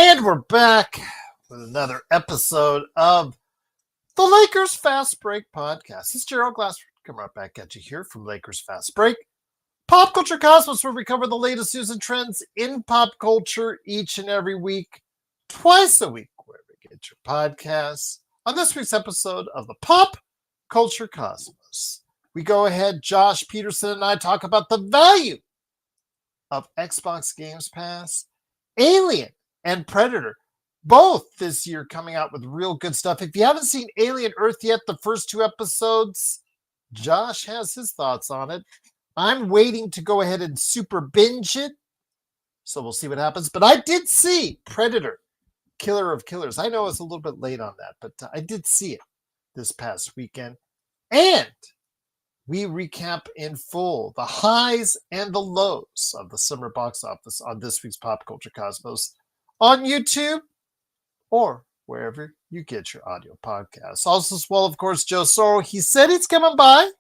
And we're back with another episode of the Lakers Fast Break podcast. It's Gerald Glassford coming right back at you here from Lakers Fast Break. Pop Culture Cosmos, where we cover the latest news and trends in pop culture each and every week, twice a week, wherever you get your podcasts. On this week's episode of the Pop Culture Cosmos, we go ahead, Josh Peterson and I talk about the value of Xbox Games Pass, Alien, and Predator, both this year coming out with real good stuff. If you haven't seen Alien Earth yet, the first two episodes, Josh has his thoughts on it. I'm waiting to go ahead and super binge it, so we'll see what happens. But I did see Predator, Killer of Killers. I know it's a little bit late on that, but I did see it this past weekend. And we recap in full the highs and the lows of the summer box office on this week's Pop Culture Cosmos on YouTube or wherever you get your audio podcasts. Also, as well, of course, Joe Soro. He said he's coming by.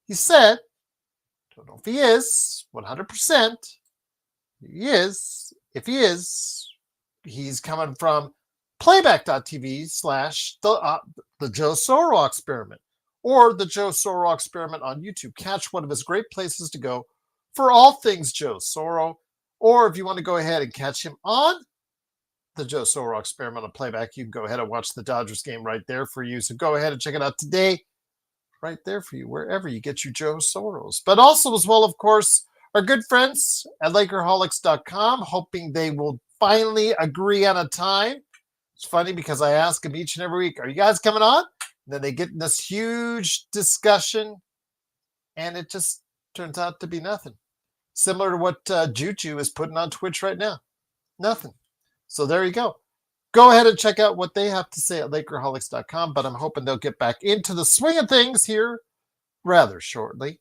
He said, don't know if he is, 100%. He is. If he is, he's coming from playback.tv/the Joe Soro Experiment or the Joe Soro Experiment on YouTube. Catch one of his great places to go for all things Joe Soro. Or if you want to go ahead and catch him on the Joe Soro Experiment on playback, you can go ahead and watch the Dodgers game right there for you. So go ahead and check it out today, right there for you, wherever you get your Joe Soros. But also, as well, of course, our good friends at Lakerholics.com, hoping they will finally agree on a time. It's funny because I ask them each and every week, are you guys coming on? And then they get in this huge discussion, and it just turns out to be nothing. Similar to what Juju is putting on Twitch right now. Nothing. So there you go. Go ahead and check out what they have to say at Lakerholics.com, but I'm hoping they'll get back into the swing of things here rather shortly.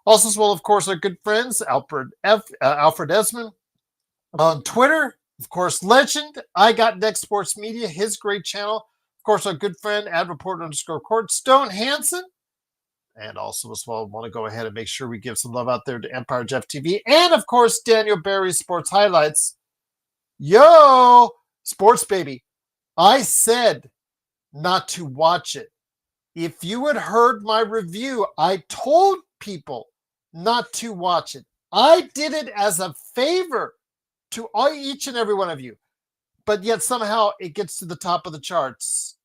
Also, as well, of course, our good friends, Alfred Esmond on Twitter. Of course, legend, I Got Next Sports Media, his great channel. Of course, our good friend, @report_court, Stone Hansen. And also, as well, want to go ahead and make sure we give some love out there to Empire Jeff TV. And, of course, Daniel Barry's Sports Highlights. Yo, Sports Baby, I said not to watch it. If you had heard my review, I told people not to watch it. I did it as a favor to each and every one of you. But yet somehow it gets to the top of the charts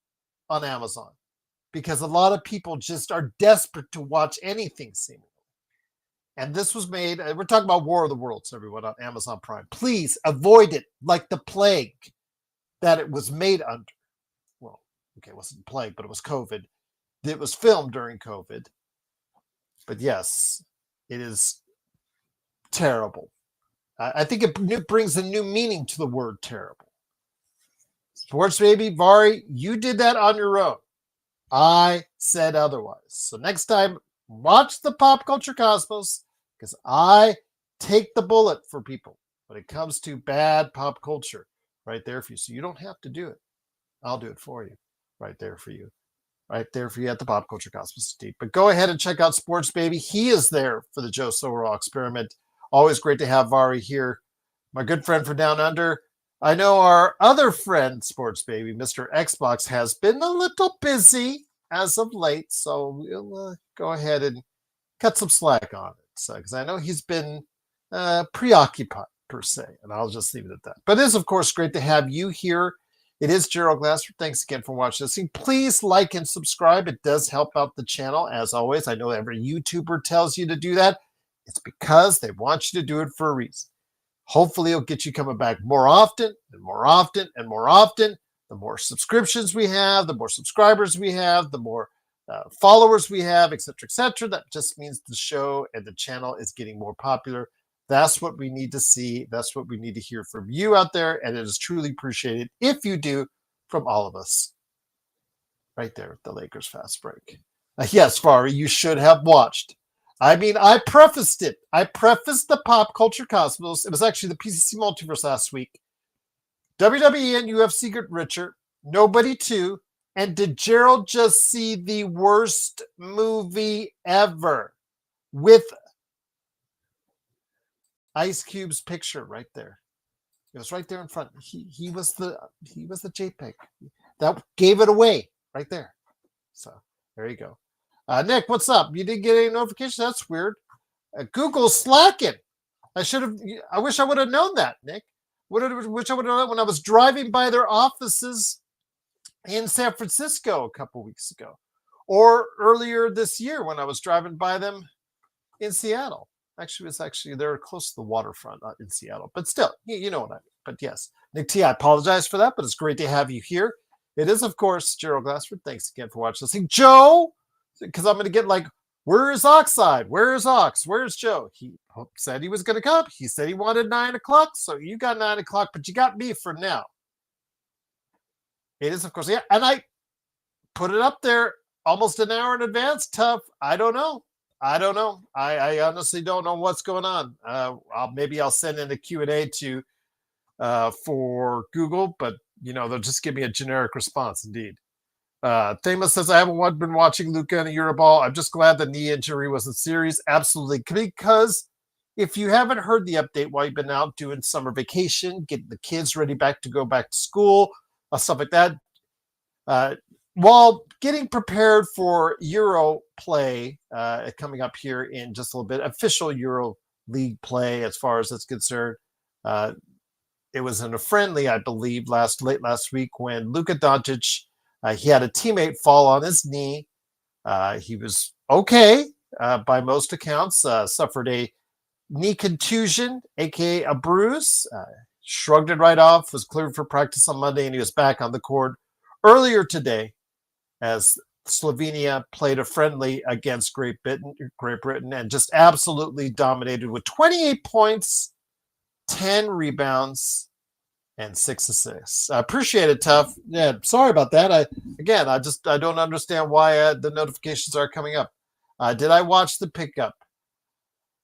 on Amazon because a lot of people just are desperate to watch anything seemingly. And this was made, we're talking about War of the Worlds, everyone, on Amazon Prime. Please avoid it like the plague that it was made under. Well, okay, it wasn't plague, but it was COVID. It was filmed during COVID. But yes, it is terrible. I think it brings a new meaning to the word terrible. Sports Baby, Vari, you did that on your own. I said otherwise. So next time, watch the Pop Culture Cosmos because I take the bullet for people when it comes to bad pop culture right there for you. So you don't have to do it. I'll do it for you right there for you. Right there for you at the Pop Culture Cosmos. But go ahead and check out Sports Baby. He is there for the Joe Soro Experiment. Always great to have Vari here. My good friend from down under. I know our other friend, Sports Baby, Mr. Xbox, has been a little busy as of late. So we'll go ahead and cut some slack on it. Because I know he's been preoccupied, per se. And I'll just leave it at that. But it is, of course, great to have you here. It is Gerald Glassford. Thanks again for watching this. Please like and subscribe. It does help out the channel, as always. I know every YouTuber tells you to do that. It's because they want you to do it for a reason. Hopefully, it'll get you coming back more often and more often and more often. The more subscriptions we have, the more subscribers we have, the more followers we have, etc., etc. That just means the show and the channel is getting more popular. That's what we need to see. That's what we need to hear from you out there. And it is truly appreciated if you do from all of us right there at the Lakers Fast Break. Yes, Vari, you should have watched. I mean, I prefaced it. I prefaced the Pop Culture Cosmos. It was actually the PCC Multiverse last week. WWE and UFC get richer. Nobody 2. And did Gerald just see the worst movie ever with Ice Cube's picture right there? It was right there in front. He was the JPEG that gave it away right there. So there you go. Nick, what's up? You didn't get any notifications? That's weird. Google's slacking. I wish I would have known that, Nick. Wish I would have known that when I was driving by their offices in San Francisco a couple weeks ago, or earlier this year when I was driving by them in Seattle. Actually, they're close to the waterfront, not in Seattle, but still, you know what I mean. But yes, Nick T, I apologize for that, but it's great to have you here. It is, of course, Gerald Glassford. Thanks again for watching this thing. Joe, because I'm going to get like, where is Oxide? Where is Ox? Where's Joe? He said he was going to come. He said he wanted 9 o'clock, so you got 9 o'clock, but you got me for now. It is, of course, yeah, and I put it up there almost an hour in advance. Tough. I don't know. I honestly don't know what's going on. Maybe I'll send in a Q&A to for Google, but they'll just give me a generic response. Indeed. Thamus says, I haven't been watching Luka in a Euroball. I'm just glad the knee injury wasn't serious. Absolutely. Because if you haven't heard the update while you've been out doing summer vacation, getting the kids ready to go back to school, stuff like that, while getting prepared for Euro play coming up here in just a little bit, official Euro League play as far as it's concerned. It was in a friendly, I believe, late last week when Luka Doncic, he had a teammate fall on his knee. He was okay by most accounts, suffered a knee contusion, aka a bruise, shrugged it right off, was cleared for practice on Monday, and he was back on the court earlier today as Slovenia played a friendly against Great Britain and just absolutely dominated with 28 points, 10 rebounds, and 6 assists. I appreciate it, Tough. Yeah, sorry about that. I don't understand why the notifications are coming up. Did I watch the pickup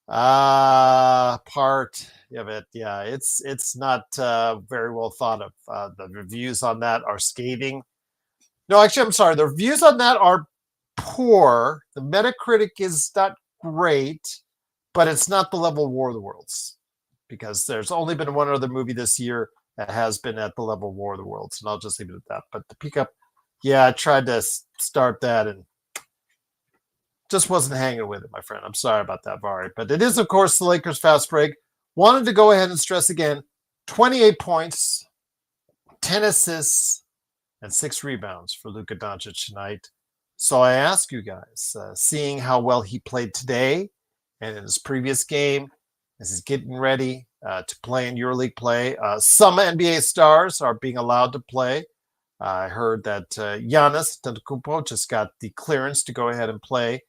part of it? Yeah, it's not very well thought of. The reviews on that are scathing. No, actually, I'm sorry. The reviews on that are poor. The Metacritic is not great, but it's not the level of War of the Worlds, because there's only been one other movie this year that has been at the level of War of the Worlds, and I'll just leave it at that. But the pickup, yeah, I tried to start that and just wasn't hanging with it, my friend. I'm sorry about that, Vari. But it is, of course, the Lakers fast break. Wanted to go ahead and stress again, 28 points, 10 assists, and 6 rebounds for Luka Doncic tonight. So I ask you guys, seeing how well he played today and in his previous game, as he's getting ready to play in EuroLeague play, some NBA stars are being allowed to play. I heard that Giannis Antetokounmpo just got the clearance to go ahead and play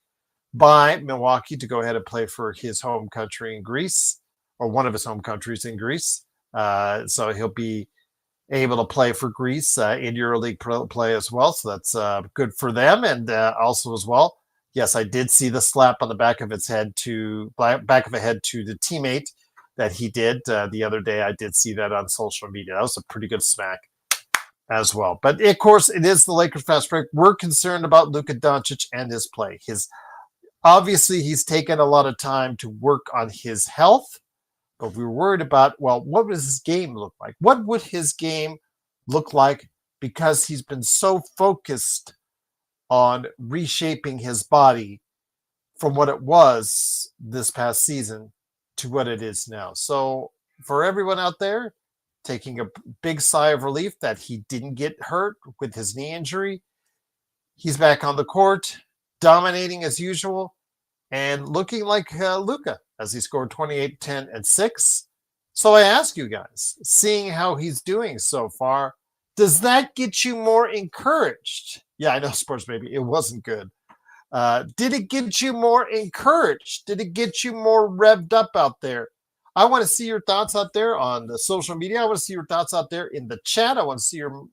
by Milwaukee, to go ahead and play for his home country in Greece, or one of his home countries in Greece. So he'll be able to play for Greece in EuroLeague play as well. So that's good for them. And also as well, yes, I did see the slap on the back of a head to the teammate that he did the other day. I did see that on social media. That was a pretty good smack as well. But of course, it is the Lakers fast break. We're concerned about Luka Doncic and his play. Obviously, he's taken a lot of time to work on his health. But we were worried about, well, what does his game look like? What would his game look like? Because he's been so focused on reshaping his body from what it was this past season to what it is now. So for everyone out there, taking a big sigh of relief that he didn't get hurt with his knee injury. He's back on the court, dominating as usual, and looking like Luka, as he scored 28, 10, and 6. So I ask you guys, seeing how he's doing so far, does that get you more encouraged? Yeah, I know, Sports Baby, it wasn't good. Did it get you more encouraged? Did it get you more revved up out there? I want to see your thoughts out there on the social media. I want to see your thoughts out there in the chat. I want to see your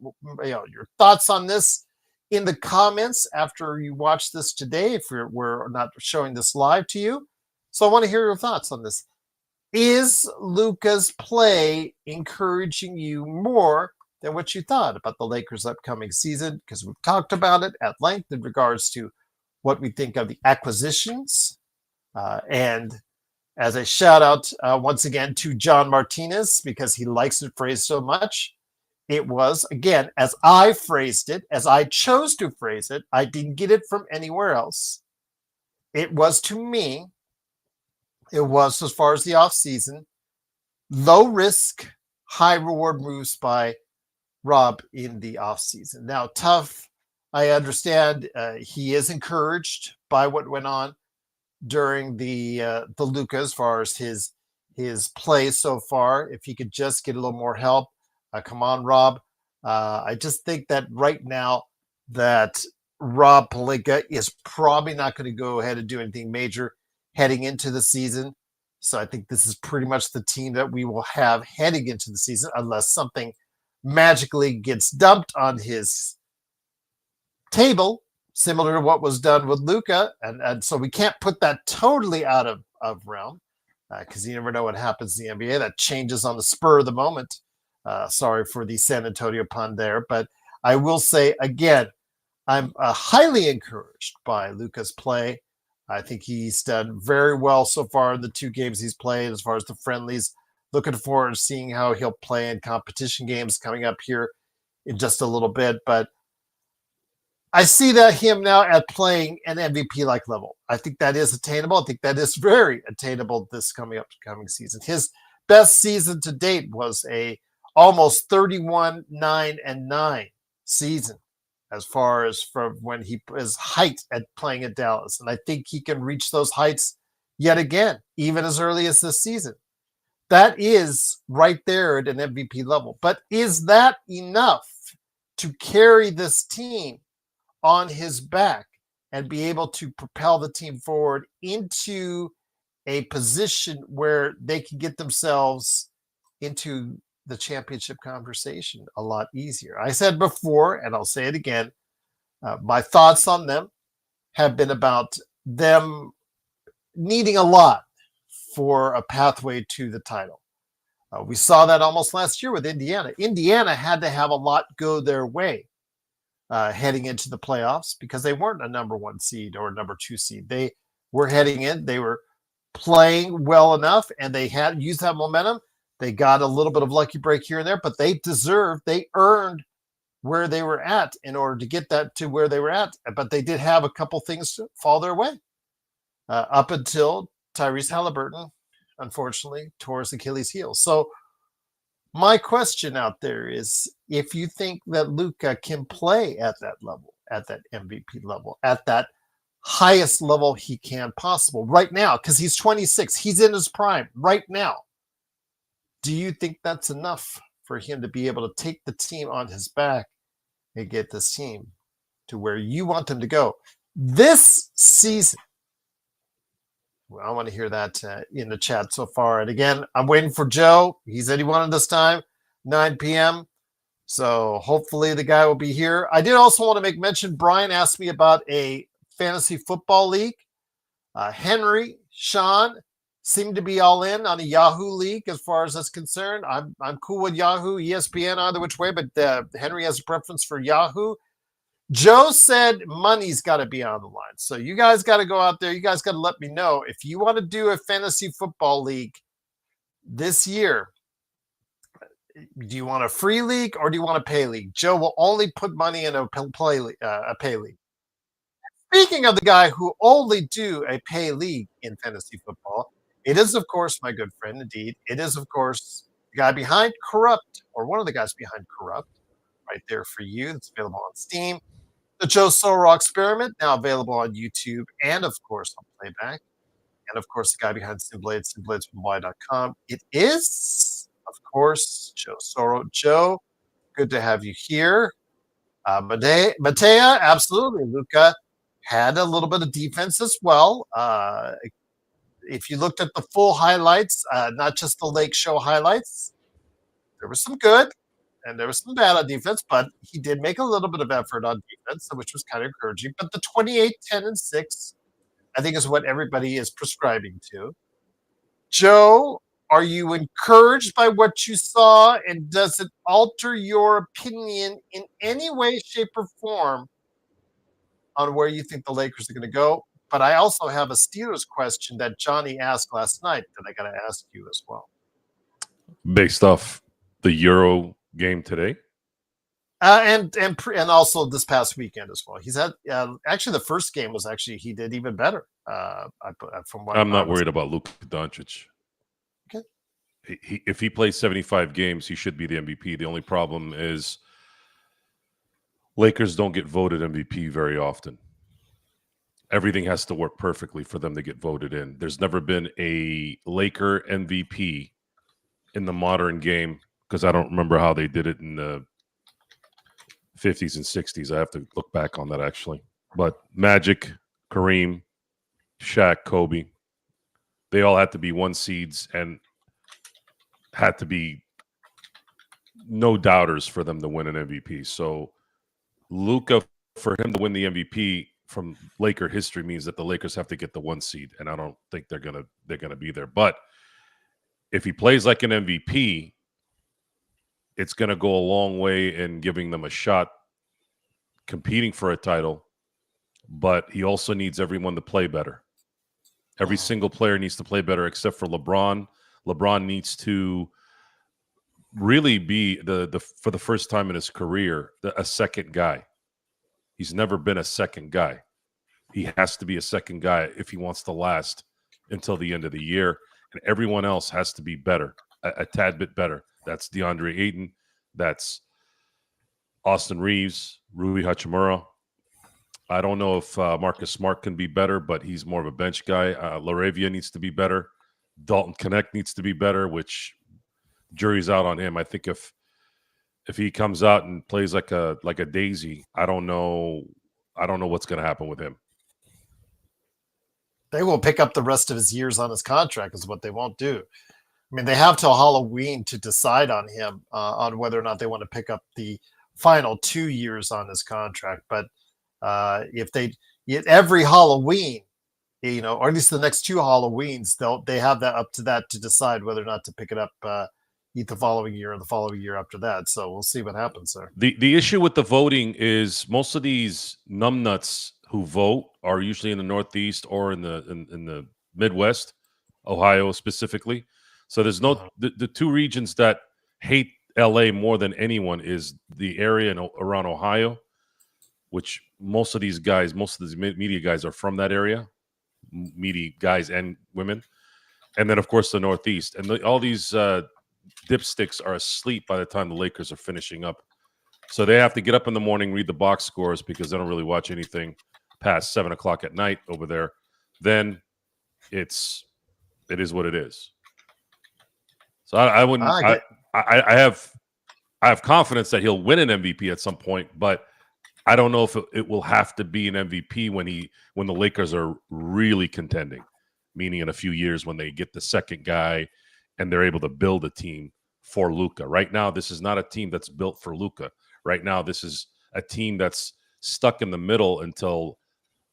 thoughts on this in the comments after you watch this today, if we're not showing this live to you. So I want to hear your thoughts on this. Is Luka's play encouraging you more than what you thought about the Lakers' upcoming season? Because we've talked about it at length in regards to what we think of the acquisitions and as a shout out once again to John Martinez because he likes the phrase so much. It was, again, as I phrased it, as I chose to phrase it, I didn't get it from anywhere else. It was to me, it was as far as the offseason, low risk, high reward moves by Rob in the offseason. Now, tough, I understand he is encouraged by what went on during the Luka as far as his play so far. If he could just get a little more help, come on, Rob. I just think that right now that Rob Pelinka is probably not going to go ahead and do anything major heading into the season. So I think this is pretty much the team that we will have heading into the season, unless something magically gets dumped on his table, similar to what was done with Luka. And so we can't put that totally out of realm because you never know what happens in the NBA. That changes on the spur of the moment. Sorry for the San Antonio pun there. But I will say, again, I'm highly encouraged by Luka's play. I think he's done very well so far in the 2 games he's played as far as the friendlies. Looking forward to seeing how he'll play in competition games coming up here in just a little bit. But I see that him now at playing an MVP-like level. I think that is attainable. I think that is very attainable this coming season. His best season to date was a almost 31-9-9 season as far as from when his height at playing at Dallas. And I think he can reach those heights yet again, even as early as this season. That is right there at an MVP level. But is that enough to carry this team on his back and be able to propel the team forward into a position where they can get themselves into the championship conversation a lot easier? I said before, and I'll say it again, my thoughts on them have been about them needing a lot for a pathway to the title. We saw that almost last year with Indiana. Indiana had to have a lot go their way heading into the playoffs because they weren't a number 1 seed or number 2 seed. They were heading in. They were playing well enough, and they had used that momentum. They got a little bit of lucky break here and there, but they earned where they were at in order to get that to where they were at. But they did have a couple things fall their way up until Tyrese Halliburton, unfortunately, tore his Achilles heel. So my question out there is, if you think that Luka can play at that level, at that MVP level, at that highest level he can possible right now, because he's 26, he's in his prime right now. Do you think that's enough for him to be able to take the team on his back and get this team to where you want them to go this season? Well, I want to hear that in the chat so far. And again, I'm waiting for Joe. He said he wanted this time, 9 p.m. So hopefully the guy will be here. I did also want to make mention, Brian asked me about a fantasy football league. Henry, Sean seem to be all in on a Yahoo league as far as that's concerned. I'm cool with Yahoo, ESPN, either which way, but Henry has a preference for Yahoo. Joe said money's got to be on the line. So you guys got to go out there. You guys got to let me know if you want to do a fantasy football league this year. Do you want a free league or do you want a pay league? Joe will only put money in a pay league. Speaking of the guy who only do a pay league in fantasy football, it is, of course, my good friend, indeed. It is, of course, the guy behind Corrupt, or one of the guys behind Corrupt, right there for you. It's available on Steam. The Joe Soro Experiment, now available on YouTube and, of course, on Playback. And, of course, the guy behind Simblade, SimBladesFromY.com. It is, of course, Joe Soro. Joe, good to have you here. Matea, absolutely. Luka had a little bit of defense as well. If you looked at the full highlights, not just the Lake Show highlights, there was some good. And there was some bad on defense, but he did make a little bit of effort on defense, which was kind of encouraging. But the 28, 10, and 6, I think, is what everybody is prescribing to. Joe, are you encouraged by what you saw? And does it alter your opinion in any way, shape, or form on where you think the Lakers are going to go? But I also have a Steelers question that Johnny asked last night that I got to ask you as well. Based off the Euro game today? And also this past weekend as well. He's had actually the first game was actually he did even better. From what I'm not worried about Luka Doncic. Okay. If he plays 75 games, he should be the MVP. The only problem is Lakers don't get voted MVP very often. Everything has to work perfectly for them to get voted in. There's never been a Laker MVP in the modern game because I don't remember how they did it in the 50s and 60s. I have to look back on that actually. But Magic, Kareem, Shaq, Kobe, they all had to be 1 seeds and had to be no doubters for them to win an MVP. So Luka, for him to win the MVP from Laker history means that the Lakers have to get the 1 seed, and I don't think they're gonna be there. But if he plays like an MVP, it's gonna go a long way in giving them a shot competing for a title. But he also needs everyone to play better. Every single player needs to play better except for LeBron. LeBron needs to really be for the first time in his career a second guy. He's never been a second guy. He has to be a second guy if he wants to last until the end of the year. And everyone else has to be better, a tad bit better. That's DeAndre Ayton. That's Austin Reeves, Rui Hachimura. I don't know if Marcus Smart can be better, but he's more of a bench guy. Laravia needs to be better. Dalton Connect needs to be better, which jury's out on him. I think if he comes out and plays like a daisy, I don't know what's going to happen with him. They will pick up the rest of his years on his contract is what they won't do. I mean, they have till Halloween to decide on him on whether or not they want to pick up the final 2 years on his contract. But if every Halloween, or at least the next 2 Halloweens, they have that up to that to decide whether or not to pick it up the following year or the following year after that. So we'll see what happens there. The issue with the voting is most of these numbnuts who vote are usually in the Northeast or in the Midwest, Ohio specifically. So there's no the 2 regions that hate LA more than anyone is the area around Ohio, which most of these media guys are from that area, media guys and women, and then of course the Northeast, and all these dipsticks are asleep by the time the Lakers are finishing up. So they have to get up in the morning, read the box scores because they don't really watch anything past 7 o'clock at night over there. Then it is what it is. So I wouldn't. I have confidence that he'll win an MVP at some point, but I don't know if it will have to be an MVP when the Lakers are really contending, meaning in a few years when they get the second guy and they're able to build a team for Luka. Right now, this is not a team that's built for Luka. Right now, this is a team that's stuck in the middle until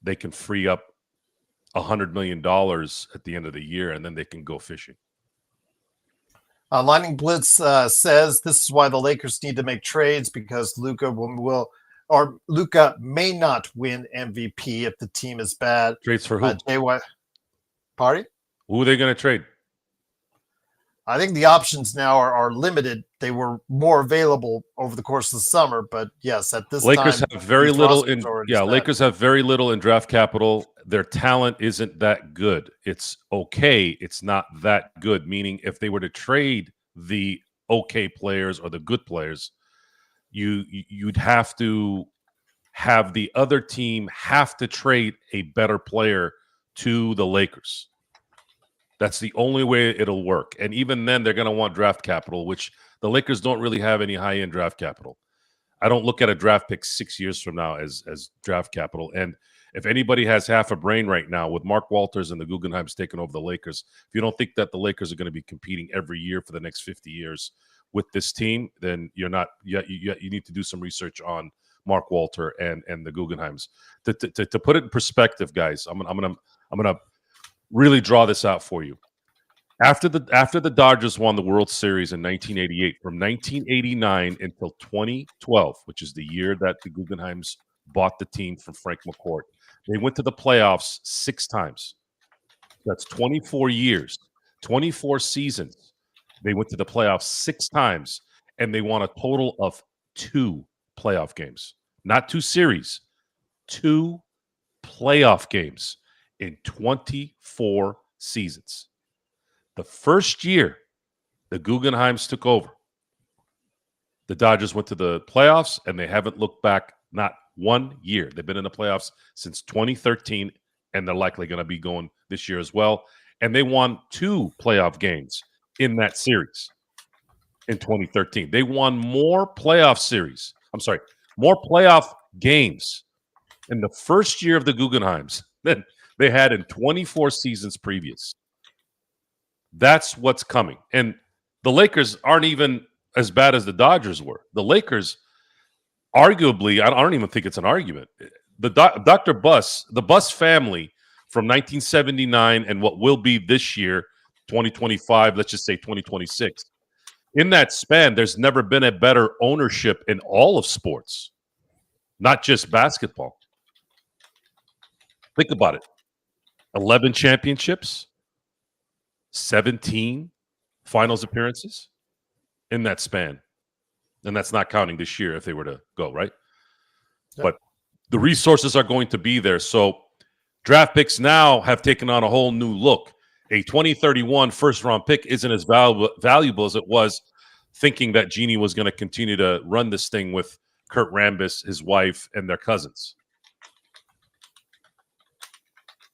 they can free up $100 million at the end of the year, and then they can go fishing. Lightning Blitz says this is why the Lakers need to make trades because Luka may not win MVP if the team is bad. Trades for who? Party? Who are they going to trade? I think the options now are limited. They were more available over the course of the summer, but yes, at this Lakers time, have very little in Lakers have very little in draft capital. Their talent isn't that good. It's okay. It's not that good. Meaning, if they were to trade the okay players or the good players, you'd have to have the other team have to trade a better player to the Lakers. That's the only way it'll work. And even then, they're going to want draft capital, which the Lakers don't really have any high-end draft capital. I don't look at a draft pick 6 years from now as draft capital. And if anybody has half a brain right now with Mark Walters and the Guggenheims taking over the Lakers, if you don't think that the Lakers are going to be competing every year for the next 50 years with this team, then you're not. You need to do some research on Mark Walter and the Guggenheims. To put it in perspective, guys, I'm gonna really draw this out for you. After the Dodgers won the World Series in 1988, from 1989 until 2012, which is the year that the Guggenheims bought the team from Frank McCourt. They went to the playoffs 6 times. That's 24 years, 24 seasons. They went to the playoffs 6 times, and they won a total of 2 playoff games. Not 2 series, 2 playoff games in 24 seasons. The first year the Guggenheims took over, the Dodgers went to the playoffs, and they haven't looked back not 1 year. They've been in the playoffs since 2013, and they're likely going to be going this year as well. And they won 2 playoff games in that series in 2013. They won more playoff games in the first year of the Guggenheims than they had in 24 seasons previous. That's what's coming. And the Lakers aren't even as bad as the Dodgers were. The Lakers, arguably, I don't even think it's an argument. The the Buss family from 1979 and what will be this year, 2025, let's just say 2026. In that span, there's never been a better ownership in all of sports, not just basketball. Think about it. 11 championships, 17 finals appearances in that span. And that's not counting this year if they were to go, right? Yeah. But the resources are going to be there. So draft picks now have taken on a whole new look. A 2031 first-round pick isn't as valuable as it was thinking that Genie was going to continue to run this thing with Kurt Rambis, his wife, and their cousins.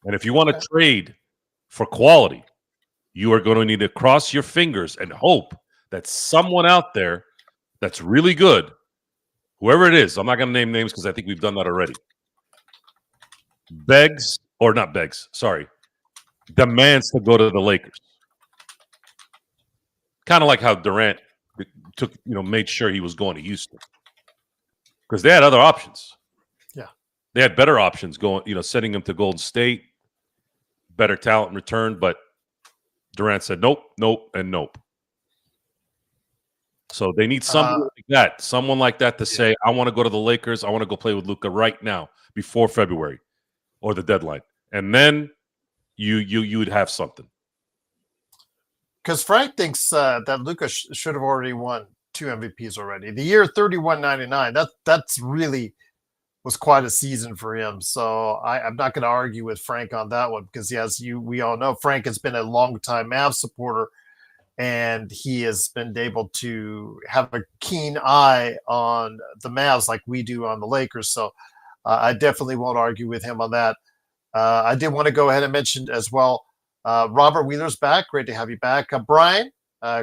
And if you want to trade for quality, you are going to need to cross your fingers and hope that someone out there that's really good, whoever it is, I'm not going to name names because I think we've done that already, demands to go to the Lakers. Kind of like how Durant made sure he was going to Houston because they had other options. Yeah, they had better options sending him to Golden State, better talent in return, but Durant said nope, nope, and nope. So they need someone like that to say, I want to go to the Lakers. I want to go play with Luka right now before February or the deadline. And then you would have something. Because Frank thinks that Luka should have already won 2 MVPs already. The year 31-99, that's really was quite a season for him. So I'm not going to argue with Frank on that one because, we all know, Frank has been a long-time Mavs supporter, and he has been able to have a keen eye on the Mavs like we do on the Lakers. So I definitely won't argue with him on that. I did want to go ahead and mention as well, Robert Wheeler's back. Great to have you back. Brian,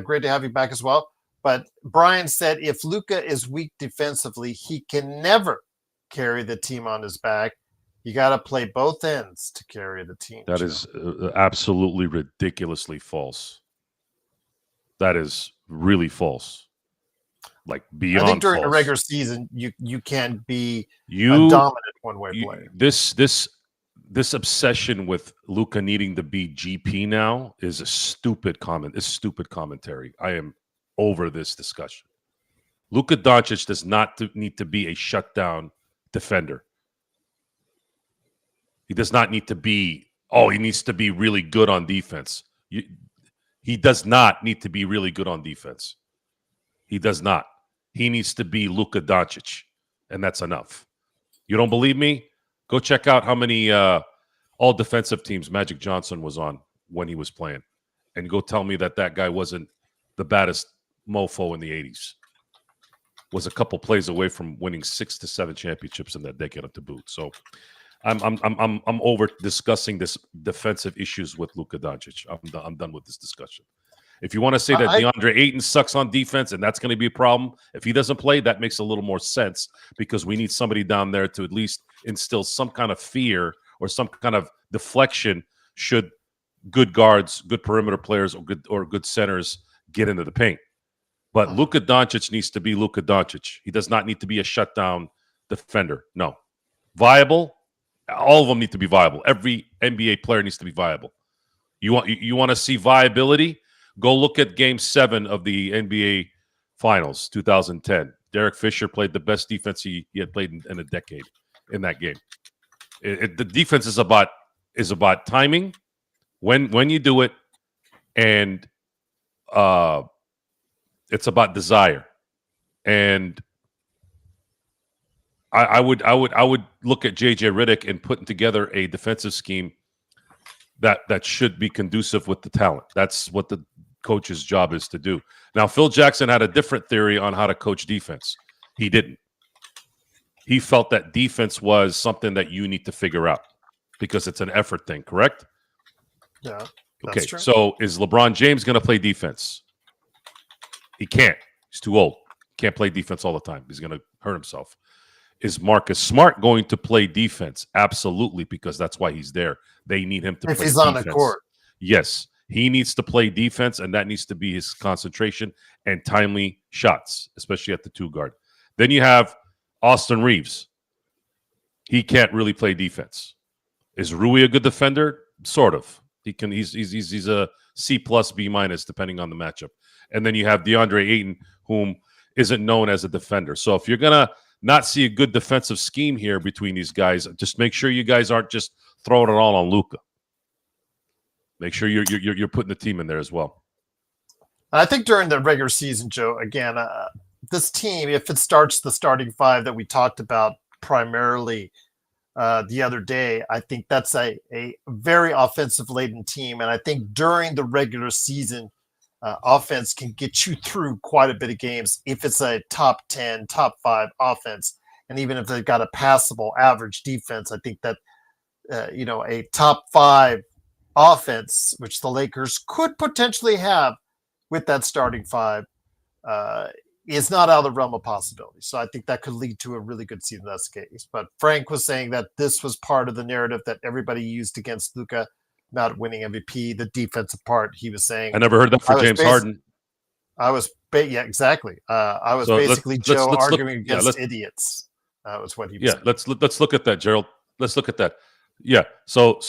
great to have you back as well. But Brian said if Luka is weak defensively, he can never carry the team on his back. You got to play both ends to carry the team. That is absolutely ridiculously false. That is really false. Like beyond. I think during false. the regular season, you can be a dominant one-way player. This obsession with Luka needing to be GP now is a stupid comment. It's stupid commentary. I am over this discussion. Luka Doncic does not need to be a shutdown defender. He does not need to be. He needs to be really good on defense. He does not need to be really good on defense. He does not. He needs to be Luka Doncic, and that's enough. You don't believe me? Go check out how many all defensive teams Magic Johnson was on when he was playing, and go tell me that guy wasn't the baddest mofo in the 80s. Was a couple plays away from winning 6 to 7 championships in that decade up to boot. So I'm over discussing this defensive issues with Luka Doncic. I'm done with this discussion. If you want to say that DeAndre Ayton sucks on defense and that's going to be a problem, if he doesn't play, that makes a little more sense because we need somebody down there to at least instill some kind of fear or some kind of deflection should good guards, good perimeter players, or good centers get into the paint. But Luka Doncic needs to be Luka Doncic. He does not need to be a shutdown defender. No. Viable? All of them need to be viable. Every NBA player needs to be viable. You want to see viability? Go look at Game 7 of the NBA Finals, 2010. Derek Fisher played the best defense he had played in a decade. in that game. The defense is about timing, when you do it, and it's about desire. And I would look at JJ Redick and putting together a defensive scheme that should be conducive with the talent. That's what the coach's job is to do. Now, Phil Jackson had a different theory on how to coach defense. He didn't. He felt that defense was something that you need to figure out because it's an effort thing, correct? Yeah. Okay, true. so is LeBron James going to play defense? He can't. He's too old. Can't play defense all the time. He's going to hurt himself. Is Marcus Smart going to play defense? Absolutely, because that's why he's there. They need him to play defense. If he's on the court. Yes, he needs to play defense, and that needs to be his concentration and timely shots, especially at the 2 guard. Then you have Austin Reeves. He can't really play defense. Is Rui a good defender? Sort of. He can. He's a C+, B-, depending on the matchup. And then you have DeAndre Ayton, whom isn't known as a defender. So if you're gonna not see a good defensive scheme here between these guys, just make sure you guys aren't just throwing it all on Luka. Make sure you're putting the team in there as well. I think during the regular season, Joe, again, this team, if it starts the starting 5 that we talked about primarily the other day, I think that's a very offensive-laden team. And I think during the regular season, offense can get you through quite a bit of games if it's a top 10, top 5 offense. And even if they've got a passable average defense, I think that, a top 5 offense, which the Lakers could potentially have with that starting 5, is not out of the realm of possibility. So I think that could lead to a really good season in that case. But Frank was saying that this was part of the narrative that everybody used against Luka not winning MVP, the defensive part. He was saying, I never heard that for James Harden. Yeah, exactly. I was basically Joe arguing against idiots. That was what he was saying. Let's look at that, Gerald. Let's look at that. Yeah. So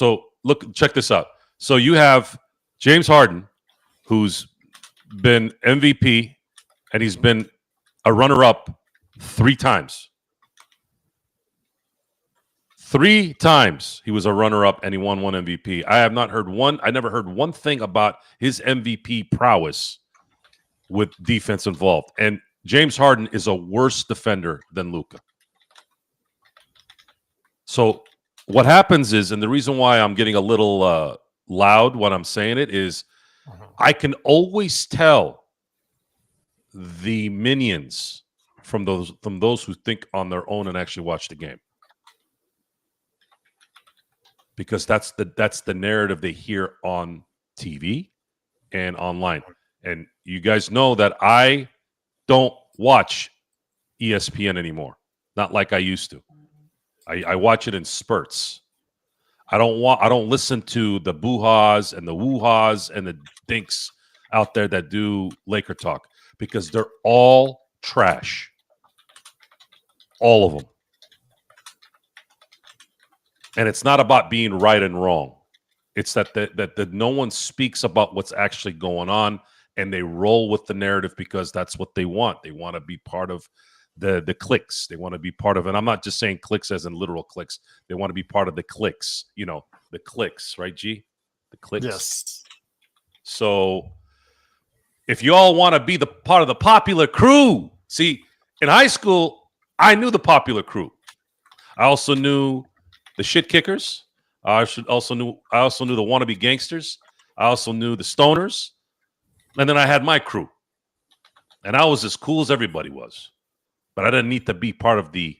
look, check this out. So you have James Harden, who's been MVP, and he's been a runner-up 3 times. 3 times he was a runner-up and he won 1 MVP. I never heard one thing about his MVP prowess with defense involved. And James Harden is a worse defender than Luka. So what happens is, and the reason why I'm getting a little loud when I'm saying it is, I can always tell the minions from those who think on their own and actually watch the game. Because that's the narrative they hear on TV and online. And you guys know that I don't watch ESPN anymore. Not like I used to. I watch it in spurts. I don't listen to the boo-haws and the woo-haws and the dinks out there that do Laker talk because they're all trash. All of them. And it's not about being right and wrong. It's that no one speaks about what's actually going on, and they roll with the narrative because that's what they want. They want to be part of the clicks. They want to be part of, and I'm not just saying clicks as in literal clicks. They want to be part of the clicks. The clicks, right, G? The clicks. Yes. So if you all want to be the part of the popular crew, see, in high school, I knew the popular crew. I also knew the shit kickers. I also knew the wannabe gangsters. I also knew the stoners. And then I had my crew. And I was as cool as everybody was. But I didn't need to be part of the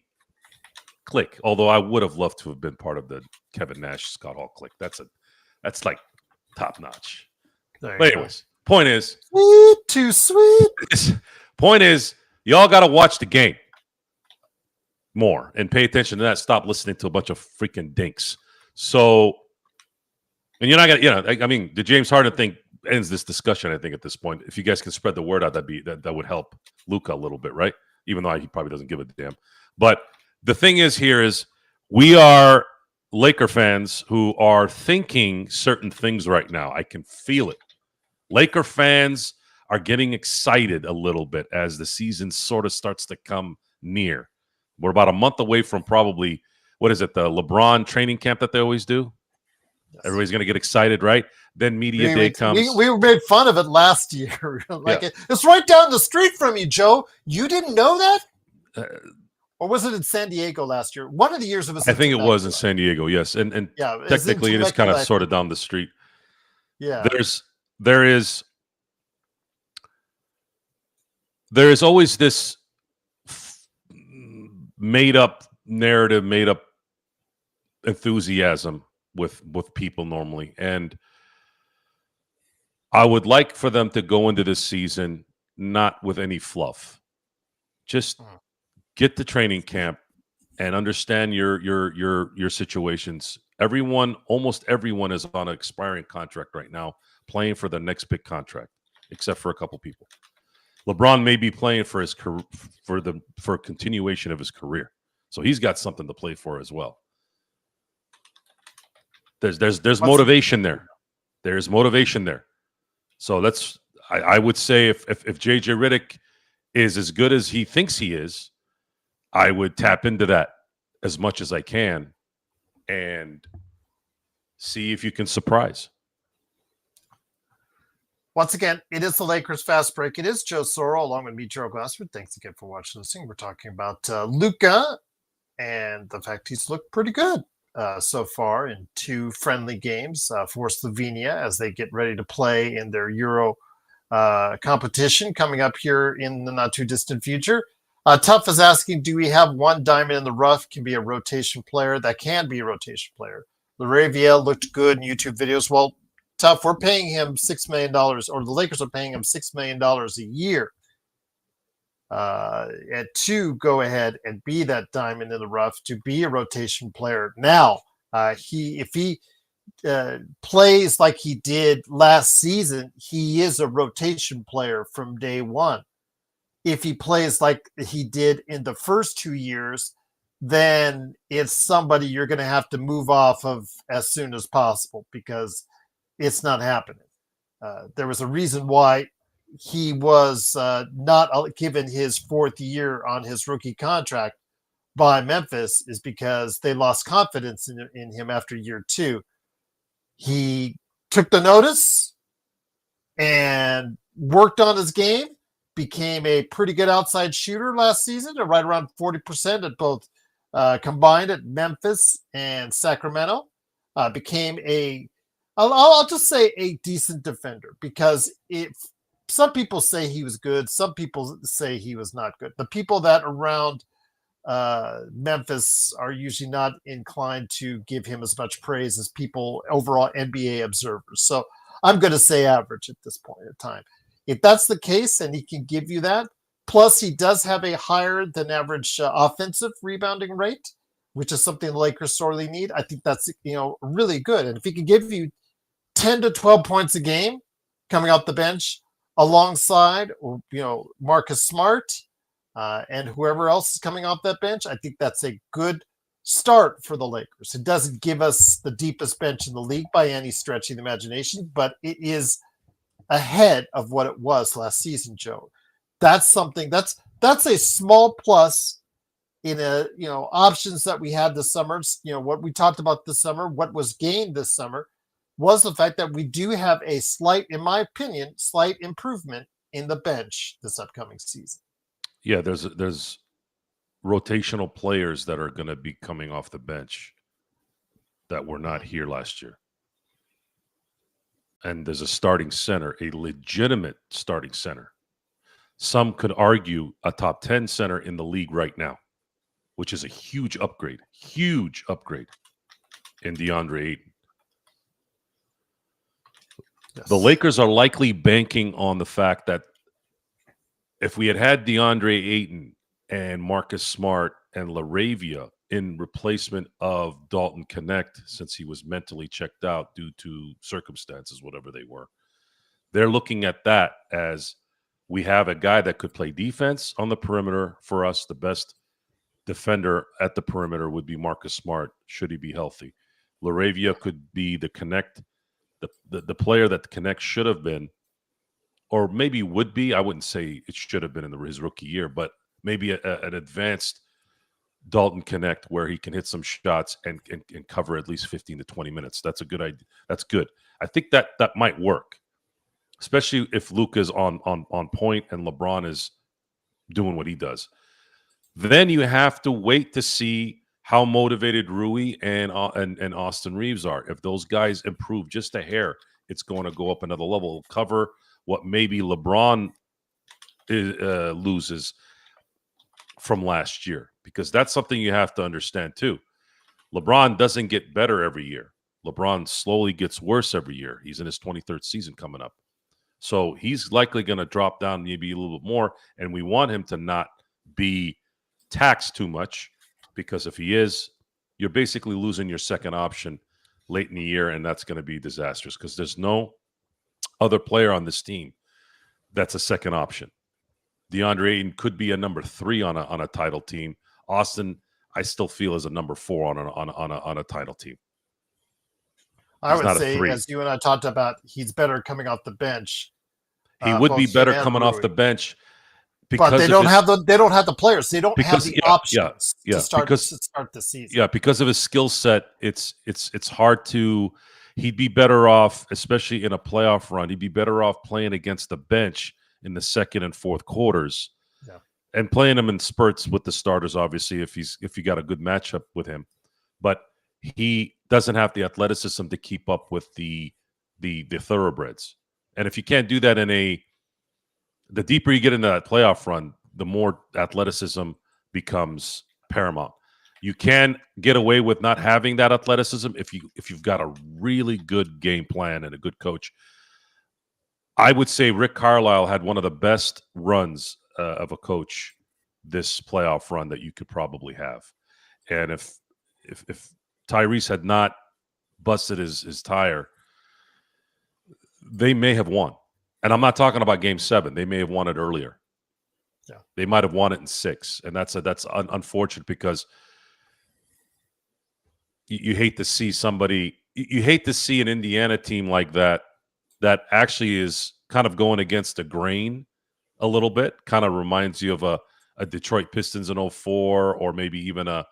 clique. Although I would have loved to have been part of the Kevin Nash, Scott Hall clique. That's like top notch. But anyways, point is, sweet, too sweet. Point is, y'all got to watch the game more and pay attention to that. Stop listening to a bunch of freaking dinks. So, and you're not gonna, I mean, the James Harden thing ends this discussion. I think at this point, if you guys can spread the word out, that would help Luka a little bit, right? Even though he probably doesn't give a damn. But the thing is, here is we are Laker fans who are thinking certain things right now. I can feel it. Laker fans are getting excited a little bit as the season sort of starts to come near. We're about a month away from probably what is it? The LeBron training camp that they always do. Yes. Everybody's going to get excited, right? Then media day comes. We made fun of it last year. Like Yeah. it's right down the street from you, Joe. You didn't know that? Or was it in San Diego last year? One of the years it was. I think it was in San Diego, yes. And yeah, technically it is kind of sort of down the street. Yeah. There is always this made up narrative, made up enthusiasm with people normally. And I would like for them to go into this season not with any fluff. Just get to training camp and understand your situations. Almost everyone is on an expiring contract right now, playing for the next big contract, except for a couple people. LeBron may be playing for his for a continuation of his career, so he's got something to play for as well. There's motivation there. There's motivation there. So I would say if JJ Redick is as good as he thinks he is, I would tap into that as much as I can and see if you can surprise. Once again, it is the Lakers Fast Break. It is Joe Soro along with me, Joe Glassford. Thanks again for watching and listening. We're talking about Luka and the fact he's looked pretty good so far in 2 friendly games for Slovenia as they get ready to play in their Euro competition coming up here in the not too distant future. Tough is asking, do we have one diamond in the rough? Can be a rotation player. That can be a rotation player. Laravia looked good in YouTube videos. Well, Tough, we're paying him $6 million, or the Lakers are paying him $6 million a year to go ahead and be that diamond in the rough, to be a rotation player. Now, if he plays like he did last season, he is a rotation player from day one. If he plays like he did in the first 2 years, then it's somebody you're going to have to move off of as soon as possible because it's not happening. There was a reason why he was not given his 4th year on his rookie contract by Memphis, is because they lost confidence in him after year 2. He took the notice and worked on his game, became a pretty good outside shooter last season, right around 40% at both combined at Memphis and Sacramento. Became I'll just say a decent defender, because some people say he was good, some people say he was not good. The people that around Memphis are usually not inclined to give him as much praise as people, overall NBA observers. So I'm going to say average at this point in time. If that's the case and he can give you that, plus he does have a higher than average offensive rebounding rate, which is something the Lakers sorely need. I think that's really good. And if he can give you 10 to 12 points a game coming off the bench alongside Marcus Smart and whoever else is coming off that bench, I think that's a good start for the Lakers. It doesn't give us the deepest bench in the league by any stretch of the imagination, but it is ahead of what it was last season, Joe. That's something that's a small plus in options that we had this summer. What we talked about this summer, what was gained this summer, was the fact that we do have a slight, in my opinion, slight improvement in the bench this upcoming season. Yeah, there's rotational players that are going to be coming off the bench that were not here last year. And there's a starting center, a legitimate starting center. Some could argue a top 10 center in the league right now, which is a huge upgrade in DeAndre Ayton. Yes. The Lakers are likely banking on the fact that if we had DeAndre Ayton and Marcus Smart and LaRavia in replacement of Dalton Connect, since he was mentally checked out due to circumstances, whatever they were, they're looking at that as we have a guy that could play defense on the perimeter for us. The best defender at the perimeter would be Marcus Smart, should he be healthy. LaRavia could be the Connect, the player that the Connect should have been, or maybe would be. I wouldn't say it should have been in his rookie year, but maybe an advanced Dalton Connect where he can hit some shots and cover at least 15 to 20 minutes. That's a good idea. That's good. I think that might work, especially if Luka's on point and LeBron is doing what he does. Then you have to wait to see how motivated Rui and Austin Reeves are. If those guys improve just a hair, it's going to go up another level. Cover what maybe LeBron loses from last year, because that's something you have to understand too. LeBron doesn't get better every year. LeBron slowly gets worse every year. He's in his 23rd season coming up. So he's likely going to drop down maybe a little bit more, and we want him to not be taxed too much, because if he is, you're basically losing your second option late in the year, and that's going to be disastrous because there's no other player on this team that's a second option. DeAndre Ayton could be a number 3 on a title team. Austin, I still feel, is a number 4 on a title team. I would say, as you and I talked about, he's better coming off the bench. He would be better coming off the bench, but they don't have the players. They don't have the options to start the season. Yeah, because of his skill set, it's hard to. He'd be better off, especially in a playoff run. He'd be better off playing against the bench in the second and fourth quarters, and playing him in spurts with the starters. Obviously, if you got a good matchup with him, but he doesn't have the athleticism to keep up with the thoroughbreds. And if you can't do that the deeper you get into that playoff run, the more athleticism becomes paramount. You can get away with not having that athleticism if you've got a really good game plan and a good coach. I would say Rick Carlisle had one of the best runs of a coach this playoff run that you could probably have. And if Tyrese had not busted his tire, they may have won. And I'm not talking about Game 7. They may have won it earlier. Yeah, they might have won it in 6, and that's unfortunate, because you hate to see somebody. You hate to see an Indiana team like that actually is kind of going against the grain a little bit. Kind of reminds you of a Detroit Pistons in 04, or maybe even a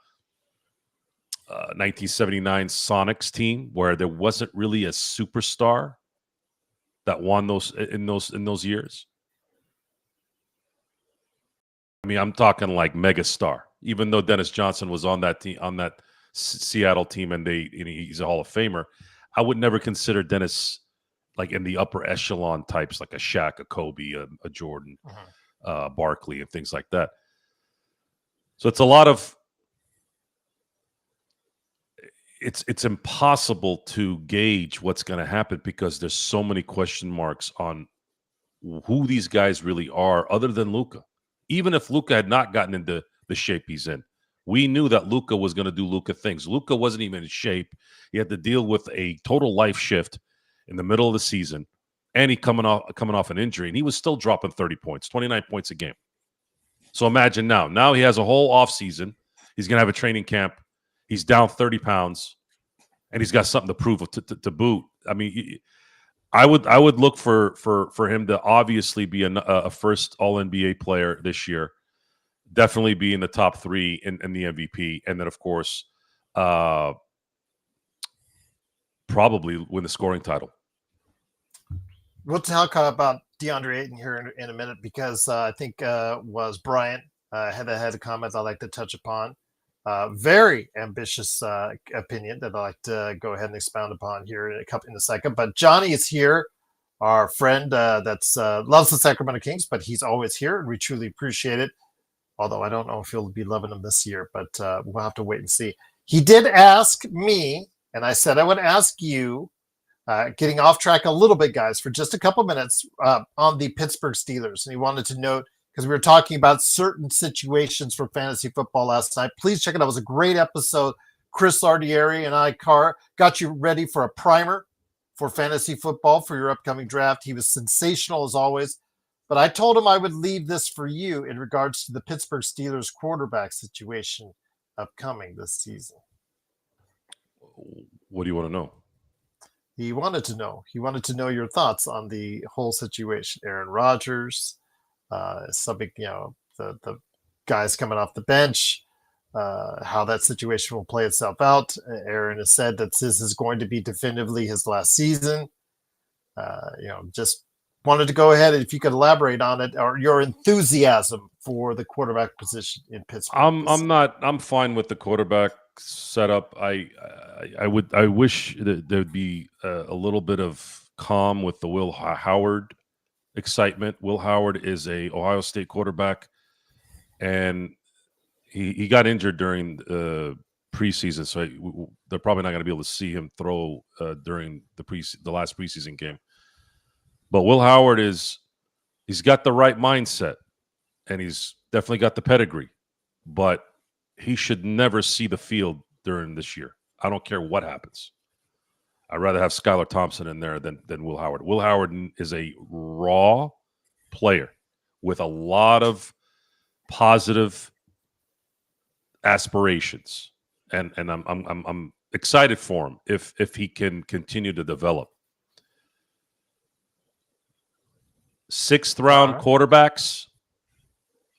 1979 Sonics team where there wasn't really a superstar that won those in those years. I mean, I'm talking like megastar. Even though Dennis Johnson was on that team, on that Seattle team, and he's a Hall of Famer, I would never consider Dennis like in the upper echelon types, like a Shaq, a Kobe, a Jordan, Barkley, and things like that. So it's a lot of. It's impossible to gauge what's going to happen because there's so many question marks on who these guys really are, other than Luka. Even if Luka had not gotten into the shape he's in, we knew that Luka was going to do Luka things. Luka wasn't even in shape. He had to deal with a total life shift in the middle of the season, and he coming off an injury, and he was still dropping 30 points, 29 points a game. So imagine now. Now he has a whole offseason. He's going to have a training camp. He's down 30 pounds, and he's got something to prove to boot. I mean, I would look for him to obviously be a first All-NBA player this year, definitely be in the top 3 in the MVP, and then, of course, probably win the scoring title. We'll talk about DeAndre Ayton here in a minute, because I think was Bryant had a comment I'd like to touch upon. Very ambitious opinion that I'd like to go ahead and expound upon here in a second. But Johnny is here, our friend that's loves the Sacramento Kings, but he's always here, and we truly appreciate it. Although I don't know if he'll be loving them this year, but we'll have to wait and see. He did ask me, and I said I would ask you, getting off track a little bit, guys, for just a couple minutes on the Pittsburgh Steelers. And he wanted to note, because we were talking about certain situations for fantasy football last night. Please check it out. It was a great episode. Chris Lardieri and I got you ready for a primer for fantasy football for your upcoming draft. He was sensational as always. But I told him I would leave this for you in regards to the Pittsburgh Steelers quarterback situation upcoming this season. What do you want to know? He wanted to know. He wanted to know your thoughts on the whole situation. Aaron Rodgers, the guys coming off the bench, how that situation will play itself out. Aaron has said that this is going to be definitively his last season. Just wanted to go ahead, if you could elaborate on it, or your enthusiasm for the quarterback position in Pittsburgh. I'm fine with the quarterback setup. I wish that there'd be a little bit of calm with the Will Howard excitement. Will Howard is a Ohio State quarterback, and he got injured during preseason, so they're probably not going to be able to see him throw during the last preseason game. But Will Howard he's got the right mindset, and he's definitely got the pedigree, but he should never see the field during this year. I don't care what happens. I'd rather have Skylar Thompson in there than Will Howard. Will Howard is a raw player with a lot of positive aspirations, and I'm excited for him if he can continue to develop. Sixth round quarterbacks,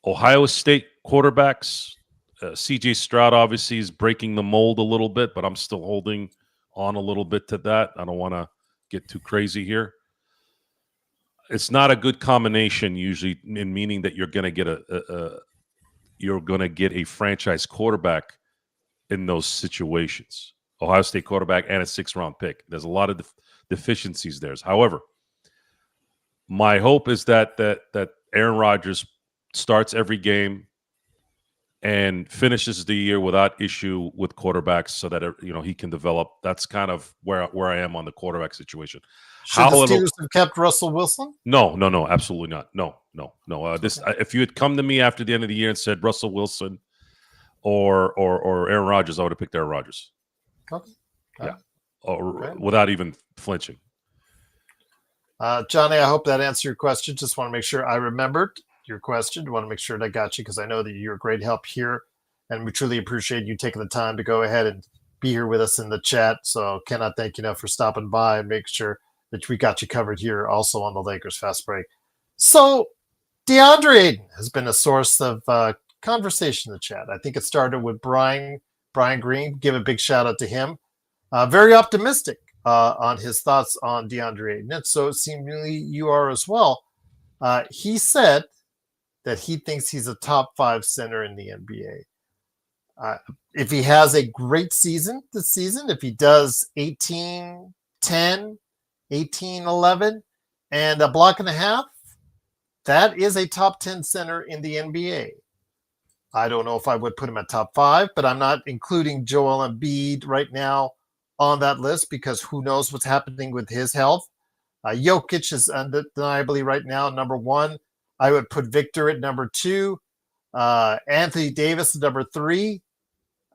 Ohio State quarterbacks. CJ Stroud obviously is breaking the mold a little bit, but I'm still holding on a little bit to that. I don't want to get too crazy here. It's not a good combination usually, in meaning that you're going to get a franchise quarterback in those situations. Ohio State quarterback and a 6th round pick. There's a lot of deficiencies there. However, my hope is that Aaron Rodgers starts every game and finishes the year without issue with quarterbacks, so that he can develop. That's kind of where I am on the quarterback situation. Should the Steelers have kept Russell Wilson? No, absolutely not. No. If you had come to me after the end of the year and said Russell Wilson or Aaron Rodgers, I would have picked Aaron Rodgers. Okay. Without even flinching. Johnny, I hope that answered your question. Just want to make sure I remembered your question. I want to make sure that I got you, because I know that you're a great help here, and we truly appreciate you taking the time to go ahead and be here with us in the chat. So cannot thank you enough for stopping by and make sure that we got you covered here also on the Lakers Fast Break. So DeAndre Ayton has been a source of conversation in the chat. I think it started with Brian Green. Give a big shout out to him. Very optimistic on his thoughts on DeAndre Ayton. And so seemingly you are as well. He said that he thinks he's a top 5 center in the NBA. If he has a great season this season, if he does 18-10, 18-11, and a block and a half, that is a top 10 center in the NBA. I don't know if I would put him at top 5, but I'm not including Joel Embiid right now on that list, because who knows what's happening with his health. Jokic is undeniably right now number 1. I would put Victor at number 2. Anthony Davis at number 3.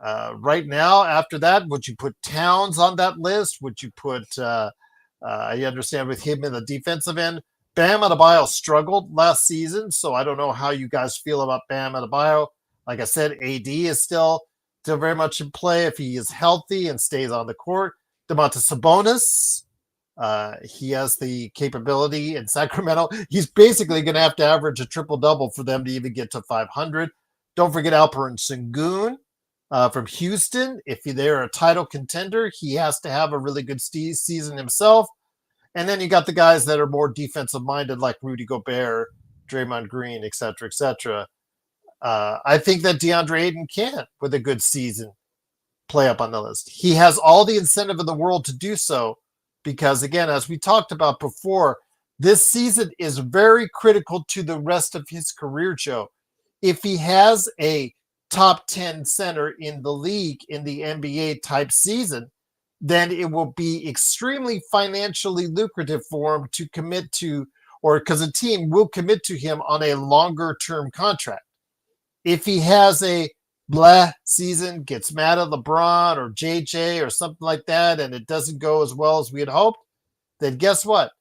Right now, after that, would you put Towns on that list? Would you put, I understand with him in the defensive end, Bam Adebayo struggled last season, so I don't know how you guys feel about Bam Adebayo. Like I said, AD is still very much in play if he is healthy and stays on the court. Domantas Sabonis, he has the capability in Sacramento. He's basically going to have to average a triple-double for them to even get to 500. Don't forget Alperen Sengun from Houston. If they're a title contender, he has to have a really good season himself. And then you got the guys that are more defensive-minded, like Rudy Gobert, Draymond Green, et cetera, et cetera. I think that DeAndre Ayton can, with a good season, play up on the list. He has all the incentive in the world to do so, because, again, as we talked about before, this season is very critical to the rest of his career, Joe. If he has a top 10 center in the league in the NBA type season, then it will be extremely financially lucrative for him to commit to, or because a team will commit to him on a longer term contract. If he has a blah season, gets mad at LeBron or JJ or something like that, and it doesn't go as well as we had hoped, then guess what?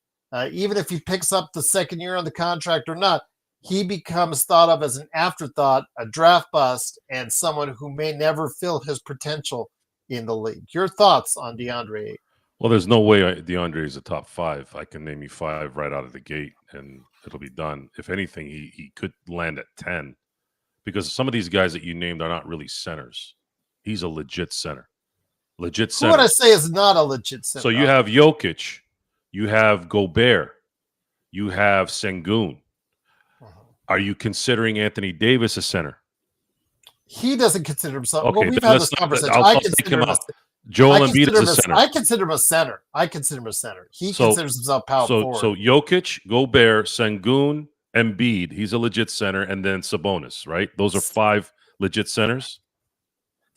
Even if he picks up the second year on the contract or not, he becomes thought of as an afterthought, a draft bust, and someone who may never fill his potential in the league. Your thoughts on DeAndre? Well, there's no way DeAndre is a top 5. I can name you 5 right out of the gate, and it'll be done. If anything, he could land at 10. because some of these guys that you named are not really centers. He's a legit center. Legit Who center. would I say is not a legit center? So you have Jokic, you have Gobert, you have Sengun. Are you considering Anthony Davis a center? He doesn't consider himself. Okay, well, we've then had this conversation. I take consider him him out. Joel I Embiid consider is a center. I consider him a center. He considers himself power forward. So Jokic, Gobert, Sengun, Embiid. He's a legit center, and then Sabonis. Right? Those are 5 legit centers.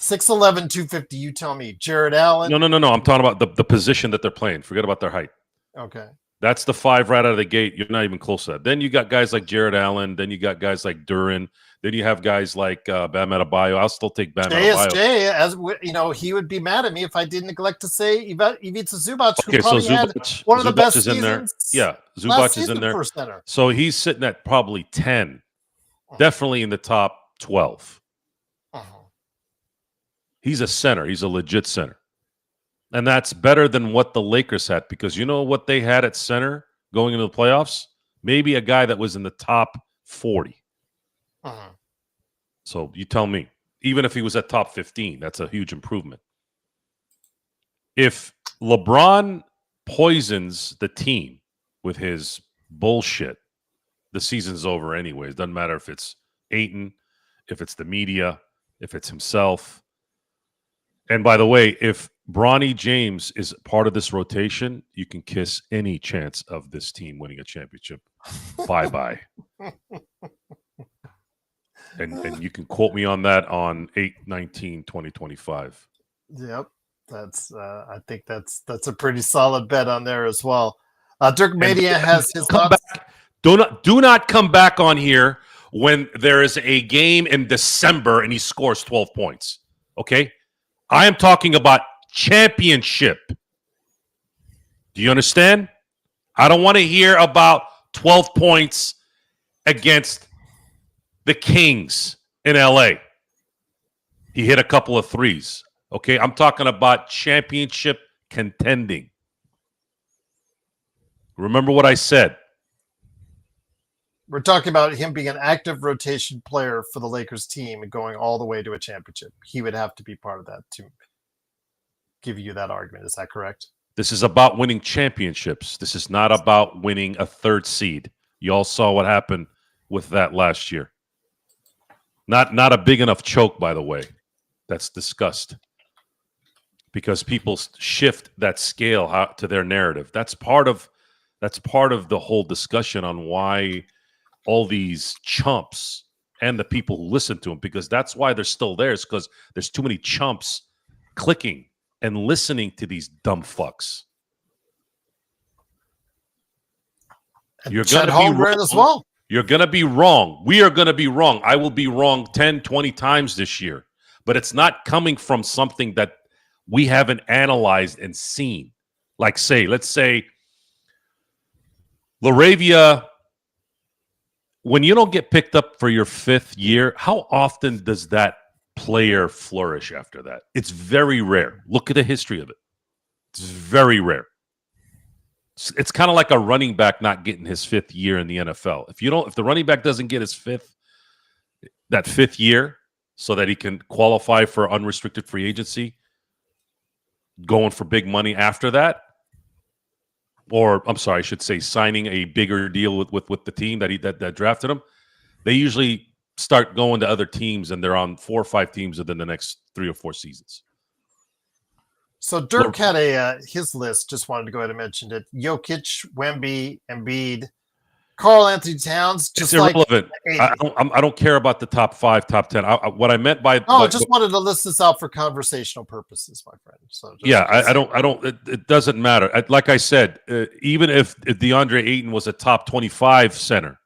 6'11", 250. You tell me. Jared Allen. No. I'm talking about the position that they're playing. Forget about their height. Okay. That's the 5 right out of the gate. You're not even close to that. Then you got guys like Jared Allen. Then you got guys like Duran. Then you have guys like Bam Adebayo. I'll still take Bam Adebayo. JSJ, as you know, he would be mad at me if I didn't neglect to say Ivica Zubac, who so had one of the best is in there. seasons. Yeah, Zubac is in there. For center. So he's sitting at probably 10, definitely in the top 12. He's a center. He's a legit center. And that's better than what the Lakers had, because you know what they had at center going into the playoffs? Maybe a guy that was in the top 40. So you tell me, even if he was at top 15, that's a huge improvement. If LeBron poisons the team with his bullshit, the season's over anyways. Doesn't matter if it's Ayton, if it's the media, if it's himself. And by the way, if Bronny James is part of this rotation, you can kiss any chance of this team winning a championship. Bye-bye. And you can quote me on that on 8/19/2025. Yep. That's I think that's a pretty solid bet on there as well. Dirk Mania has his thoughts. Do not come back on here when there is a game in December and he scores 12 points. Okay? I am talking about championship. Do you understand? I don't want to hear about 12 points against the Kings in LA. He hit a couple of threes. Okay, I'm talking about championship contending. Remember what I said. We're talking about him being an active rotation player for the Lakers team and going all the way to a championship. He would have to be part of that to give you that argument. Is that correct? This is about winning championships. This is not about winning a 3rd seed. You all saw what happened with that last year. Not a big enough choke, by the way. That's discussed. Because people shift that scale to their narrative. That's part of the whole discussion on why all these chumps and the people who listen to them, because that's why they're still there, is because there's too many chumps clicking and listening to these dumb fucks. And you're going to be wrong as well. You're going to be wrong. We are going to be wrong. I will be wrong 10, 20 times this year. But it's not coming from something that we haven't analyzed and seen. Like, let's say, Laravia, when you don't get picked up for your 5th year, how often does that player flourish after that? It's very rare. Look at the history of it. It's very rare. It's kind of like a running back not getting his 5th year in the NFL. If the running back doesn't get his 5th year so that he can qualify for unrestricted free agency, going for big money after that, or I'm sorry, I should say signing a bigger deal with the team that drafted him, they usually start going to other teams, and they're on 4 or 5 teams within the next 3 or 4 seasons. So Dirk had his list. Just wanted to go ahead and mention it. Jokic, Wemby, Embiid, Karl Anthony Towns. Just it's irrelevant. I don't care about the top 5, top 10. What I meant by just wanted to list this out for conversational purposes, my friend. So I don't. It doesn't matter. Like I said, even if DeAndre Ayton was a top 25 center,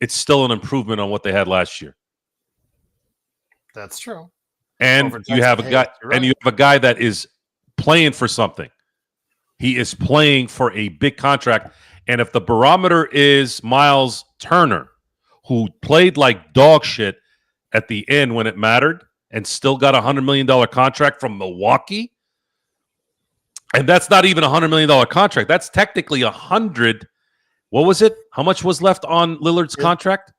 it's still an improvement on what they had last year. That's true. And you have a guy, and you have a guy that is playing for something. He is playing for a big contract. And if the barometer is Miles Turner, who played like dog shit at the end when it mattered and still got a $100 million contract from Milwaukee, and that's not even a $100 million contract. That's technically 100. What was it? How much was left on Lillard's contract?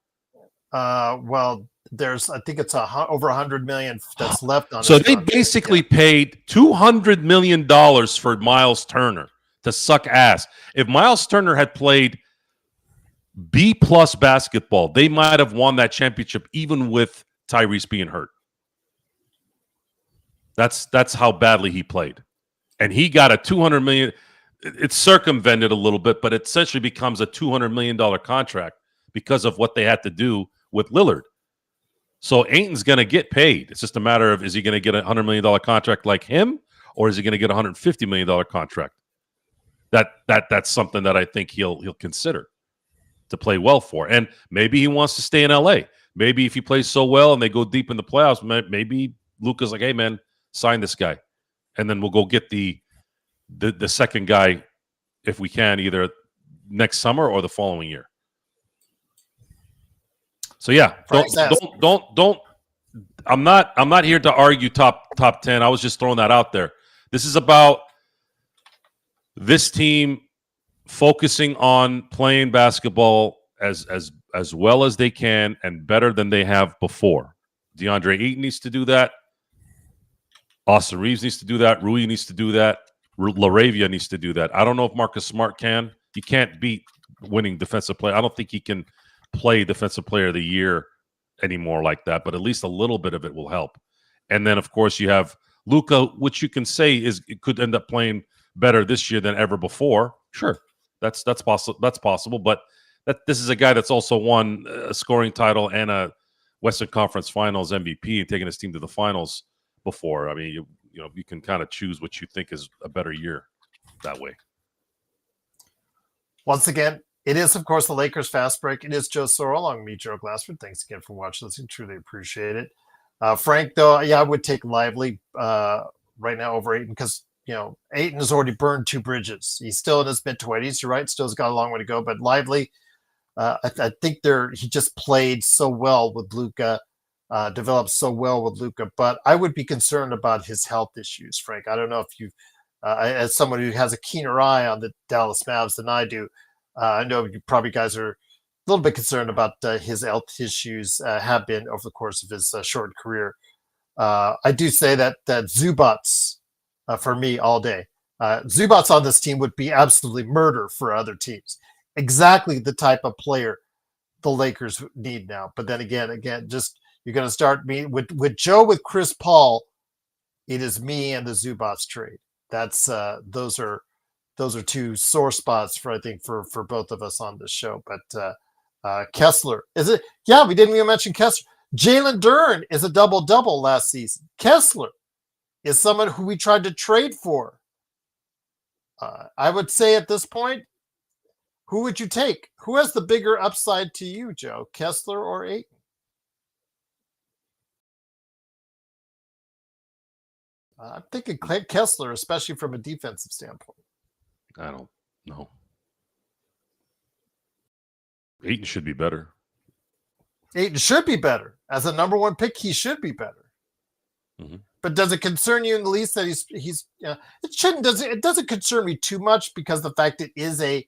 Well, I think it's over 100 million that's left on So his they contract. basically paid $200 million for Miles Turner to suck ass. If Miles Turner had played B-plus basketball, they might have won that championship even with Tyrese being hurt. That's how badly he played. And he got a $200 million. It's circumvented a little bit, but it essentially becomes a $200 million contract because of what they had to do with Lillard. So Ayton's going to get paid. It's just a matter of, is he going to get a $100 million contract like him, or is he going to get a $150 million contract? That's something that I think he'll consider to play well for. And maybe he wants to stay in LA. Maybe if he plays so well and they go deep in the playoffs, maybe Luka's like, hey man, sign this guy, and then we'll go get the second guy if we can, either next summer or the following year. So yeah, don't. I'm not here to argue top 10. I was just throwing that out there. This is about this team focusing on playing basketball as well as they can and better than they have before. DeAndre Ayton needs to do that. Austin Reeves needs to do that. Rui needs to do that. LaRavia needs to do that. I don't know if Marcus Smart can. You can't beat winning defensive player. I don't think he can play defensive player of the year anymore like that, but at least a little bit of it will help. And then, of course, you have Luka, which you can say it could end up playing better this year than ever before. Sure, that's possible. That's possible, but this is a guy that's also won a scoring title and a Western Conference Finals MVP and taken his team to the finals before. I mean, you can kind of choose what you think is a better year that way. Once again, it is, of course, the Lakers Fast Break. It is Joe Soro along with me, Joe Glassford. Thanks again for watching, listening. Truly appreciate it. Frank, though, yeah, I would take Lively right now over Ayton because, Ayton has already burned 2 bridges. He's still in his mid-20s. You're right. Still has got a long way to go. But Lively, I think he just played so well with Luka, developed so well with Luka. But I would be concerned about his health issues, Frank. I don't know if you, as someone who has a keener eye on the Dallas Mavs than I do, I know you probably guys are a little bit concerned about his health issues, have been over the course of his short career. I do say that Zubats, for me all day, Zubats on this team would be absolutely murder for other teams. Exactly the type of player the Lakers need now. But then again, just you're going to start me with Joe with Chris Paul. It is me and the Zubats trade. That's those are 2 sore spots for both of us on this show. But Kessler, is it? Yeah, we didn't even mention Kessler. Jalen Duren is a double-double last season. Kessler is someone who we tried to trade for. I would say at this point, who would you take? Who has the bigger upside to you, Joe? Kessler or Ayton? I'm thinking Kessler, especially from a defensive standpoint. I don't know. Ayton should be better. Ayton should be better. As a number 1 pick, he should be better. Mm-hmm. But does it concern you in the least that he's it doesn't concern me too much because the fact it is a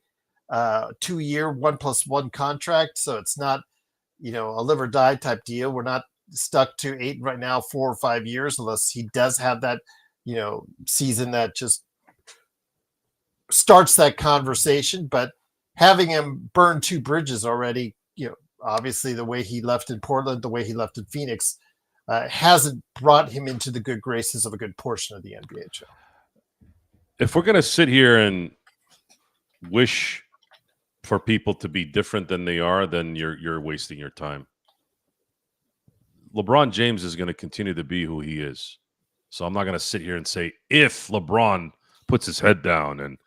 2-year 1+1 contract, so it's not a live or die type deal. We're not stuck to Ayton right now 4 or 5 years unless he does have that season that just starts that conversation. But having him burn 2 bridges already, obviously the way he left in Portland, the way he left in Phoenix, hasn't brought him into the good graces of a good portion of the NBA show. If we're going to sit here and wish for people to be different than they are, then you're wasting your time. LeBron James is going to continue to be who he is. So I'm not going to sit here and say if LeBron puts his head down and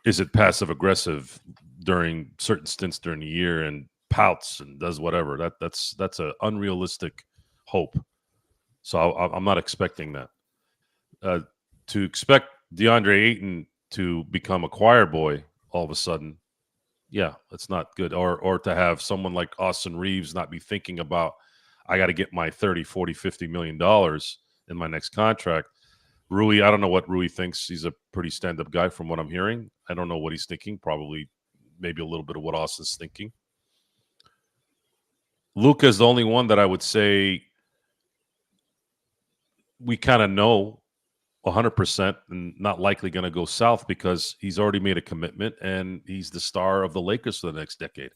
isn't passive aggressive during certain stints during the year and pouts and does whatever. That's an unrealistic hope. So I'm not expecting that. To expect DeAndre Ayton to become a choir boy all of a sudden, yeah, that's not good. Or to have someone like Austin Reeves not be thinking about, I got to get my $30, $40, $50 million in my next contract. Rui, I don't know what Rui thinks. He's a pretty stand-up guy from what I'm hearing. I don't know what he's thinking. Probably maybe a little bit of what Austin's thinking. Luka is the only one that I would say we kind of know 100% and not likely going to go south because he's already made a commitment and he's the star of the Lakers for the next decade.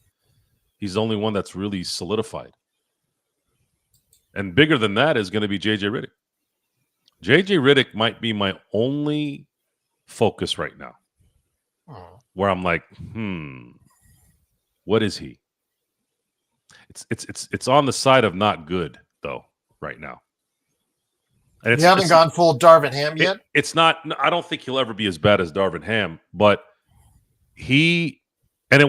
He's the only one that's really solidified. And bigger than that is going to be JJ Redick. JJ Redick might be my only focus right now. Where I'm like, what is he? It's on the side of not good though right now. And you haven't gone full Darvin Ham yet? It's not. I don't think he'll ever be as bad as Darvin Ham, but it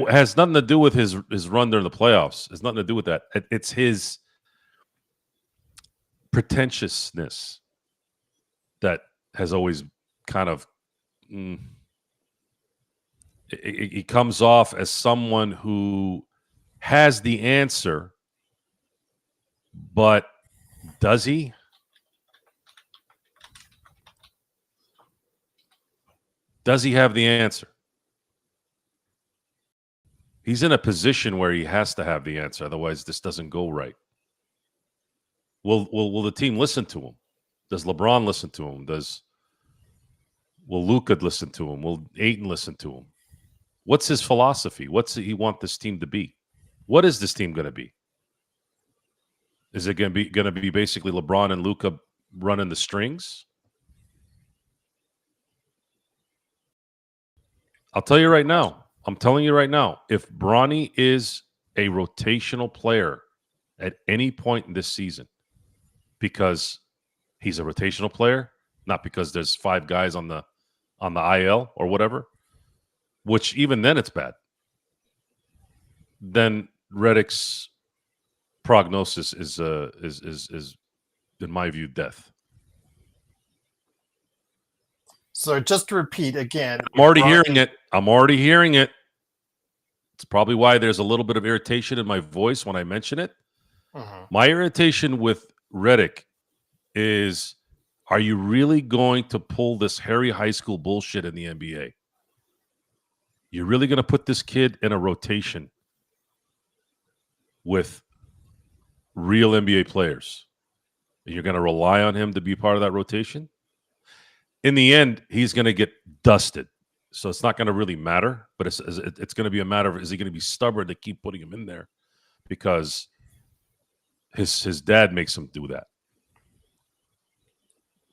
has nothing to do with his run during the playoffs. It's nothing to do with that. It's his pretentiousness that has always kind of he comes off as someone who has the answer, but does he? Does he have the answer? He's in a position where he has to have the answer. Otherwise, this doesn't go right. Will the team listen to him? Does LeBron listen to him? Will Luka listen to him? Will Ayton listen to him? What's his philosophy? What's he want this team to be? What is this team going to be? Is it going to be basically LeBron and Luka running the strings? I'll tell you right now. I'm telling you right now. If Bronny is a rotational player at any point in this season, because he's a rotational player, not because there's 5 guys on the IL or whatever, which even then it's bad, then Redick's prognosis is in my view death. So just to repeat again, I'm already hearing it. It's probably why there's a little bit of irritation in my voice when I mention it. My irritation with Redick is, are you really going to pull this Harry high school bullshit in the NBA? You're really going to put this kid in a rotation with real NBA players? And you're going to rely on him to be part of that rotation? In the end, he's going to get dusted. So it's not going to really matter, but it's going to be a matter of, is he going to be stubborn to keep putting him in there because his dad makes him do that.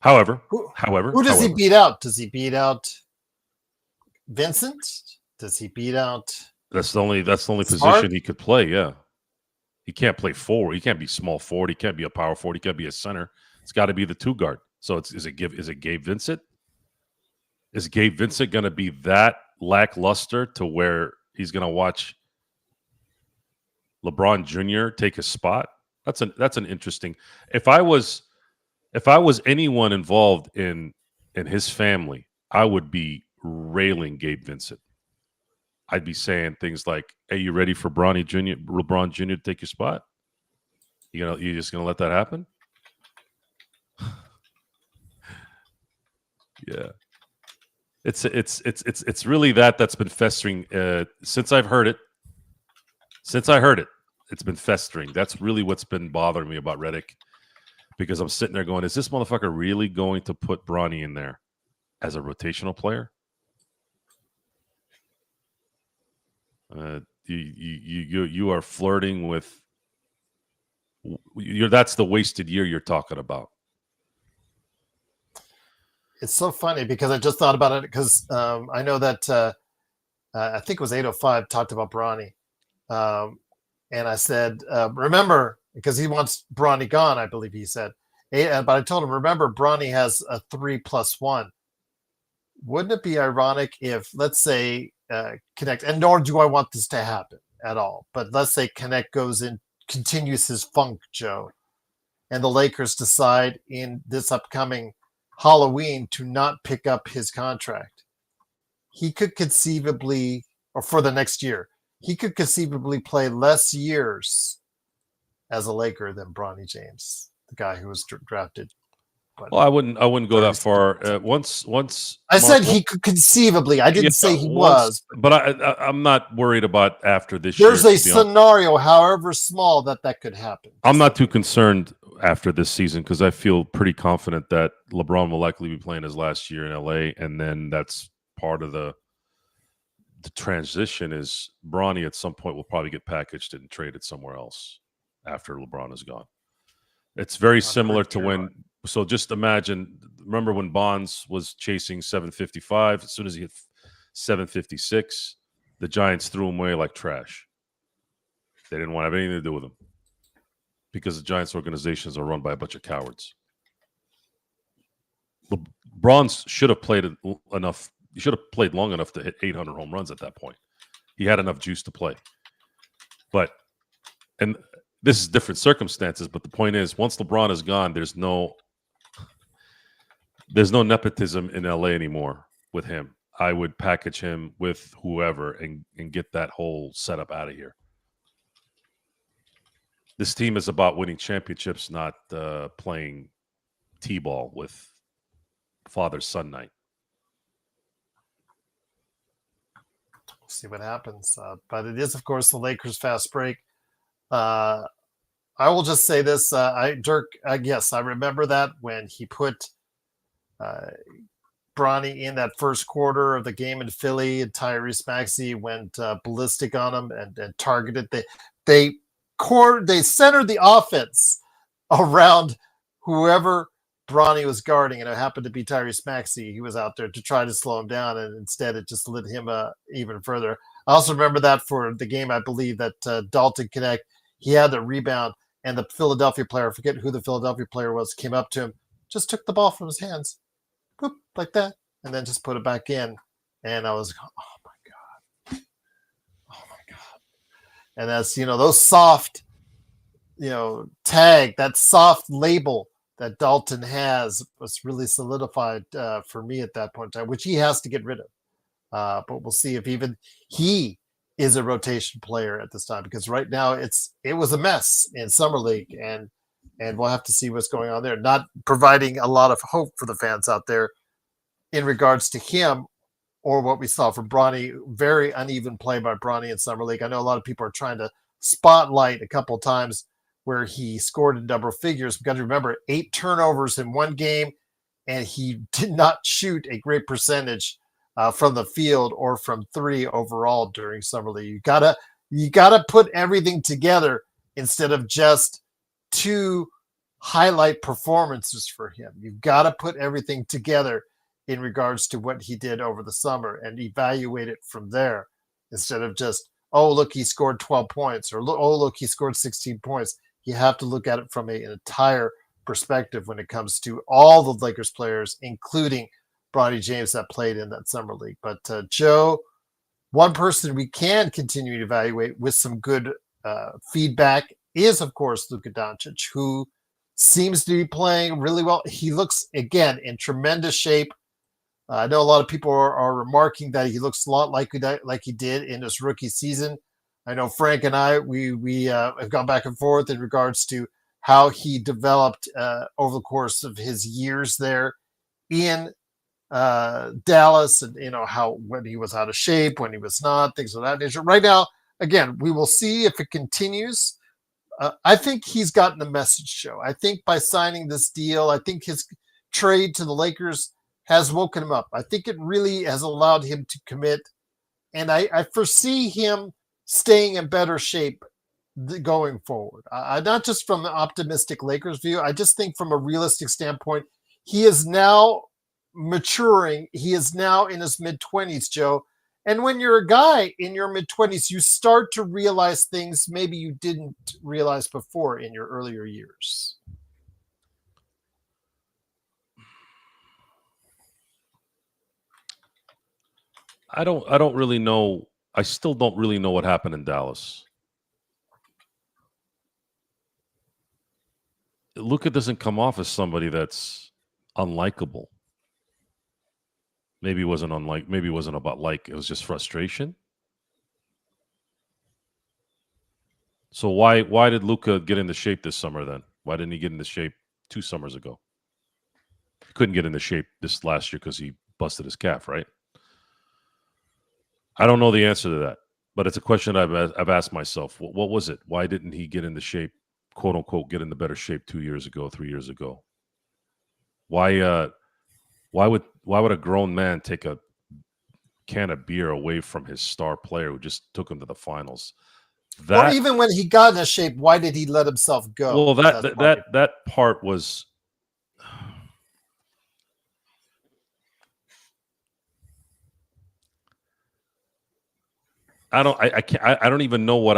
However, who does he beat out? Does he beat out Vincent? Does he beat out? That's the only position he could play. Yeah, he can't play forward. He can't be small forward. He can't be a power forward. He can't be a center. It's got to be the 2 guard. So is it Gabe Vincent? Is Gabe Vincent going to be that lackluster to where he's going to watch LeBron Jr. take his spot? That's an interesting. If I was anyone involved in his family, I would be railing Gabe Vincent. I'd be saying things like, "Hey, you ready for LeBron Jr. to take your spot? You just gonna let that happen?" Yeah, it's really that's been festering since I've heard it. Since I heard it, it's been festering. That's really what's been bothering me about Redick, because I'm sitting there going, "Is this motherfucker really going to put Bronny in there as a rotational player?" You are flirting with. That's the wasted year you're talking about. It's so funny because I just thought about it because I know that I think it was 805 talked about Bronny. And I said, remember, because he wants Bronny gone, I believe he said. But I told him, remember, Bronny has a 3+1. Wouldn't it be ironic if, let's say, Connect, and nor do I want this to happen at all, but let's say Connect goes in, continues his funk, Joe, and the Lakers decide in this upcoming Halloween to not pick up his contract. He could conceivably, or for the next year, he could conceivably play less years as a Laker than Bronny James, the guy who was drafted But Well, I wouldn't go that 36 far. points. Once I said Mark- he could conceivably. I didn't say he once, was. but I'm not worried about after this year. There's a To be honest. scenario, however small, that could happen. I'm not too concerned after this season because I feel pretty confident that LeBron will likely be playing his last year in LA, and then that's part of the transition. Is Bronny at some point will probably get packaged and traded somewhere else after LeBron is gone. It's very similar to when. So just imagine. Remember when Bonds was chasing 755? As soon as he hit 756, the Giants threw him away like trash. They didn't want to have anything to do with him because the Giants organizations are run by a bunch of cowards. LeBron should have played enough. He should have played long enough to hit 800 home runs at that point. He had enough juice to play. And this is different circumstances, but the point is, once LeBron is gone, there's no nepotism in LA anymore with him. I would package him with whoever and get that whole setup out of here. This team is about winning championships, not playing T-ball with father-son night. We'll see what happens. But it is, of course, the Lakers' fast break. I will just say this. Dirk, yes, I remember that when he put Bronny in that first quarter of the game in Philly, and Tyrese Maxey went ballistic on him and targeted. They centered the offense around whoever Bronny was guarding, and it happened to be Tyrese Maxey. He was out there to try to slow him down, and instead it just lit him even further. I also remember that for the game, I believe, that Dalton Connect, he had the rebound, and the Philadelphia player, I forget who the Philadelphia player was, came up to him, just took the ball from his hands, boop, like that, and then just put it back in. And I was, oh my God. And that's, those soft, tag, that soft label that Dalton has was really solidified for me at that point in time, which he has to get rid of. But we'll see if even he is a rotation player at this time, because right now it was a mess in Summer League, and we'll have to see what's going on there. Not providing a lot of hope for the fans out there in regards to him or what we saw from Bronny. Very uneven play by Bronny in Summer League. I know a lot of people are trying to spotlight a couple times where he scored in double figures. We've got to remember 8 turnovers in one game, and he did not shoot a great percentage from the field or from 3 overall during Summer League. You gotta put everything together instead of just 2 highlight performances for him. You've got to put everything together in regards to what he did over the summer and evaluate it from there, instead of just, oh, look, he scored 12 points, or oh, look, he scored 16 points. You have to look at it from an entire perspective when it comes to all the Lakers players, including Bronny James that played in that Summer League. But Joe, one person we can continue to evaluate with some good feedback is, of course, Luka Doncic, who seems to be playing really well. He looks, again, in tremendous shape. I know a lot of people are remarking that he looks a lot like he did in his rookie season. I know Frank and I, we have gone back and forth in regards to how he developed over the course of his years there in Dallas, and how when he was out of shape, when he was not, things of that nature. Right now, again, we will see if it continues. I think he's gotten the message, Joe. I think by signing this deal, I think his trade to the Lakers has woken him up. I think it really has allowed him to commit, and I foresee him staying in better shape going forward. Not just from an optimistic Lakers view. I just think from a realistic standpoint, he is now maturing. He is now in his mid-20s, Joe. And when you're a guy in your mid-20s, you start to realize things maybe you didn't realize before in your earlier years. I don't really know. I still don't really know what happened in Dallas. Luka doesn't come off as somebody that's unlikable. Maybe it wasn't maybe it wasn't about it was just frustration. So why did Luka get into shape this summer then? Why didn't he get into shape 2 summers ago? couldn't get into shape this last year because he busted his calf, right? I don't know the answer to that, but it's a question I've asked myself. What was it? Why didn't he get into shape, quote unquote, get into better shape 2 years ago, 3 years ago? Why would a grown man take a can of beer away from his star player who just took him to the finals? Or even when he got into shape, why did he let himself go? Well, that part was. I don't even know what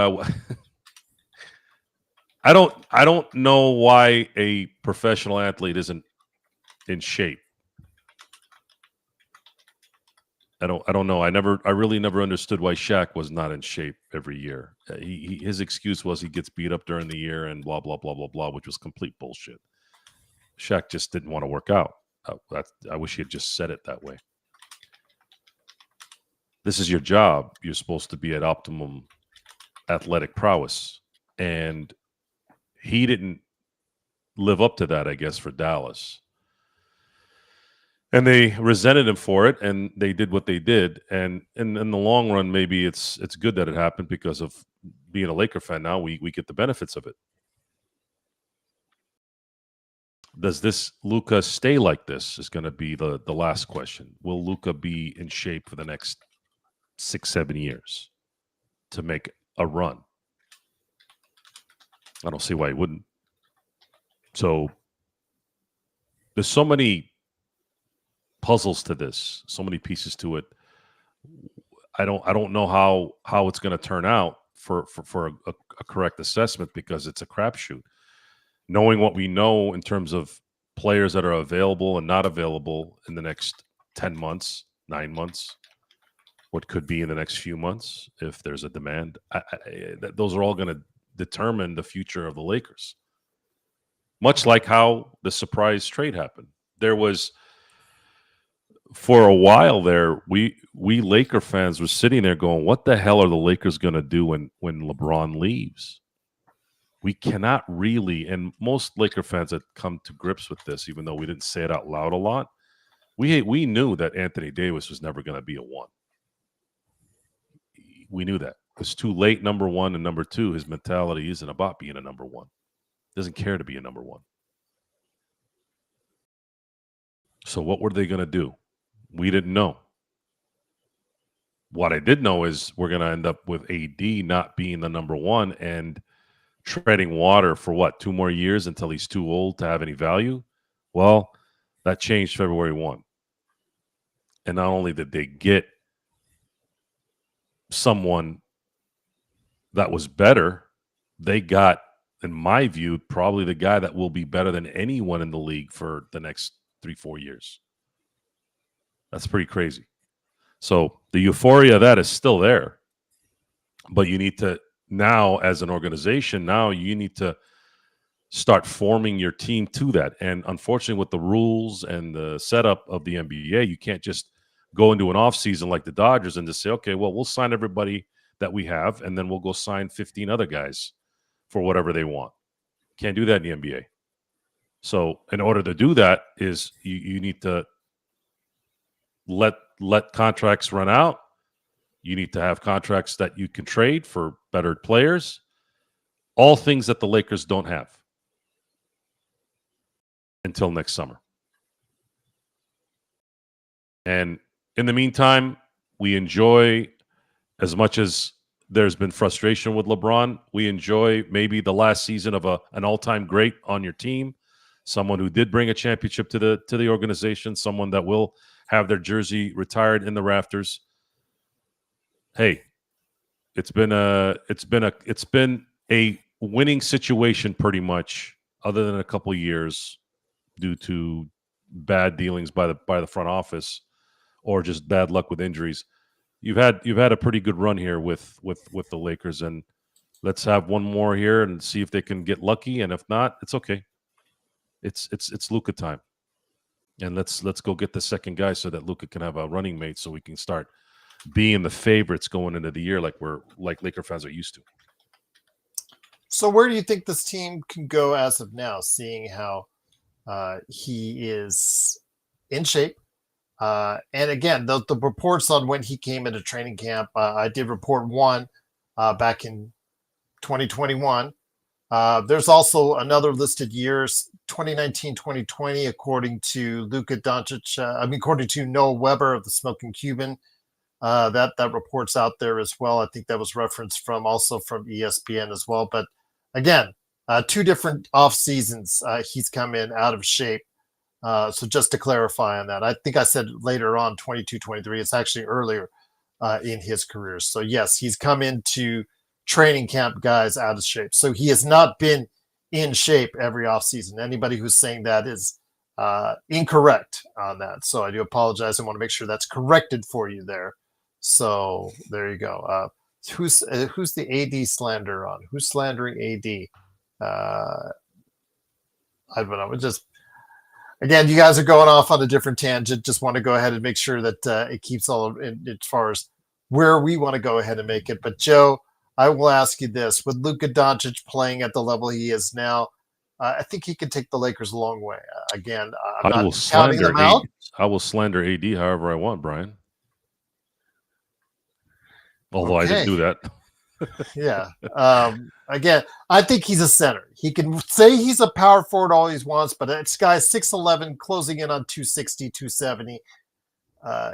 I don't know why a professional athlete isn't in shape. I don't know. I really never understood why Shaq was not in shape every year. His excuse was he gets beat up during the year and blah blah blah blah blah, which was complete bullshit. Shaq just didn't want to work out. I wish he had just said it that way. This is your job. You're supposed to be at optimum athletic prowess, and he didn't live up to that, I guess, for Dallas. And they resented him for it, and they did what they did. And in the long run, maybe it's good that it happened because of being a Laker fan now, we get the benefits of it. Does this Luka stay like this is going to be the last question. Will Luka be in shape for the next 6-7 years to make a run? I don't see why he wouldn't. So there's so many puzzles to this, so many pieces to it. I don't know how it's going to turn out for a correct assessment because it's a crapshoot. Knowing what we know in terms of players that are available and not available in the next 10 months, 9 months, what could be in the next few months if there's a demand, those are all going to determine the future of the Lakers. Much like how the surprise trade happened. There was, for a while there, we Laker fans were sitting there going, what the hell are the Lakers going to do when LeBron leaves? We cannot really, and most Laker fans had come to grips with this, even though we didn't say it out loud a lot. We knew that Anthony Davis was never going to be a one. We knew that. It's too late, number one, and number two, his mentality isn't about being a number one. Doesn't care to be a number one. So what were they going to do? We didn't know. What I did know is we're going to end up with AD not being the number one and treading water for what, 2 more years until he's too old to have any value? Well, that changed February 1. And not only did they get someone that was better, they got, in my view, probably the guy that will be better than anyone in the league for the next 3-4 years. That's pretty crazy. So the euphoria of that is still there. But you need to now, as an organization, now you need to start forming your team to that. And unfortunately, with the rules and the setup of the NBA, you can't just go into an offseason like the Dodgers and just say, okay, well, we'll sign everybody that we have, and then we'll go sign 15 other guys for whatever they want. Can't do that in the NBA. So in order to do that is you need to let contracts run out. You need to have contracts that you can trade for better players. All things that the Lakers don't have until next summer. And in the meantime, we enjoy, as much as there's been frustration with LeBron, we enjoy maybe the last season of an all-time great on your team, someone who did bring a championship to the organization, someone that will have their jersey retired in the rafters. Hey, it's been a winning situation pretty much, other than a couple of years due to bad dealings by the front office or just bad luck with injuries. You've had a pretty good run here with the Lakers, and let's have one more here and see if they can get lucky. And if not, it's okay. It's Luka time, and let's go get the second guy so that Luka can have a running mate, so we can start being the favorites going into the year like Laker fans are used to. So where do you think this team can go as of now, seeing how he is in shape. And again, the reports on when he came into training camp, I did report one back in 2021. There's also another listed years, 2019, 2020, according to Luka Doncic. According to Noah Weber of the Smoking Cuban. That report's out there as well. I think that was referenced from ESPN as well. But again, 2 different off seasons he's come in out of shape. So just to clarify on that, I think I said later on 22, 23. It's actually earlier in his career. So yes, he's come into training camp guys out of shape. So he has not been in shape every offseason. Anybody who's saying that is incorrect on that. So I do apologize. I want to make sure that's corrected for you there. So there you go. Who's the AD slander on? Who's slandering AD? I don't know. Again, you guys are going off on a different tangent. Just want to go ahead and make sure that it keeps all in as far as where we want to go ahead and make it. But Joe, I will ask you this: with Luka Doncic playing at the level he is now, I think he can take the Lakers a long way. Again, I'm not counting them out. I will slander AD however I want, Brian. Although I didn't do that. Yeah. Again, I think he's a center. He can say he's a power forward all he wants, but this guy's 6'11", closing in on 260, 270.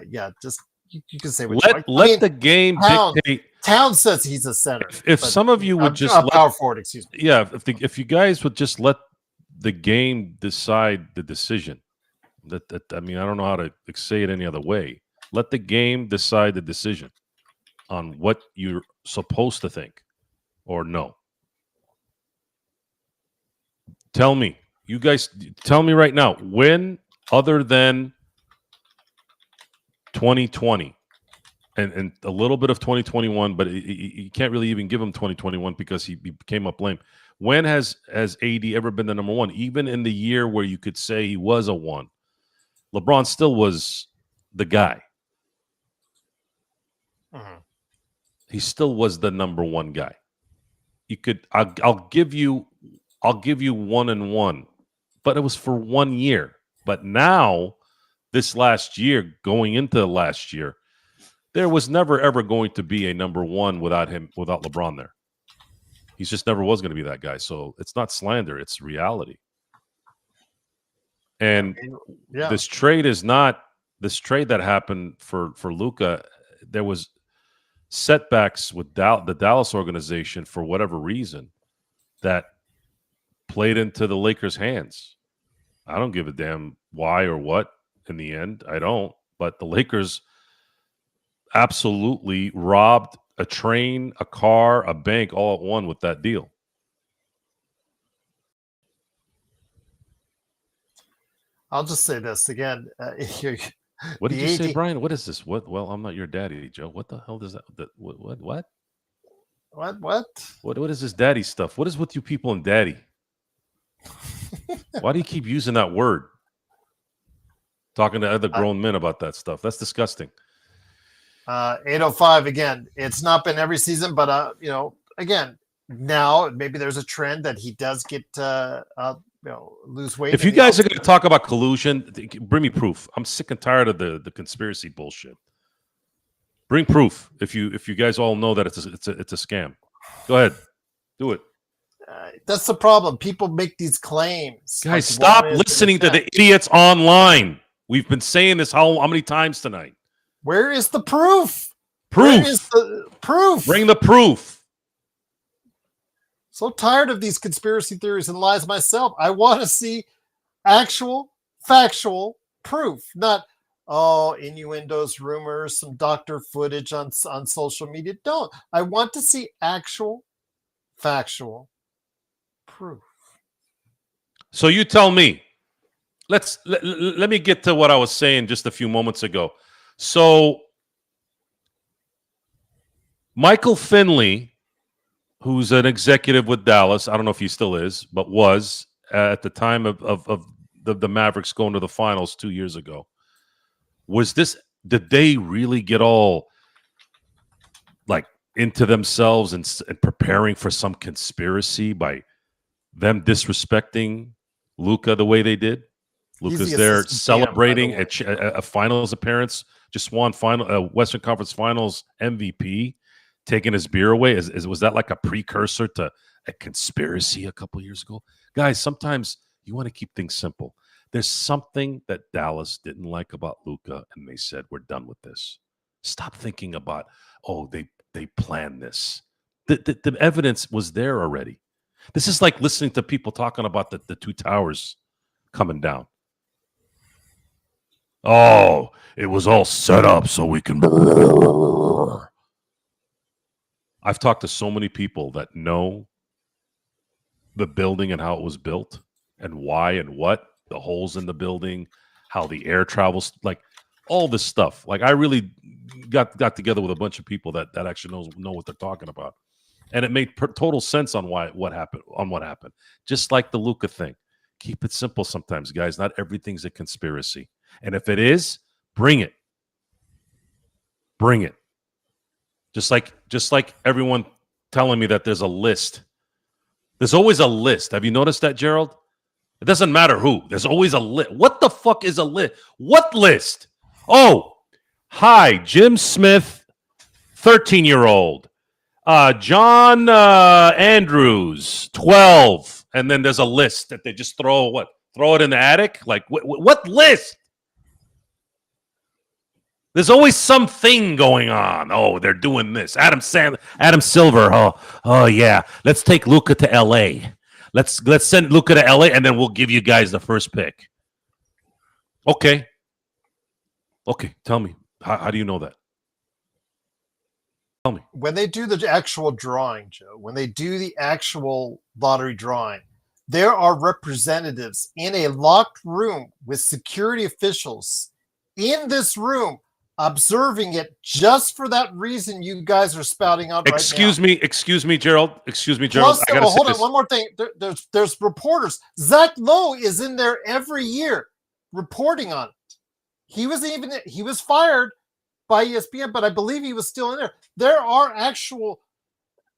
Yeah, just you can say what you let the game dictate. Town says he's a center. If some of you would just power forward, excuse me. Yeah, if you guys would just let the game decide the decision. I mean, I don't know how to say it any other way. Let the game decide the decision on what you're supposed to think or no. Tell me, you guys, tell me right now, when other than 2020 and a little bit of 2021, but you can't really even give him 2021 because he came up lame. When has AD ever been the number one? Even in the year where you could say he was a 1, LeBron still was the guy. Mm-hmm. He still was the number 1 guy. You could, I'll give you 1 and 1, but it was for 1 year. But now, this last year, going into last year, there was never ever going to be a number 1 without LeBron there. He just never was going to be that guy. So it's not slander; it's reality. And this trade that happened for Luka. There was setbacks with the Dallas organization for whatever reason that played into the Lakers' hands. I don't give a damn why or what in the end. I don't. But the Lakers absolutely robbed a train, a car, a bank all at one with that deal. I'll just say this again. What did you say, Brian? What is this? What? Well, I'm not your daddy, Joe. What the hell does that? What? What is this daddy stuff? What is with you people and daddy? Why do you keep using that word? Talking to other grown men about that stuff. That's disgusting. 805 again. It's not been every season, but again, now maybe there's a trend that he does get lose weight. If you guys are going to talk about collusion, bring me proof. I'm sick and tired of the conspiracy bullshit. Bring proof. If you guys all know that it's a scam, go ahead, do it. That's the problem. People make these claims. Guys, stop listening to the idiots online. We've been saying this how many times tonight? Where is the proof? Proof. Where is the proof? Bring the proof. So tired of these conspiracy theories and lies myself. I want to see actual, factual proof, not innuendos, rumors, some doctor footage on social media. Don't. I want to see actual, factual proof. So you tell me. Let me get to what I was saying just a few moments ago. So Michael Finley, who's an executive with Dallas, I don't know if he still is, but was at the time of the Mavericks going to the finals 2 years ago. Did they really get all like into themselves and preparing for some conspiracy by them disrespecting Luka the way they did? Luka's the there assistant GM, by the celebrating way. a finals appearance, just won Western Conference Finals MVP, taking his beer away. Was that like a precursor to a conspiracy a couple years ago? Guys, sometimes you want to keep things simple. There's something that Dallas didn't like about Luka, and they said, we're done with this. Stop thinking about, they planned this. The evidence was there already. This is like listening to people talking about the two towers coming down. Oh, it was all set up so we can. I've talked to so many people that know the building and how it was built and why and what, the holes in the building, how the air travels, like all this stuff. Like I really got together with a bunch of people that actually know what they're talking about. And it made total sense on what happened. Just like the Luka thing. Keep it simple sometimes, guys. Not everything's a conspiracy. And if it is, bring it. Bring it. Just like everyone telling me that there's a list. There's always a list. Have you noticed that, Gerald? It doesn't matter who. There's always a list. What the fuck is a list? What list? Oh, hi, Jim Smith, 13-year-old. John Andrews, 12. And then there's a list that they just throw it in the attic? Like, what list? There's always something going on. Oh, they're doing this. Adam Silver. Oh yeah. Let's take Luka to L.A. Let's send Luka to L.A. and then we'll give you guys the first pick. Okay. Tell me. How do you know that? Tell me. When they do the actual drawing, Joe, when they do the actual lottery drawing, there are representatives in a locked room with security officials in this room observing it just for that reason you guys are spouting out right now. Excuse me, Gerald. Plus, hold on, one more thing. There's reporters. Zach Lowe is in there every year reporting on it. He was fired by ESPN, but I believe he was still in there. There are actual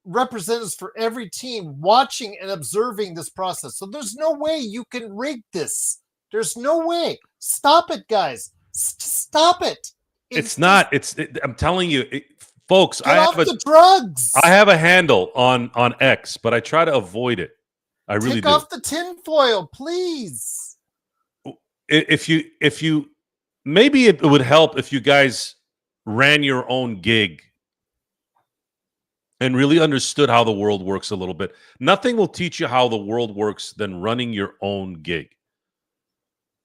representatives for every team watching and observing this process. So there's no way you can rig this. There's no way. Stop it, guys. Stop it. I'm telling you, folks. Get off the drugs. I have a handle on X, but I try to avoid it. I really do. Take off the tinfoil, please. If you, maybe it would help if you guys ran your own gig and really understood how the world works a little bit. Nothing will teach you how the world works than running your own gig,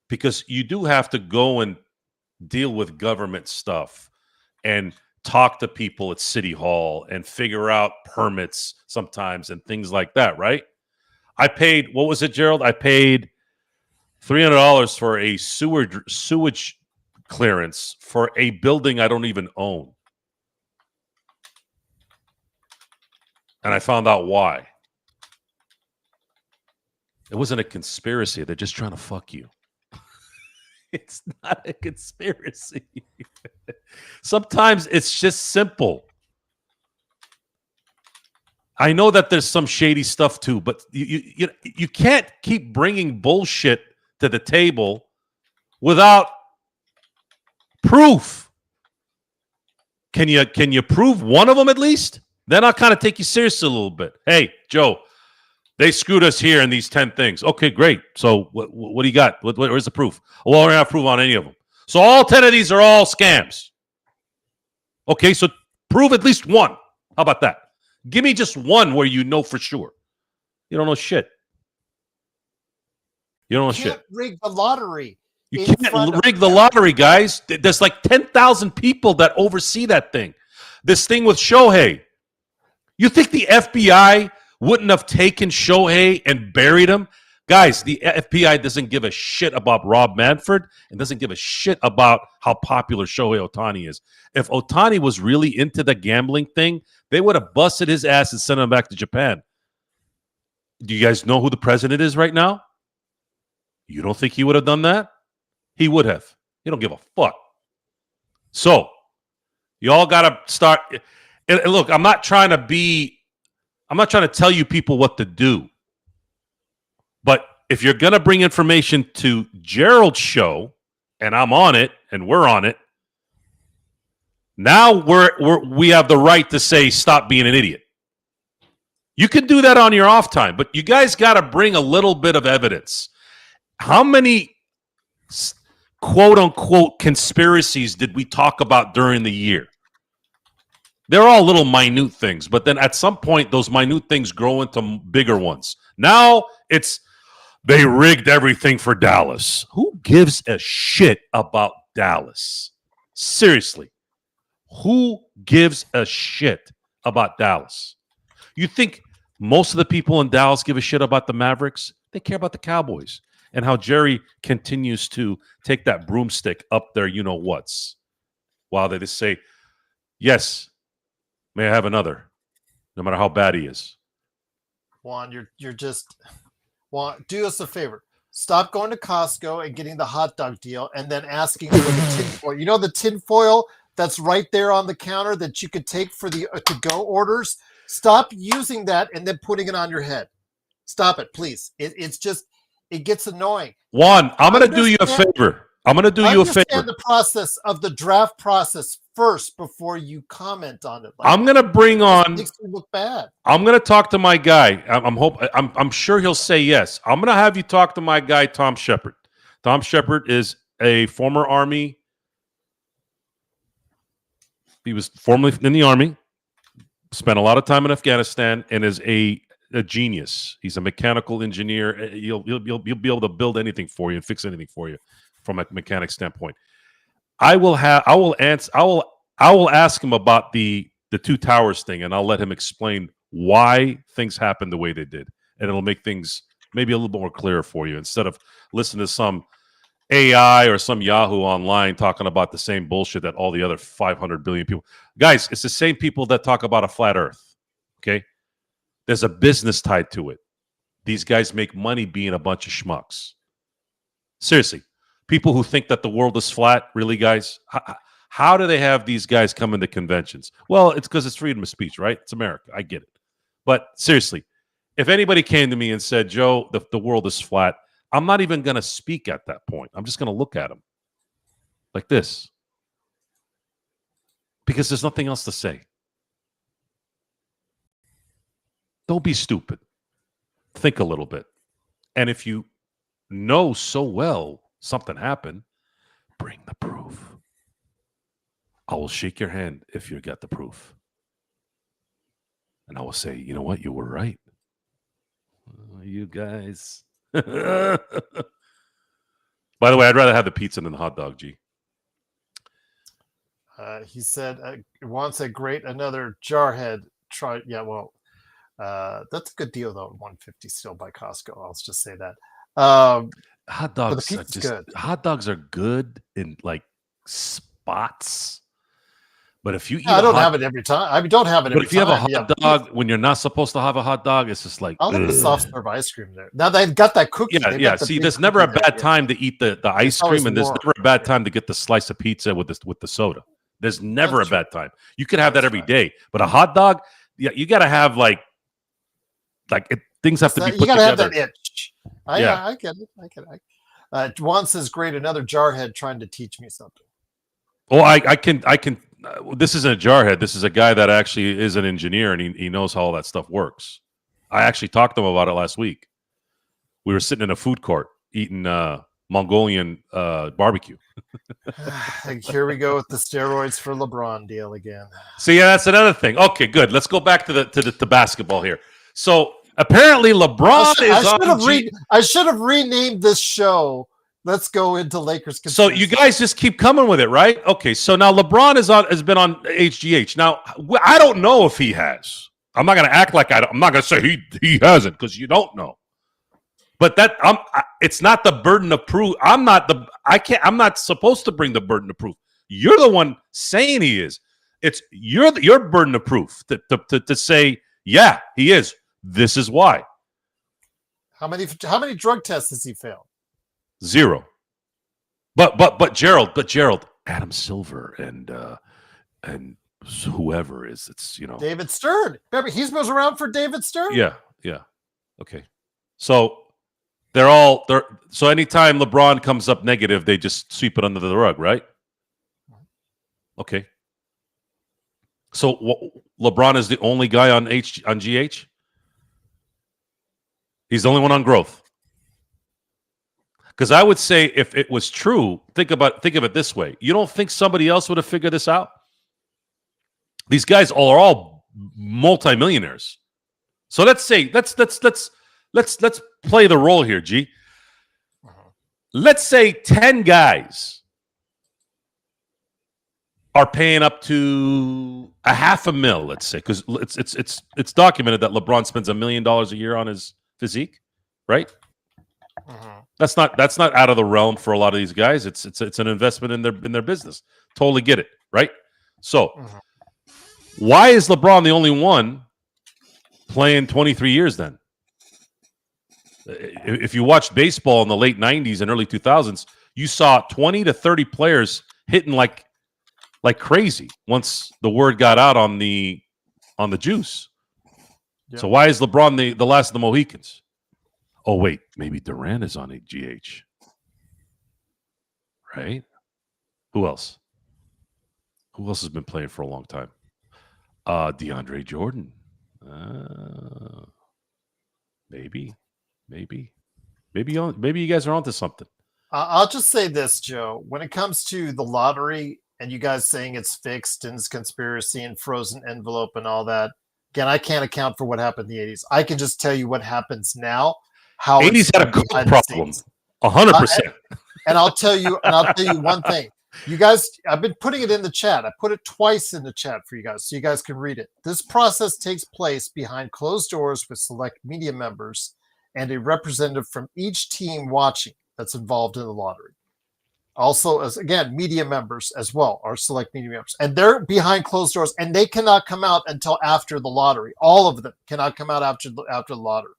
because you do have to go and deal with government stuff and talk to people at City Hall and figure out permits sometimes and things like that, right? I paid, what was it, Gerald? I paid $300 for a sewage clearance for a building I don't even own. And I found out why. It wasn't a conspiracy. They're just trying to fuck you. It's not a conspiracy. Sometimes it's just simple. I know that there's some shady stuff too, but you can't keep bringing bullshit to the table without proof. Can you prove one of them at least? Then I'll kind of take you seriously a little bit. Hey, Joe, they screwed us here in these 10 things. Okay, great. So what do you got? Where's the proof? Well, we're not proof on any of them. So all 10 of these are all scams. Okay, so prove at least one. How about that? Give me just one where you know for sure. You don't know shit. You don't know shit. You can't rig the lottery. You can't rig the lottery, guys. There's like 10,000 people that oversee that thing. This thing with Shohei. You think the FBI wouldn't have taken Shohei and buried him? Guys, the FBI doesn't give a shit about Rob Manfred and doesn't give a shit about how popular Shohei Ohtani is. If Ohtani was really into the gambling thing, they would have busted his ass and sent him back to Japan. Do you guys know who the president is right now? You don't think he would have done that? He would have. He don't give a fuck. So, you all got to start. And look, I'm not trying to tell you people what to do. But if you're going to bring information to Gerald's show, and I'm on it, and we're on it, now we have the right to say stop being an idiot. You can do that on your off time, but you guys got to bring a little bit of evidence. How many quote-unquote conspiracies did we talk about during the year? They're all little minute things, but then at some point, those minute things grow into bigger ones. Now it's they rigged everything for Dallas. Who gives a shit about Dallas? Seriously. Who gives a shit about Dallas? You think most of the people in Dallas give a shit about the Mavericks? They care about the Cowboys and how Jerry continues to take that broomstick up their you-know-whats while they just say, yes, may I have another, no matter how bad he is. Juan, you're just Juan, do us a favor. Stop going to Costco and getting the hot dog deal and then asking for the tinfoil. You know the tinfoil that's right there on the counter that you could take for the to-go orders? Stop using that and then putting it on your head. Stop it, please. It's just, it gets annoying. Juan, I'm going to do you a favor. I'm going to do you a favor. Understand the process of the draft process first before you comment on it. I'm going to bring on. It makes me look bad. I'm going to talk to my guy. I'm sure he'll say yes. I'm going to have you talk to my guy, Tom Shepard. Tom Shepard is a former Army. He was formerly in the Army, spent a lot of time in Afghanistan, and is a genius. He's a mechanical engineer. You'll be able to build anything for you and fix anything for you from a mechanic standpoint. I will ask him about the two towers thing, and I'll let him explain why things happened the way they did, and it'll make things maybe a little bit more clear for you instead of listening to some AI or some Yahoo online talking about the same bullshit that all the other 500 billion people. Guys, it's the same people that talk about a flat earth, okay? There's a business tied to it. These guys make money being a bunch of schmucks. Seriously, people who think that the world is flat, really, guys, how do they have these guys come into conventions? Well, it's because it's freedom of speech, right? It's America. I get it. But seriously, if anybody came to me and said, Joe, the world is flat, I'm not even going to speak at that point. I'm just going to look at them like this because there's nothing else to say. Don't be stupid. Think a little bit. And if you know so well something happened, bring the proof. I will shake your hand if you got the proof. And I will say, you know what? You were right. Oh, you guys. By the way, I'd rather have the pizza than the hot dog, G. He said, Juan said, great, another jarhead. Try, yeah, well, that's a good deal, though, $150 still by Costco. I'll just say that. Hot dogs are just good. Hot dogs are good in, like, spots. But if you eat I don't have it every time. I mean, don't have it every time. But if you have a hot dog when you're not supposed to have a hot dog, it's just like I'll have the soft serve ice cream there. Now they've got that cookie. Yeah. See, there's never a bad time to eat the ice cream, and there's never a bad time to get the slice of pizza with the soda. There's never a bad time. You could have that every day, but a hot dog, you got to have things have to be put together. You got to have that itch. I get it. Juan says, great, another jarhead trying to teach me something. Oh, I can. This isn't a jarhead. This is a guy that actually is an engineer, and he knows how all that stuff works. I actually talked to him about it last week. We were sitting in a food court eating Mongolian barbecue. Here we go with the steroids for LeBron deal again. So yeah, that's another thing. Okay, good. Let's go back to the basketball here. So apparently LeBron I should have renamed this show. Let's go into Lakers. So you guys just keep coming with it, right? Okay. So now LeBron has been on HGH. Now I don't know if he has. I'm not going to act like I'm not going to say he hasn't because you don't know. But it's not the burden of proof. I'm not supposed to bring the burden of proof. You're the one saying he is. It's your burden of proof to say, yeah, he is. This is why. How many drug tests has he failed? 0. But Gerald, Adam Silver and whoever it's David Stern. Remember, he's been around for David Stern. Yeah. Okay. So So anytime LeBron comes up negative, they just sweep it under the rug, right? Okay. So LeBron is the only guy on GH? He's the only one on growth. Because I would say if it was true, think of it this way. You don't think somebody else would have figured this out? These guys are all multimillionaires. So let's say let's play the role here, G. Let's say 10 guys are paying up to $500,000, let's say, because it's documented that LeBron spends $1 million a year on his physique, right? That's not out of the realm for a lot of these guys. It's an investment in their business. Totally get it, right? So why is LeBron the only one playing 23 years then? If you watched baseball in the late 90s and early 2000s, you saw 20 to 30 players hitting like crazy once the word got out on the juice. Yep. So why is LeBron the last of the Mohicans? Oh, wait, maybe Durant is on a GH. Right? Who else? Who else has been playing for a long time? DeAndre Jordan. Maybe you guys are onto something. I'll just say this, Joe. When it comes to the lottery and you guys saying it's fixed and it's conspiracy and frozen envelope and all that, again, I can't account for what happened in the 80s. I can just tell you what happens now. How 80s had a good problem. 100%. And I'll tell you one thing. You guys, I've been putting it in the chat. I put it twice in the chat for you guys so you guys can read it. This process takes place behind closed doors with select media members and a representative from each team watching that's involved in the lottery. Also, as again, media members as well are select media members. And they're behind closed doors and they cannot come out until after the lottery. All of them cannot come out after the lottery.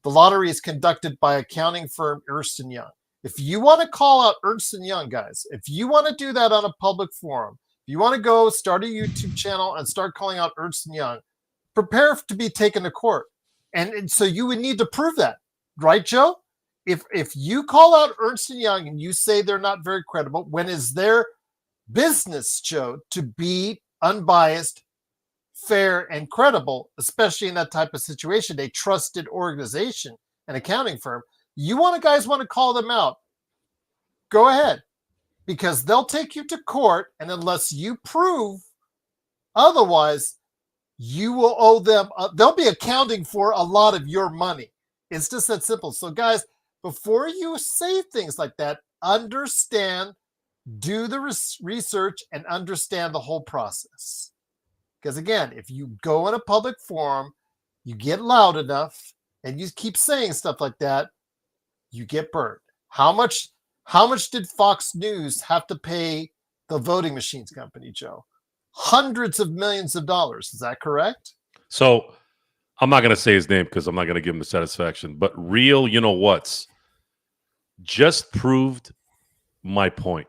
The lottery is conducted by accounting firm Ernst & Young. If you want to call out Ernst & Young, guys, if you want to do that on a public forum, if you want to go start a YouTube channel and start calling out Ernst & Young, prepare to be taken to court. And so you would need to prove that, right, Joe? If you call out Ernst & Young and you say they're not very credible, when is their business, Joe, to be unbiased, fair, and credible, especially in that type of situation, a trusted organization, an accounting firm, guys want to call them out, go ahead, because they'll take you to court, and unless you prove otherwise, you will owe them. They'll be accounting for a lot of your money. It's just that simple. So, guys, before you say things like that, understand, do the research, and understand the whole process. Because again, if you go in a public forum, you get loud enough, and you keep saying stuff like that, you get burned. How much did Fox News have to pay the voting machines company, Joe? Hundreds of millions of dollars. Is that correct? So I'm not going to say his name because I'm not going to give him the satisfaction. But real, you know what's just proved my point.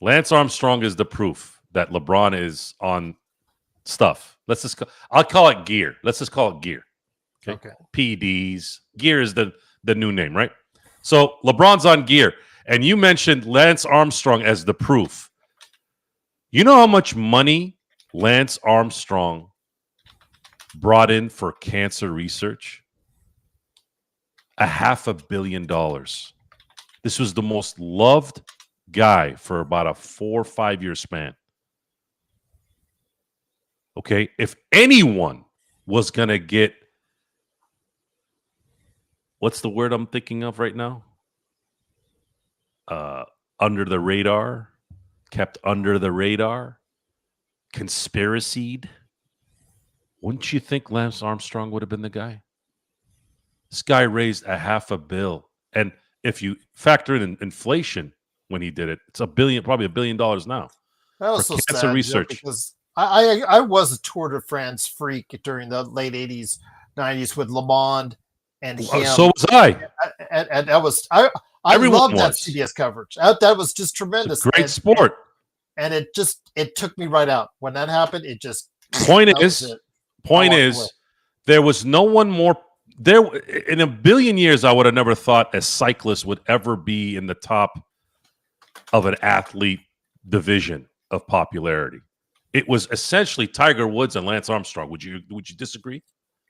Lance Armstrong is the proof that LeBron is on stuff. I'll call it gear. Let's just call it gear. Okay. PDs. Gear is the new name, right? So LeBron's on gear. And you mentioned Lance Armstrong as the proof. You know how much money Lance Armstrong brought in for cancer research? $500 million. This was the most loved guy for about a 4 or 5 year span. Okay, if anyone was going to get, what's the word I'm thinking of right now? Under the radar, kept under the radar, conspiracied. Wouldn't you think Lance Armstrong would have been the guy? This guy raised $500 million. And if you factor in inflation when he did it, it's probably $1 billion now. That was for so cancer sad, research. Because I was a Tour de France freak during the late 80s, 90s with Le Monde and him. So was I. And that was I love that CBS coverage. That was just tremendous. It's a great sport. And it took me right out. When that happened, it just point is, there was no one more in a billion years, I would have never thought a cyclist would ever be in the top of an athlete division of popularity. It was essentially Tiger Woods and Lance Armstrong. Would you disagree?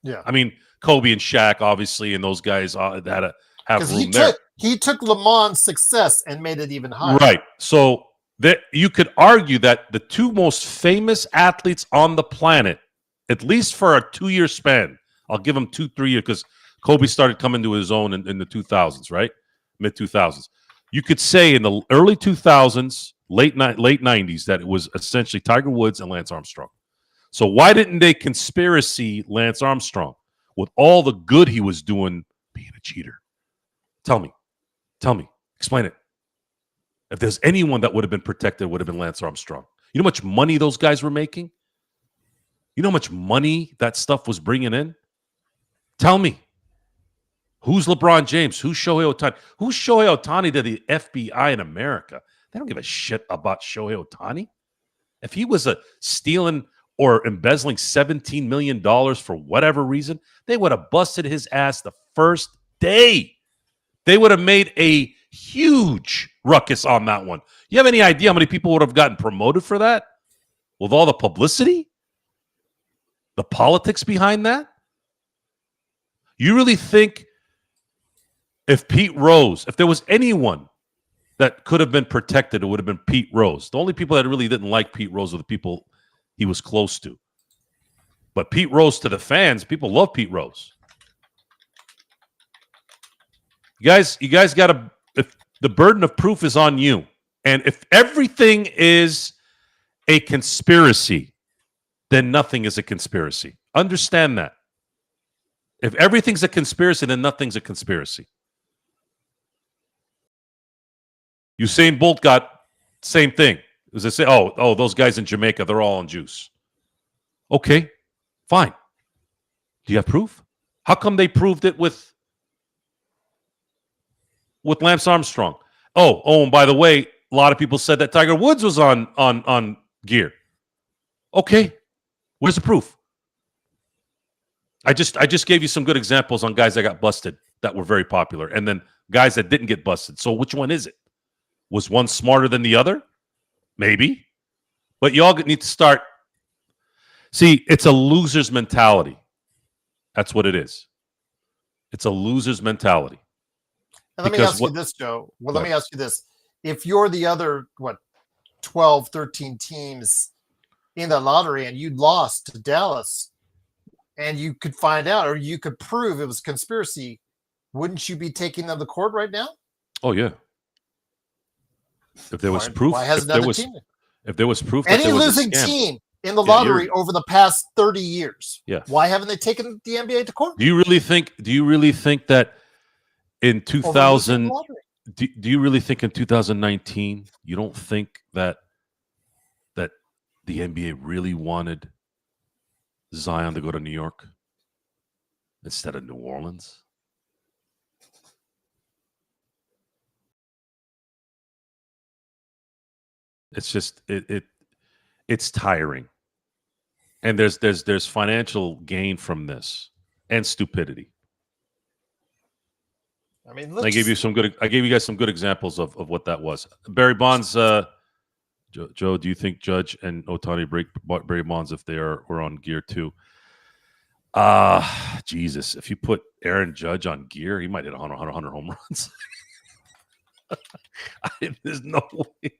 Yeah. I mean, Kobe and Shaq, obviously, and those guys had to have room there. He took Le Mans' success and made it even higher. Right. So you could argue that the two most famous athletes on the planet, at least for a 2-year span, I'll give them 2-3 years because Kobe started coming to his own in the 2000s, right? Mid 2000s. You could say in the early 2000s, late 90s, that it was essentially Tiger Woods and Lance Armstrong. So why didn't they conspiracy Lance Armstrong with all the good he was doing being a cheater? Tell me. Explain it. If there's anyone that would have been protected, it would have been Lance Armstrong. You know how much money those guys were making? You know how much money that stuff was bringing in? Tell me. Who's LeBron James? Who's Shohei Ohtani? Who's Shohei Ohtani to the FBI in America? They don't give a shit about Shohei Ohtani. If he was stealing or embezzling $17 million for whatever reason, they would have busted his ass the first day. They would have made a huge ruckus on that one. You have any idea how many people would have gotten promoted for that? With all the publicity? The politics behind that? You really think if Pete Rose, if there was anyone that could have been protected, it would have been Pete Rose. The only people that really didn't like Pete Rose were the people he was close to. But Pete Rose to the fans, people love Pete Rose. You guys got to, if the burden of proof is on you. And if everything is a conspiracy, then nothing is a conspiracy. Understand that. If everything's a conspiracy, then nothing's a conspiracy. Usain Bolt got same thing. As they say, oh, those guys in Jamaica, they're all on juice. Okay, fine. Do you have proof? How come they proved it with Lance Armstrong? Oh, and by the way, a lot of people said that Tiger Woods was on gear. Okay, where's the proof? I just gave you some good examples on guys that got busted that were very popular, and then guys that didn't get busted. So which one is it? Was one smarter than the other? Maybe. But y'all need to start. See, it's a loser's mentality. That's what it is. It's a loser's mentality. And let me ask you this, Joe. Well, let me ask you this. If you're the other, 12, 13 teams in the lottery and you lost to Dallas and you could find out or you could prove it was conspiracy, wouldn't you be taking them to court right now? Oh, yeah. If there was proof, if there was proof, any losing team in the lottery over the past 30 years, why haven't they taken the NBA to court? Do you really think that in 2000? Do you really think in 2019 you don't think that the NBA really wanted Zion to go to New York instead of New Orleans? It's just it's tiring, and there's financial gain from this and stupidity. I mean, I gave you guys some good examples of what that was. Barry Bonds, Joe, do you think Judge and Ohtani break Barry Bonds if they were on gear too? Jesus, if you put Aaron Judge on gear, he might hit 100 home runs. There's no way.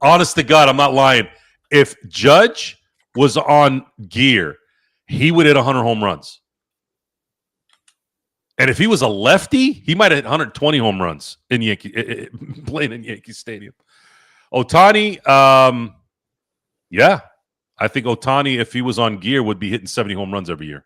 Honest to God, I'm not lying. If Judge was on gear, he would hit 100 home runs. And if he was a lefty, he might have hit 120 home runs in playing in Yankee Stadium. Ohtani, yeah. I think Ohtani, if he was on gear, would be hitting 70 home runs every year.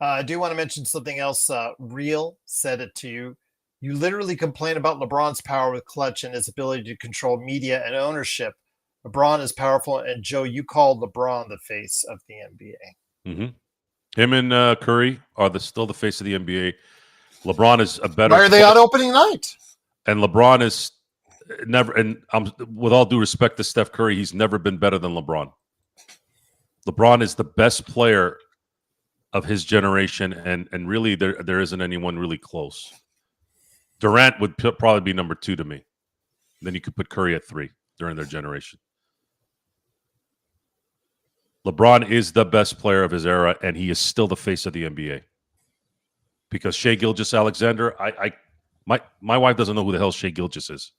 I do want to mention something else. Real said it to you. You literally complain about LeBron's power with clutch and his ability to control media and ownership. LeBron is powerful, and Joe, you called LeBron the face of the NBA. Mm-hmm. Him and Curry are still the face of the NBA. LeBron is a better. Why are they on opening night? And LeBron is never. And with all due respect to Steph Curry, he's never been better than LeBron. LeBron is the best player of his generation, and really there isn't anyone really close. Durant would probably be number 2 to me. Then you could put Curry at 3 during their generation. LeBron is the best player of his era, and he is still the face of the NBA. Because Shai Gilgeous-Alexander, my wife doesn't know who the hell Shai Gilgeous is.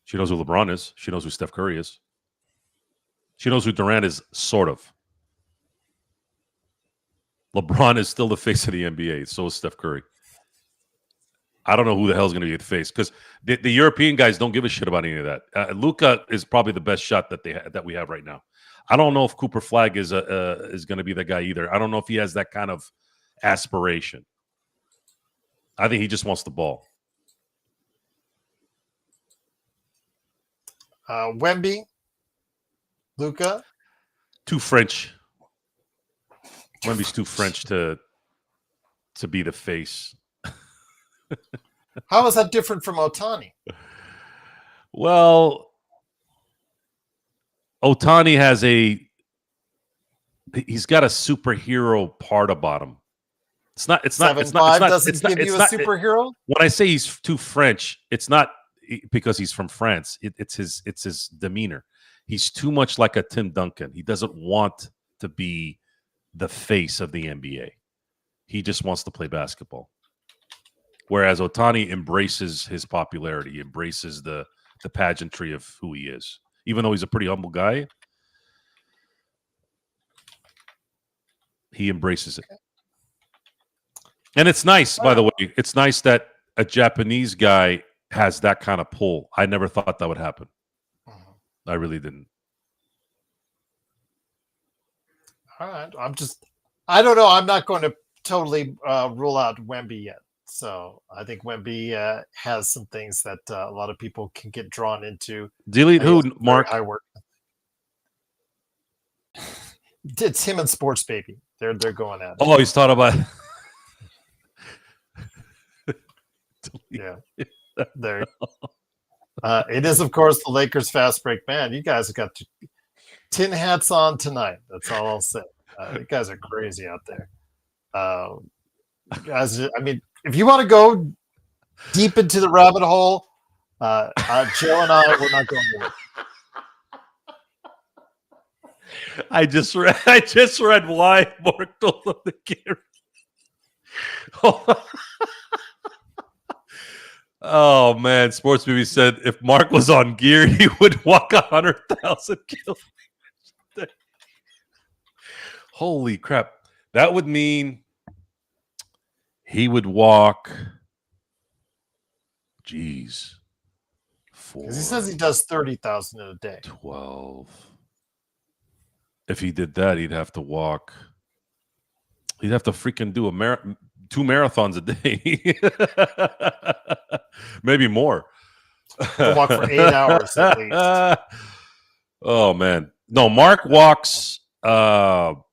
She knows who LeBron is. She knows who Steph Curry is. She knows who Durant is, sort of. LeBron is still the face of the NBA. So is Steph Curry. I don't know who the hell is going to be the face because the European guys don't give a shit about any of that. Luka is probably the best shot that we have right now. I don't know if Cooper Flag is going to be the guy either. I don't know if he has that kind of aspiration. I think he just wants the ball. Wemby, Luka, too French. Wemby's too French to be the face. How is that different from Ohtani? Well, Ohtani he's got a superhero part about him. It's not doesn't give you a superhero. When I say he's too French, it's not because he's from France. It's his demeanor. He's too much like a Tim Duncan. He doesn't want to be the face of the NBA. He just wants to play basketball. Whereas Ohtani embraces his popularity, he embraces the pageantry of who he is. Even though he's a pretty humble guy, he embraces it. And it's nice, by the way. It's nice that a Japanese guy has that kind of pull. I never thought that would happen. I really didn't. All right. I don't know. I'm not going to totally rule out Wemby yet. So I think Wemby has some things that a lot of people can get drawn into. Delete who, Mark? I work. It's him and Sports Baby. They're going at it. Oh, he's thought about. Yeah, there. It is, of course, the Lakers fast break. Man, you guys have got tin hats on tonight. That's all I'll say. You guys are crazy out there. Guys, I mean, if you want to go deep into the rabbit hole, Joe and I, we're not going to it. I just read why Mark told him to get. Oh man, Sports Baby said if Mark was on gear, he would walk 100,000 kilometers. Holy crap! That would mean he would walk. Geez, 4. Because he says he does 30,000 in a day. 12. If he did that, he'd have to walk. He'd have to freaking do 2 marathons a day. Maybe more. He'll walk for 8 hours at least. Oh man. No, Mark walks about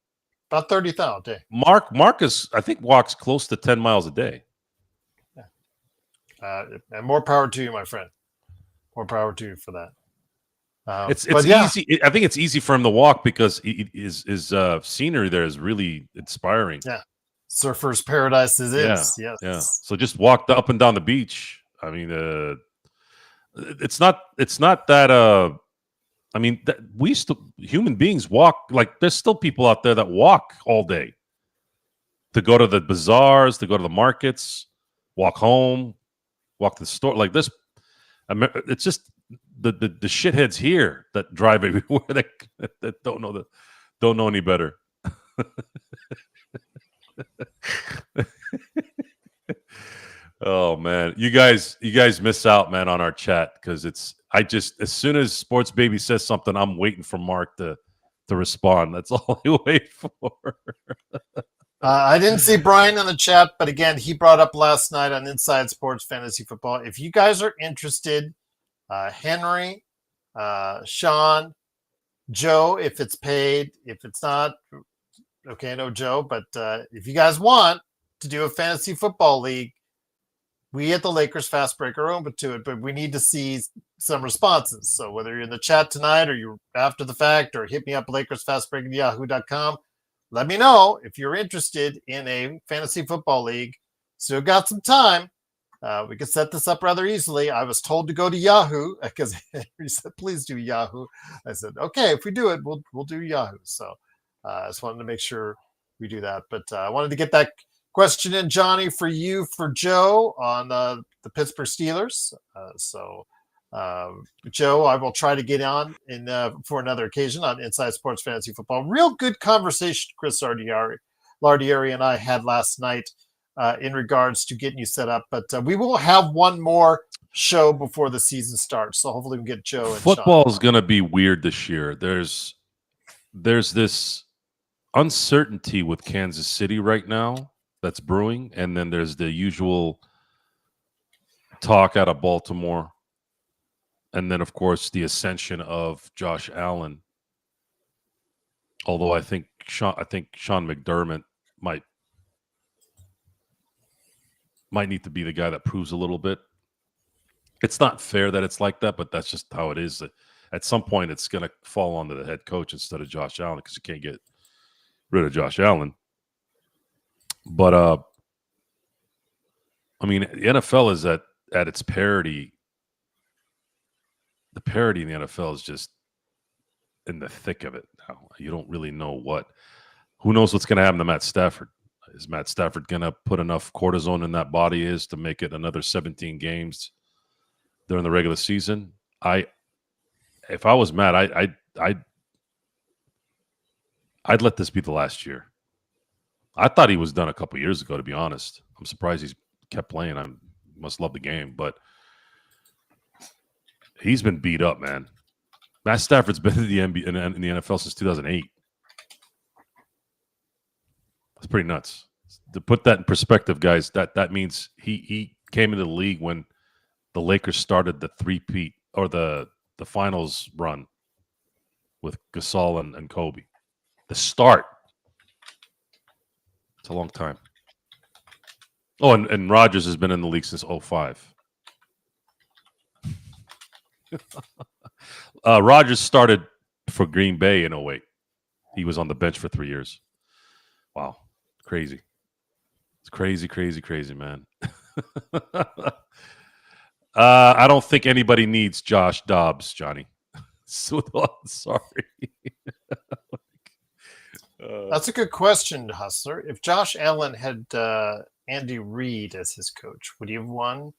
30,000 a day. Mark I think walks close to 10 miles a day. Yeah. And more power to you, my friend. More power to you for that. It's easy. I think it's easy for him to walk because his scenery there is really inspiring. Yeah. Surfer's paradise is. Yes. Yeah. So just walk up and down the beach. I mean, it's not that. I mean, human beings walk. Like there's still people out there that walk all day to go to the bazaars, to go to the markets, walk home, walk to the store. Like this, it's just the shitheads here that drive everywhere that don't know any better. Oh man, you guys miss out, man, on our chat because as soon as Sports Baby says something, I'm waiting for Mark to respond. That's all I wait for. I didn't see Brian in the chat, but again, he brought up last night on Inside Sports Fantasy Football. If you guys are interested, Henry, Sean, Joe, if it's paid, if it's not, okay, no Joe, but if you guys want to do a fantasy football league, we at the Lakers Fast Break are open to it, but we need to see some responses. So whether you're in the chat tonight or you're after the fact or hit me up, LakersFastBreak@yahoo.com. let me know if you're interested in a fantasy football league. Still got some time. We could set this up rather easily. I was told to go to Yahoo because he said, please do Yahoo. I said, okay, if we do it, we'll do Yahoo. So I just wanted to make sure we do that. But I wanted to get that question in, Johnny, for you, for Joe on the Pittsburgh Steelers. Joe, I will try to get on for another occasion on Inside Sports Fantasy Football. Real good conversation Chris Lardieri and I had last night in regards to getting you set up. But we will have one more show before the season starts. So hopefully we can get Joe and Football is going to be weird this year. There's this uncertainty with Kansas City right now that's brewing. And then there's the usual talk out of Baltimore. And then, of course, the ascension of Josh Allen. Although I think Sean McDermott might need to be the guy that proves a little bit. It's not fair that it's like that, but that's just how it is. At some point, it's going to fall onto the head coach instead of Josh Allen because you can't get rid of Josh Allen. But, I mean, the NFL is at its parity. The parity in the NFL is just in the thick of it now. You don't really know who knows what's going to happen to Matt Stafford. Is Matt Stafford going to put enough cortisone in that body to make it another 17 games during the regular season? If I was Matt, I'd let this be the last year. I thought he was done a couple years ago, to be honest. I'm surprised he's kept playing. I must love the game, but he's been beat up, man. Matt Stafford's been in the NBA in the NFL since 2008. That's pretty nuts. To put that in perspective, guys, that means he came into the league when the Lakers started the three-peat or the finals run with Gasol and Kobe. The start. It's a long time. Oh, and Rodgers has been in the league since 2005. Rodgers started for Green Bay in 2008. He was on the bench for 3 years. Wow. Crazy. It's crazy, man. I don't think anybody needs Josh Dobbs, Johnny. So, sorry. That's a good question, Hustler. If Josh Allen had Andy Reid as his coach, would he have won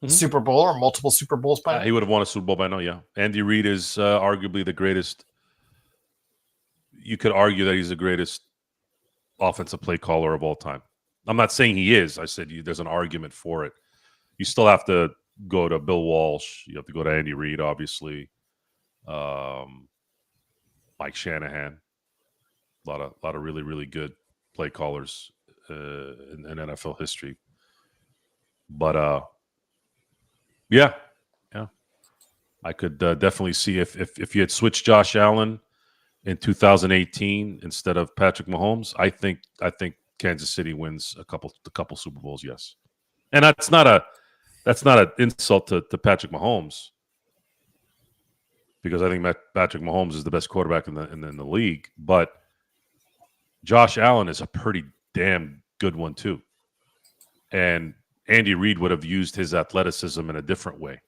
Super Bowl or multiple Super Bowls by now? He would have won a Super Bowl by now, yeah. Andy Reid is arguably the greatest. You could argue that he's the greatest offensive play caller of all time. I'm not saying he is. I said there's an argument for it. You still have to go to Bill Walsh. You have to go to Andy Reid, obviously. Mike Shanahan. A lot of really, really good play callers in NFL history. But yeah, I could definitely see if you had switched Josh Allen in 2018 instead of Patrick Mahomes, I think Kansas City wins a couple Super Bowls. Yes, and that's not an insult to Patrick Mahomes, because I think Patrick Mahomes is the best quarterback in the league, but Josh Allen is a pretty damn good one too, and Andy Reid would have used his athleticism in a different way.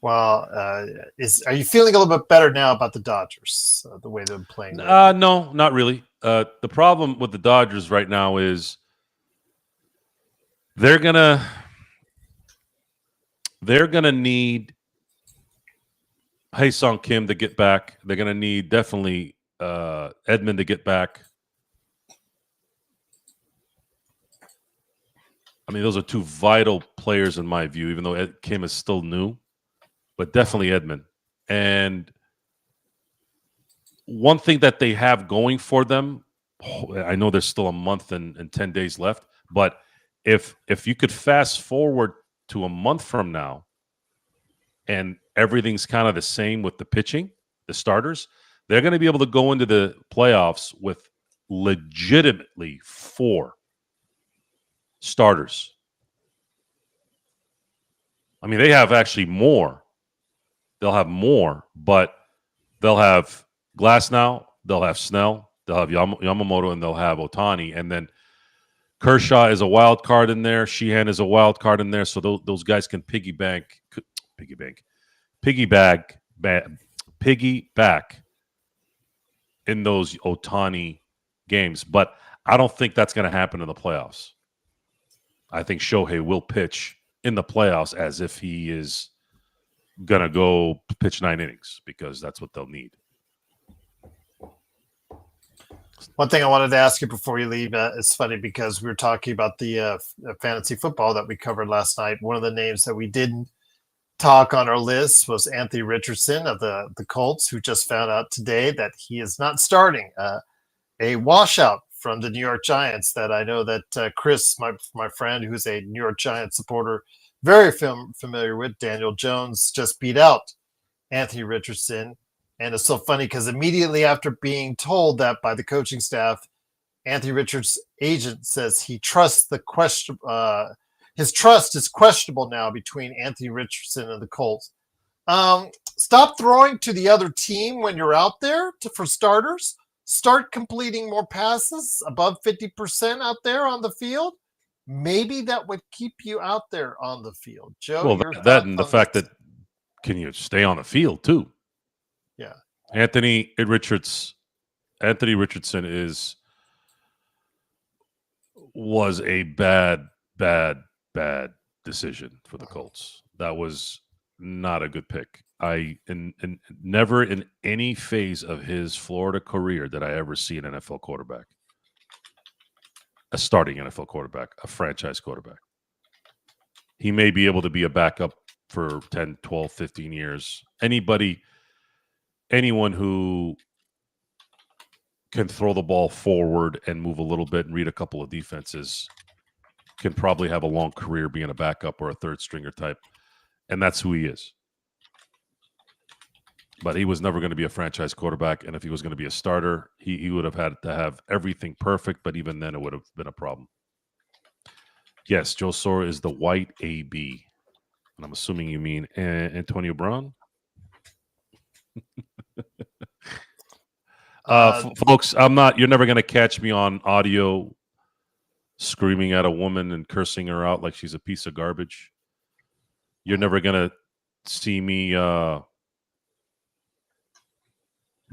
Well, are you feeling a little bit better now about the Dodgers, the way they're playing? No, not really. The problem with the Dodgers right now is they're gonna need Hae-Sung Kim to get back. They're gonna need definitely Edman to get back. I mean, those are two vital players in my view, even though Kim is still new. But definitely Edman. And one thing that they have going for them, I know there's still a month and 10 days left, but if you could fast forward to a month from now and everything's kind of the same with the pitching, the starters, they're going to be able to go into the playoffs with legitimately 4 starters. I mean, they have actually more. They'll have more, but They'll have Glass now. They'll have Snell. They'll have Yamamoto, and they'll have Otani. And then Kershaw is a wild card in there. Sheehan is a wild card in there. So those guys can piggyback in those Otani games. But I don't think that's going to happen in the playoffs. I think Shohei will pitch in the playoffs as if he is going to go pitch 9 innings because that's what they'll need. One thing I wanted to ask you before you leave, it's funny because we were talking about the fantasy football that we covered last night. One of the names that we didn't talk on our list was Anthony Richardson of the Colts, who just found out today that he is not starting. A washout from the New York Giants that I know that Chris, my friend, who's a New York Giants supporter, very familiar with, Daniel Jones, just beat out Anthony Richardson. And it's so funny because immediately after being told that by the coaching staff, Anthony Richards' agent says he trusts his trust is questionable now between Anthony Richardson and the Colts. Stop throwing to the other team when you're out there for starters. Start completing more passes above 50% out there on the field. Maybe that would keep you out there on the field. Joe, well, that and the fact that can you stay on the field too? Yeah. Anthony Richardson was a bad decision for the Colts. That was not a good pick. And never in any phase of his Florida career did I ever see an NFL quarterback, a starting NFL quarterback, a franchise quarterback. He may be able to be a backup for 10, 12, 15 years. Anyone who can throw the ball forward and move a little bit and read a couple of defenses can probably have a long career being a backup or a third stringer type. And that's who he is. But he was never going to be a franchise quarterback. And if he was going to be a starter, he would have had to have everything perfect. But even then, it would have been a problem. Yes, Joe Sora is the white AB. And I'm assuming you mean Antonio Brown? Folks, you're never going to catch me on audio screaming at a woman and cursing her out like she's a piece of garbage. You're never going to see me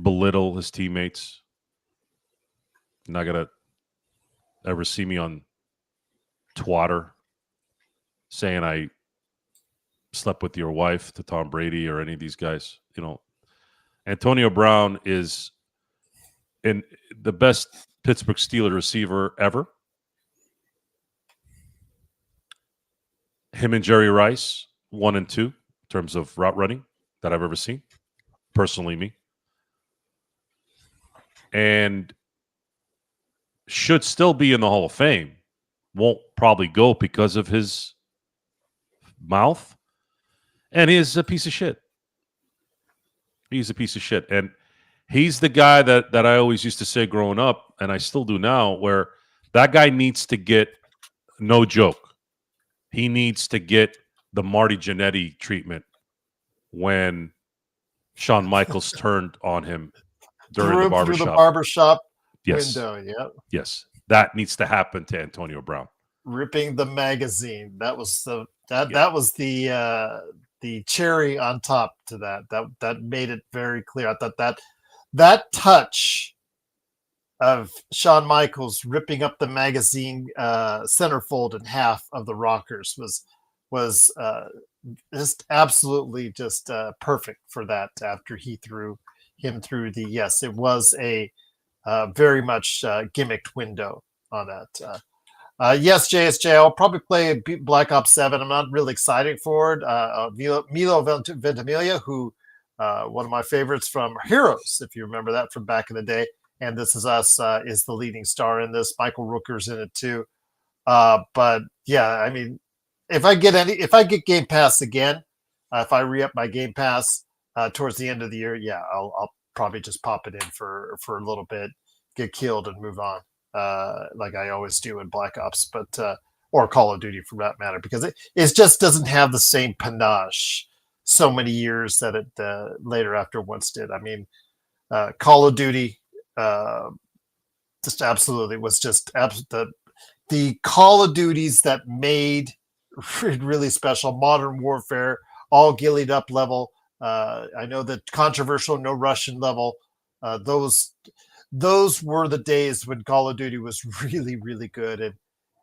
belittle his teammates. You're not going to ever see me on Twitter saying I slept with your wife to Tom Brady or any of these guys. Antonio Brown is the best Pittsburgh Steelers receiver ever. Him and Jerry Rice, 1 and 2 in terms of route running that I've ever seen. Personally, me. And should still be in the Hall of Fame. Won't probably go because of his mouth. And he is a piece of shit. He's a piece of shit. And he's the guy that I always used to say growing up, and I still do now, where that guy needs to get, no joke, he needs to get the Marty Jannetty treatment when Shawn Michaels turned on him during the barbershop. Through the barbershop yes. window, yeah. Yes. That needs to happen to Antonio Brown. Ripping the magazine. That was the cherry on top to that. That made it very clear. I thought that touch of Shawn Michaels ripping up the magazine centerfold in half of the Rockers was just absolutely just perfect for that. After he threw him through the it was a very much gimmicked window on that. Yes, JSJ, I'll probably play Black Ops 7. I'm not really excited for it. Milo Ventimiglia, who one of my favorites from Heroes, if you remember that from back in the day, and This Is Us is the leading star in this. Michael Rooker's in it too. But yeah, I mean, if I get Game Pass again, if I re-up my Game Pass towards the end of the year, yeah, I'll probably just pop it in for a little bit, get killed, and move on. Like I always do in Black Ops, but or Call of Duty for that matter, because it just doesn't have the same panache. so many years that it later after once did. I mean, Call of Duty just absolutely was just the Call of Duties that made it really special. Modern Warfare, all gillied up level. I know the controversial No Russian level. Those were the days when Call of Duty was really, really good. And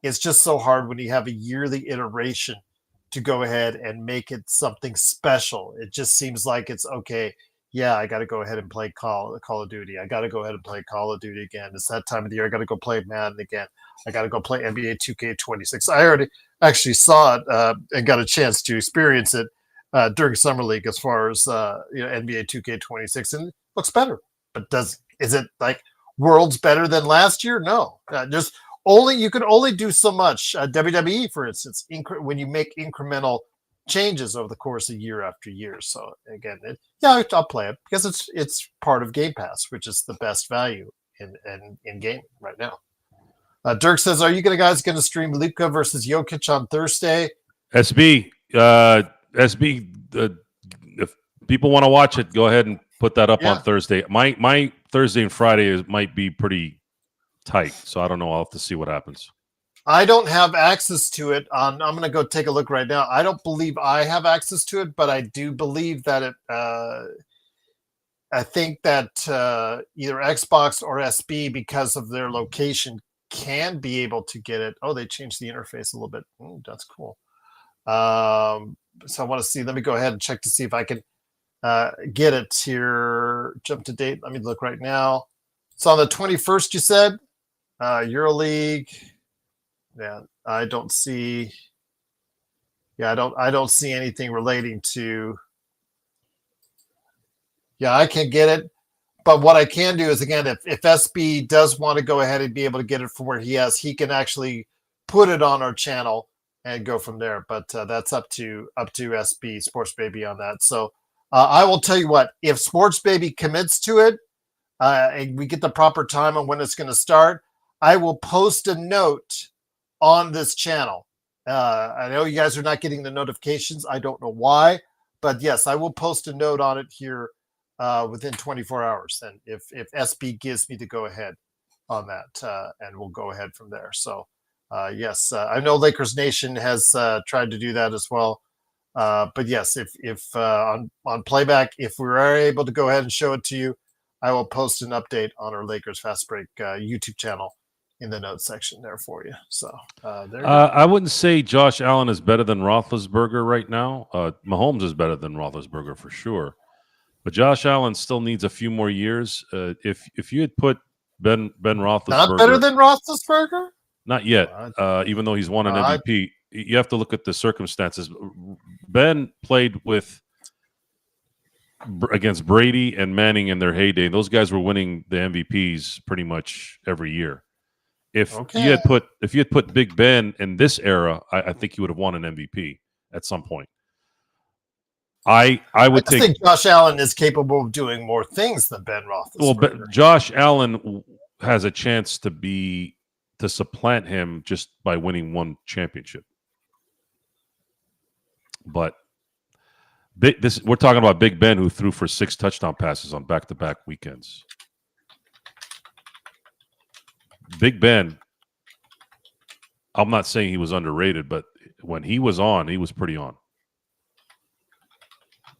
it's just so hard when you have a yearly iteration to go ahead and make it something special. It just seems like it's okay. Yeah, I got to go ahead and play Call of Duty. I got to go ahead and play Call of Duty again. It's that time of the year. I got to go play Madden again. I got to go play NBA 2K26. I already actually saw it and got a chance to experience it during Summer League as far as NBA 2K26, and it looks better. But is it like worlds better than last year? No, just you can only do so much. WWE, for instance, when you make incremental changes over the course of year after year. So again, I'll play it because it's part of Game Pass, which is the best value in game right now. Dirk says, "Are you guys going to stream Luka versus Jokic on Thursday?" SB, if people want to watch it, go ahead and put that up on Thursday. My Thursday and Friday might be pretty tight, so I don't know. I'll have to see what happens. I don't have access to it. I'm going to go take a look right now. I don't believe I have access to it, but I do believe that it. I think that either Xbox or SB, because of their location, can be able to get it. Oh, they changed the interface a little bit. That's cool. So I want to see. Let me go ahead and check to see if I can get it here. Jump to date. Let me look right now. It's on the 21st. You said EuroLeague. Yeah, I don't see. Yeah, I don't see anything relating to. Yeah, I can't get it. But what I can do is, again, if SB does want to go ahead and be able to get it from where he can actually put it on our channel and go from there. But that's up to SB Sports Baby on that. So I will tell you what, if Sports Baby commits to it and we get the proper time on when it's going to start, I will post a note on this channel. I know you guys are not getting the notifications. I don't know why, but yes, I will post a note on it here within 24 hours. And if SB gives me the go ahead on that, and we'll go ahead from there. So yes, I know Lakers Nation has tried to do that as well. But yes, if on playback, if we are able to go ahead and show it to you, I will post an update on our Lakers Fast Break YouTube channel in the notes section there for you. So there you go. I wouldn't say Josh Allen is better than Roethlisberger right now. Mahomes is better than Roethlisberger for sure. But Josh Allen still needs a few more years. If you had put Ben Roethlisberger, not better than Roethlisberger, not yet. Even though he's won an MVP, you have to look at the circumstances. Ben played against Brady and Manning in their heyday. Those guys were winning the MVPs pretty much every year. If you had put Big Ben in this era, I think he would have won an MVP at some point. I think Josh Allen is capable of doing more things than Ben Roethlisberger. Well, but Josh Allen has a chance to supplant him just by winning one championship. But we're talking about Big Ben, who threw for 6 touchdown passes on back-to-back weekends. Big Ben, I'm not saying he was underrated, but when he was on, he was pretty on.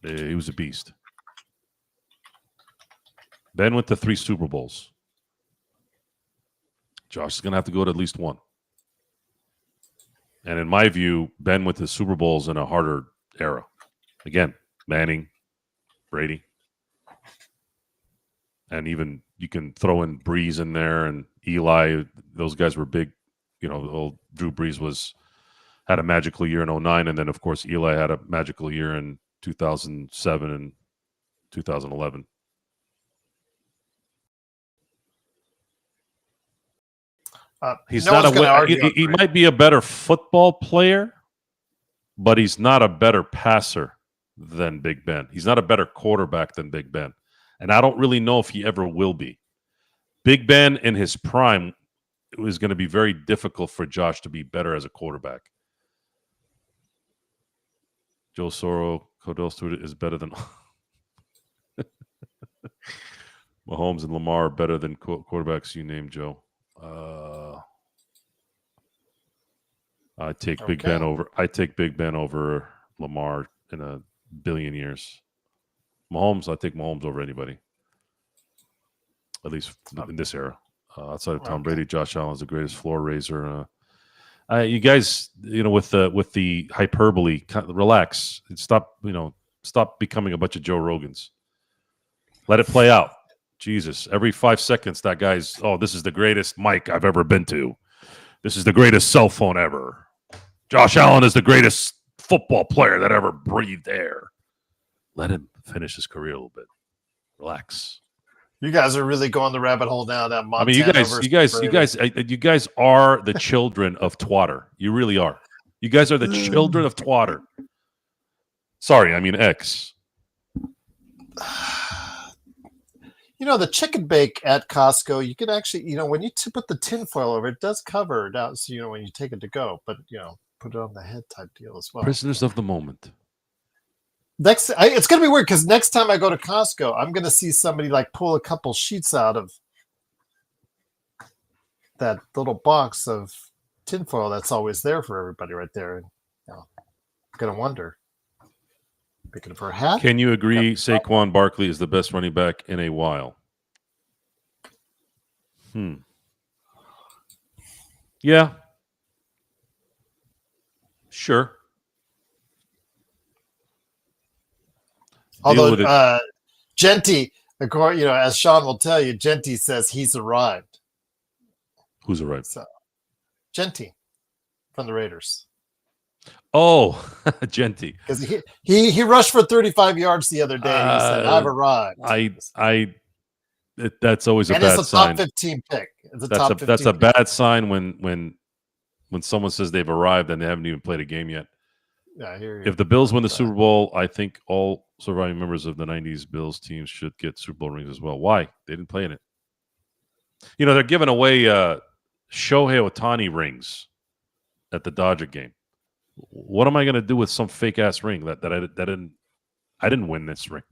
He was a beast. Ben went to 3 Super Bowls. Josh is going to have to go to at least 1. And in my view, Ben went to Super Bowls in a harder era. Again, Manning, Brady. And even you can throw in Breeze in there and Eli. Those guys were big. Old Drew Brees had a magical year in 2009. And then, of course, Eli had a magical year in 2007 and 2011. He's not he might be a better football player, but he's not a better passer than Big Ben. He's not a better quarterback than Big Ben. And I don't really know if he ever will be. Big Ben in his prime, it was going to be very difficult for Josh to be better as a quarterback. Joe Soro, Cordell Stewart is better than Mahomes and Lamar are better than quarterbacks you named, Joe. I take Big Ben over. I take Big Ben over Lamar in a billion years. Mahomes, I take Mahomes over anybody. At least in this era. Outside of Tom Brady, Josh Allen is the greatest floor raiser. You guys, with the hyperbole, relax. Stop becoming a bunch of Joe Rogans. Let it play out. Jesus, every 5 seconds, that guy's, this is the greatest mic I've ever been to. This is the greatest cell phone ever. Josh Allen is the greatest football player that ever breathed air. Let him finish his career a little bit. Relax. You guys are really going the rabbit hole now. That Montana you guys are the children of twatter. You really are. You guys are the children of twatter. Sorry, I mean X. The chicken bake at Costco, you could actually, when you put the tin foil over it, does cover it out. So, when you take it to go, but, put it on the head type deal as well. Prisoners of the moment. It's going to be weird because next time I go to Costco, I'm going to see somebody like pull a couple sheets out of that little box of tinfoil that's always there for everybody right there. And I'm going to wonder. Picking up her hat. Can you agree Saquon Barkley is the best running back in a while? Yeah. Sure. Although Genty, as Sean will tell you, Genty says he's arrived. Who's arrived? So, Genty from the Raiders. Oh, Genty. Because he rushed for 35 yards the other day. And he said, "I've arrived." That's always a and bad it's a sign. top 15 pick. That's a bad sign when someone says they've arrived and they haven't even played a game yet. Yeah, I hear you. If the Bills win the Super Bowl, I think all surviving members of the 90s Bills teams should get Super Bowl rings as well. Why? They didn't play in it. They're giving away Shohei Ohtani rings at the Dodger game. What am I going to do with some fake ass ring that I didn't win this ring?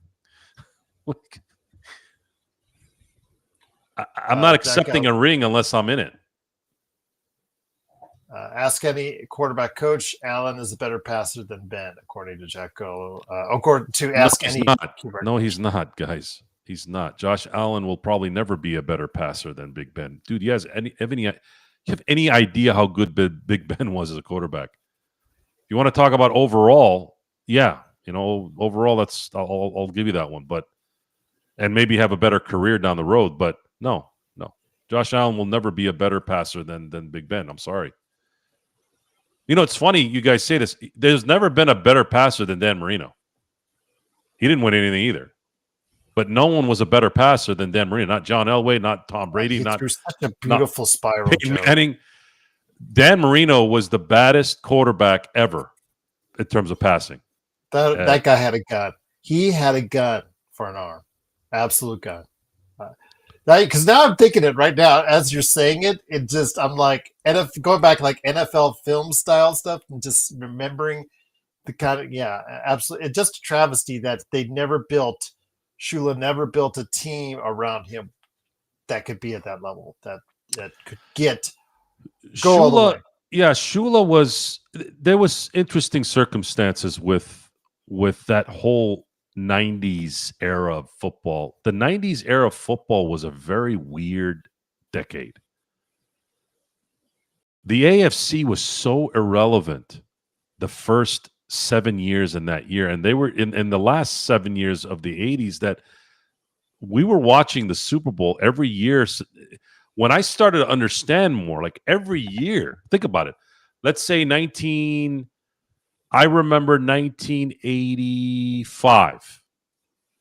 I'm not accepting a ring unless I'm in it. Ask any quarterback coach. Allen is a better passer than Ben, according to Jacko. According to ask any. No, he's not, guys. He's not. Josh Allen will probably never be a better passer than Big Ben. Dude, you have any idea how good Big Ben was as a quarterback? If you want to talk about overall, yeah, overall, that's I'll give you that one. But and maybe have a better career down the road. But no, Josh Allen will never be a better passer than Big Ben. I'm sorry. It's funny you guys say this. There's never been a better passer than Dan Marino. He didn't win anything either. But no one was a better passer than Dan Marino. Not John Elway, not Tom Brady, not such a beautiful spiral. Peyton Manning. Dan Marino was the baddest quarterback ever in terms of passing. That guy had a gun. He had a gun for an arm. Absolute gun. Because now I'm thinking it right now as you're saying it. I'm like, going back like NFL film style stuff and just remembering the kind of absolutely. It's just a travesty that Shula never built a team around him that could be at that level that could go all the way. Yeah, Shula was. There was interesting circumstances with that whole 90s era of football. The 90s era of football was a very weird decade. The AFC was so irrelevant the first 7 years in that year, and they were in the last 7 years of the 80s that we were watching the Super Bowl every year. When I started to understand more, like every year, think about it. Let's say I remember 1985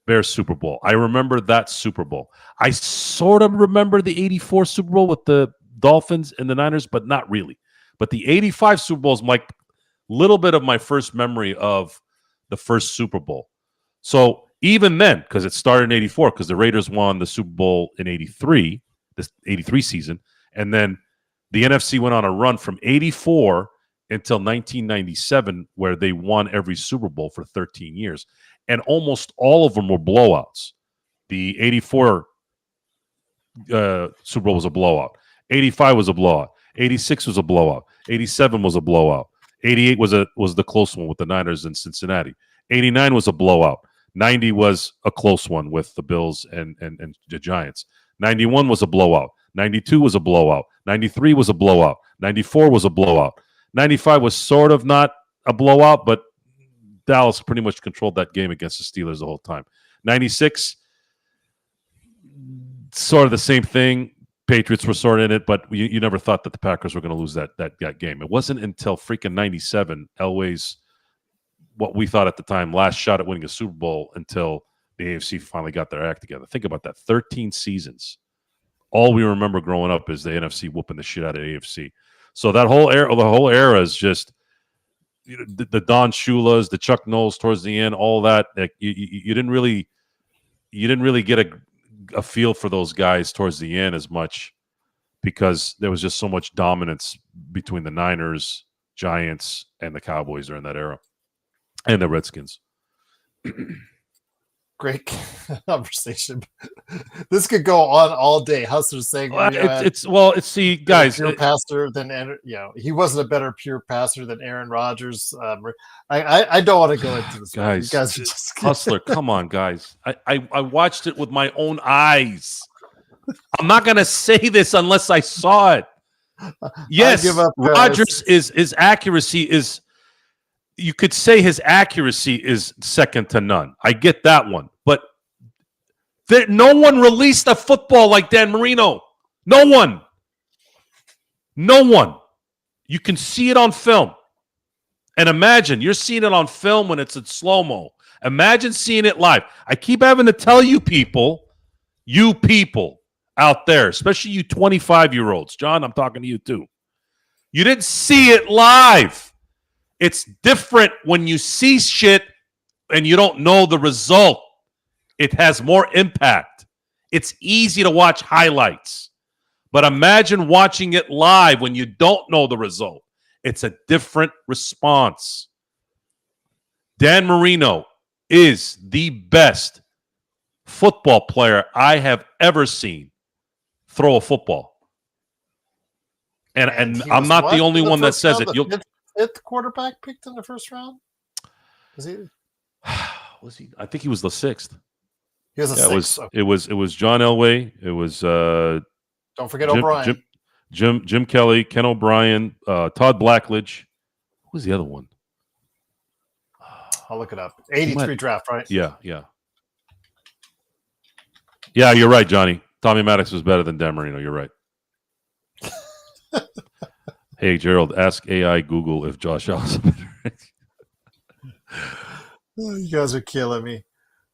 Bears Super Bowl. I remember that Super Bowl. I sort of remember the 84 Super Bowl with the Dolphins and the Niners, but not really. But the 85 Super Bowl is like little bit of my first memory of the first Super Bowl. So even then, because it started in 84, because the Raiders won the Super Bowl in 83, this 83 season, and then the NFC went on a run from 84 until 1997, where they won every Super Bowl for 13 years. And almost all of them were blowouts. The 84 Super Bowl was a blowout. 85 was a blowout. 86 was a blowout. 87 was a blowout. 88 was the close one with the Niners in Cincinnati. 89 was a blowout. 90 was a close one with the Bills and the Giants. 91 was a blowout. 92 was a blowout. 93 was a blowout. 94 was a blowout. 95 was sort of not a blowout, but Dallas pretty much controlled that game against the Steelers the whole time. 96, sort of the same thing. Patriots were sort of in it, but you never thought that the Packers were going to lose that game. It wasn't until freaking 97, Elway's, what we thought at the time, last shot at winning a Super Bowl, until the AFC finally got their act together. Think about that. 13 seasons. All we remember growing up is the NFC whooping the shit out of the AFC. So that whole era is just the Don Shula's, the Chuck Knowles towards the end, all that. Like, you didn't really get a feel for those guys towards the end as much, because there was just so much dominance between the Niners, Giants, and the Cowboys during that era, and the Redskins. Great conversation. This could go on all day. Hustler's saying, guys, pure passer than he wasn't a better pure passer than Aaron Rodgers. I don't want to go into this. Guys, you guys are just Hustler, come on, guys. I watched it with my own eyes. I'm not gonna say this unless I saw it. Yes, Rodgers his accuracy is. You could say his accuracy is second to none. I get that one. But no one released a football like Dan Marino. No one. No one. You can see it on film. And imagine, you're seeing it on film when it's in slow-mo. Imagine seeing it live. I keep having to tell you people out there, especially you 25-year-olds. John, I'm talking to you too. You didn't see it live. It's different when you see shit and you don't know the result. It has more impact. It's easy to watch highlights. But imagine watching it live when you don't know the result. It's a different response. Dan Marino is the best football player I have ever seen throw a football. And I'm not the only one that says it. Fifth quarterback picked in the first round? Was he? I think he was the sixth. He was the sixth. It was John Elway. It was don't forget O'Brien. Jim Kelly, Ken O'Brien, Todd Blackledge. Who was the other one? I'll look it up. 83 draft, right? Yeah. Yeah, you're right, Johnny. Tommy Maddox was better than Dan Marino. You're right. Hey, Gerald, ask AI Google if Josh Allen's better. You guys are killing me.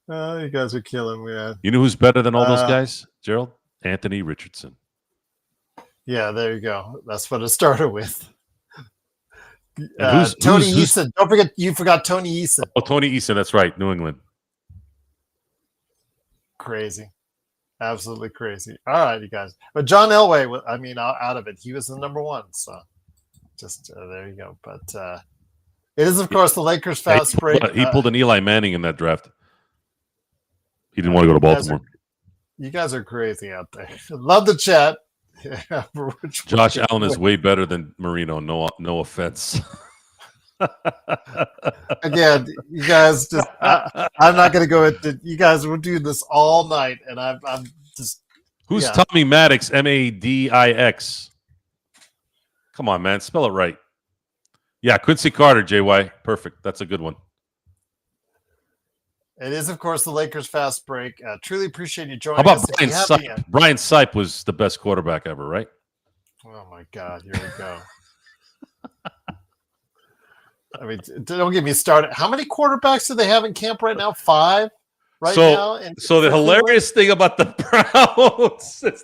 You guys are killing me, man. You know who's better than all those guys, Gerald? Anthony Richardson. Yeah, there you go. That's what it started with. Tony Eason. Don't forget, you forgot Tony Eason. Oh, Tony Eason. That's right. New England. Crazy. Absolutely crazy. All right, you guys. But John Elway, out of it, he was the number one. So just there you go. But it is, of course, the Lakers fast break. He pulled an Eli Manning in that draft. He didn't want to go to Baltimore. You guys are crazy out there. Love the chat. Josh Allen is way better than Marino. No offense. Again, you guys just I'm not going to go into. You guys will do this all night, and I'm just. Who's Tommy Maddox? Madix. Come on, man, spell it right. Yeah, Quincy Carter, JY. Perfect. That's a good one. It is, of course, the Lakers fast break. Truly appreciate you joining us. How about Brian Sipe? Brian Sipe was the best quarterback ever, right? Oh my God! Here we go. Don't get me started. How many quarterbacks do they have in camp right now? 5 now? So the hilarious thing about the Browns is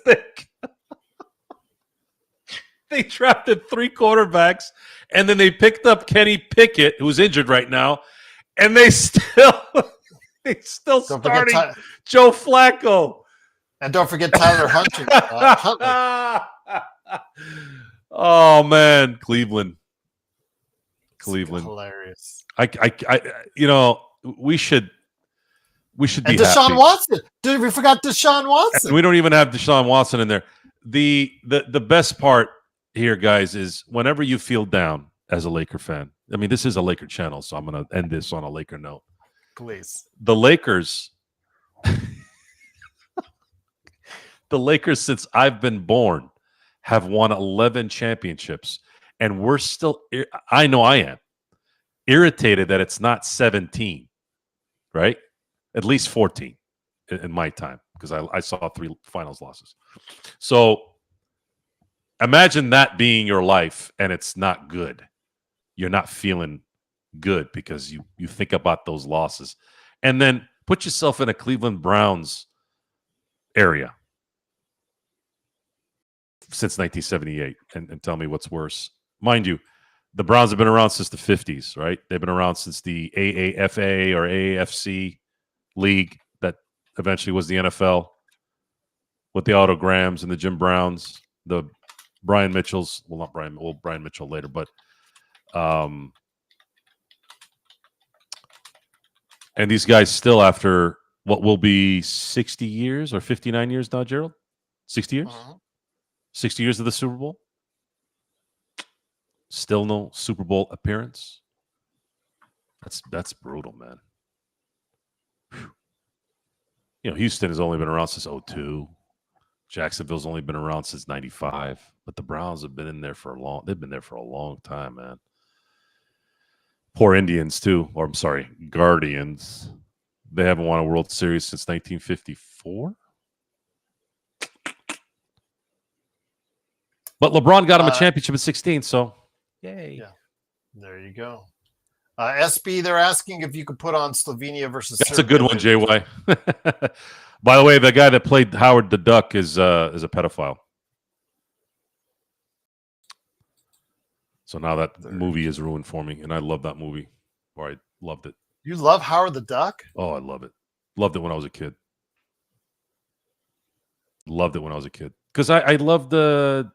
they drafted 3 quarterbacks, and then they picked up Kenny Pickett, who's injured right now, and they still starting Joe Flacco. And don't forget Tyler Huntley. Oh, man, Cleveland. Cleveland. Hilarious. We should be and Deshaun happy. Watson. We forgot Deshaun Watson. And we don't even have Deshaun Watson in there. The best part here, guys, is whenever you feel down as a Laker fan. I mean, this is a Laker channel, so I'm going to end this on a Laker note. Please. The Lakers, since I've been born, have won 11 championships, and we're still. I know I am irritated that it's not 17, right? At least 14 in my time, because I saw 3 finals losses. So imagine that being your life and it's not good. You're not feeling good because you think about those losses. And then put yourself in a Cleveland Browns area since 1978 and tell me what's worse. Mind you, the Browns have been around since the 50s, right? They've been around since the AAFA or AAFC league that eventually was the NFL with the autograms and the Jim Browns, the Brian Mitchells. Well, not Brian. Well, Brian Mitchell later, but and these guys still, after what will be 60 years or 59 years now, Gerald? 60 years? 60 years of the Super Bowl? Still no Super Bowl appearance? That's brutal, man. Whew. Houston has only been around since 2002. Jacksonville's only been around since 95. But the Browns have been in there for they've been there for a long time, man. Poor Indians, too. Or, I'm sorry, Guardians. They haven't won a World Series since 1954. But LeBron got him a championship at 16, so yay. Yeah, there you go. SB, they're asking if you could put on Slovenia versus That's Serbia. a good one, JY. By the way, the guy that played Howard the Duck is a pedophile. So now that movie is ruined for me, and I love that movie. Or I loved it. You love Howard the Duck? Oh, I love it. Loved it when I was a kid. Loved it when I was a kid. Because I love the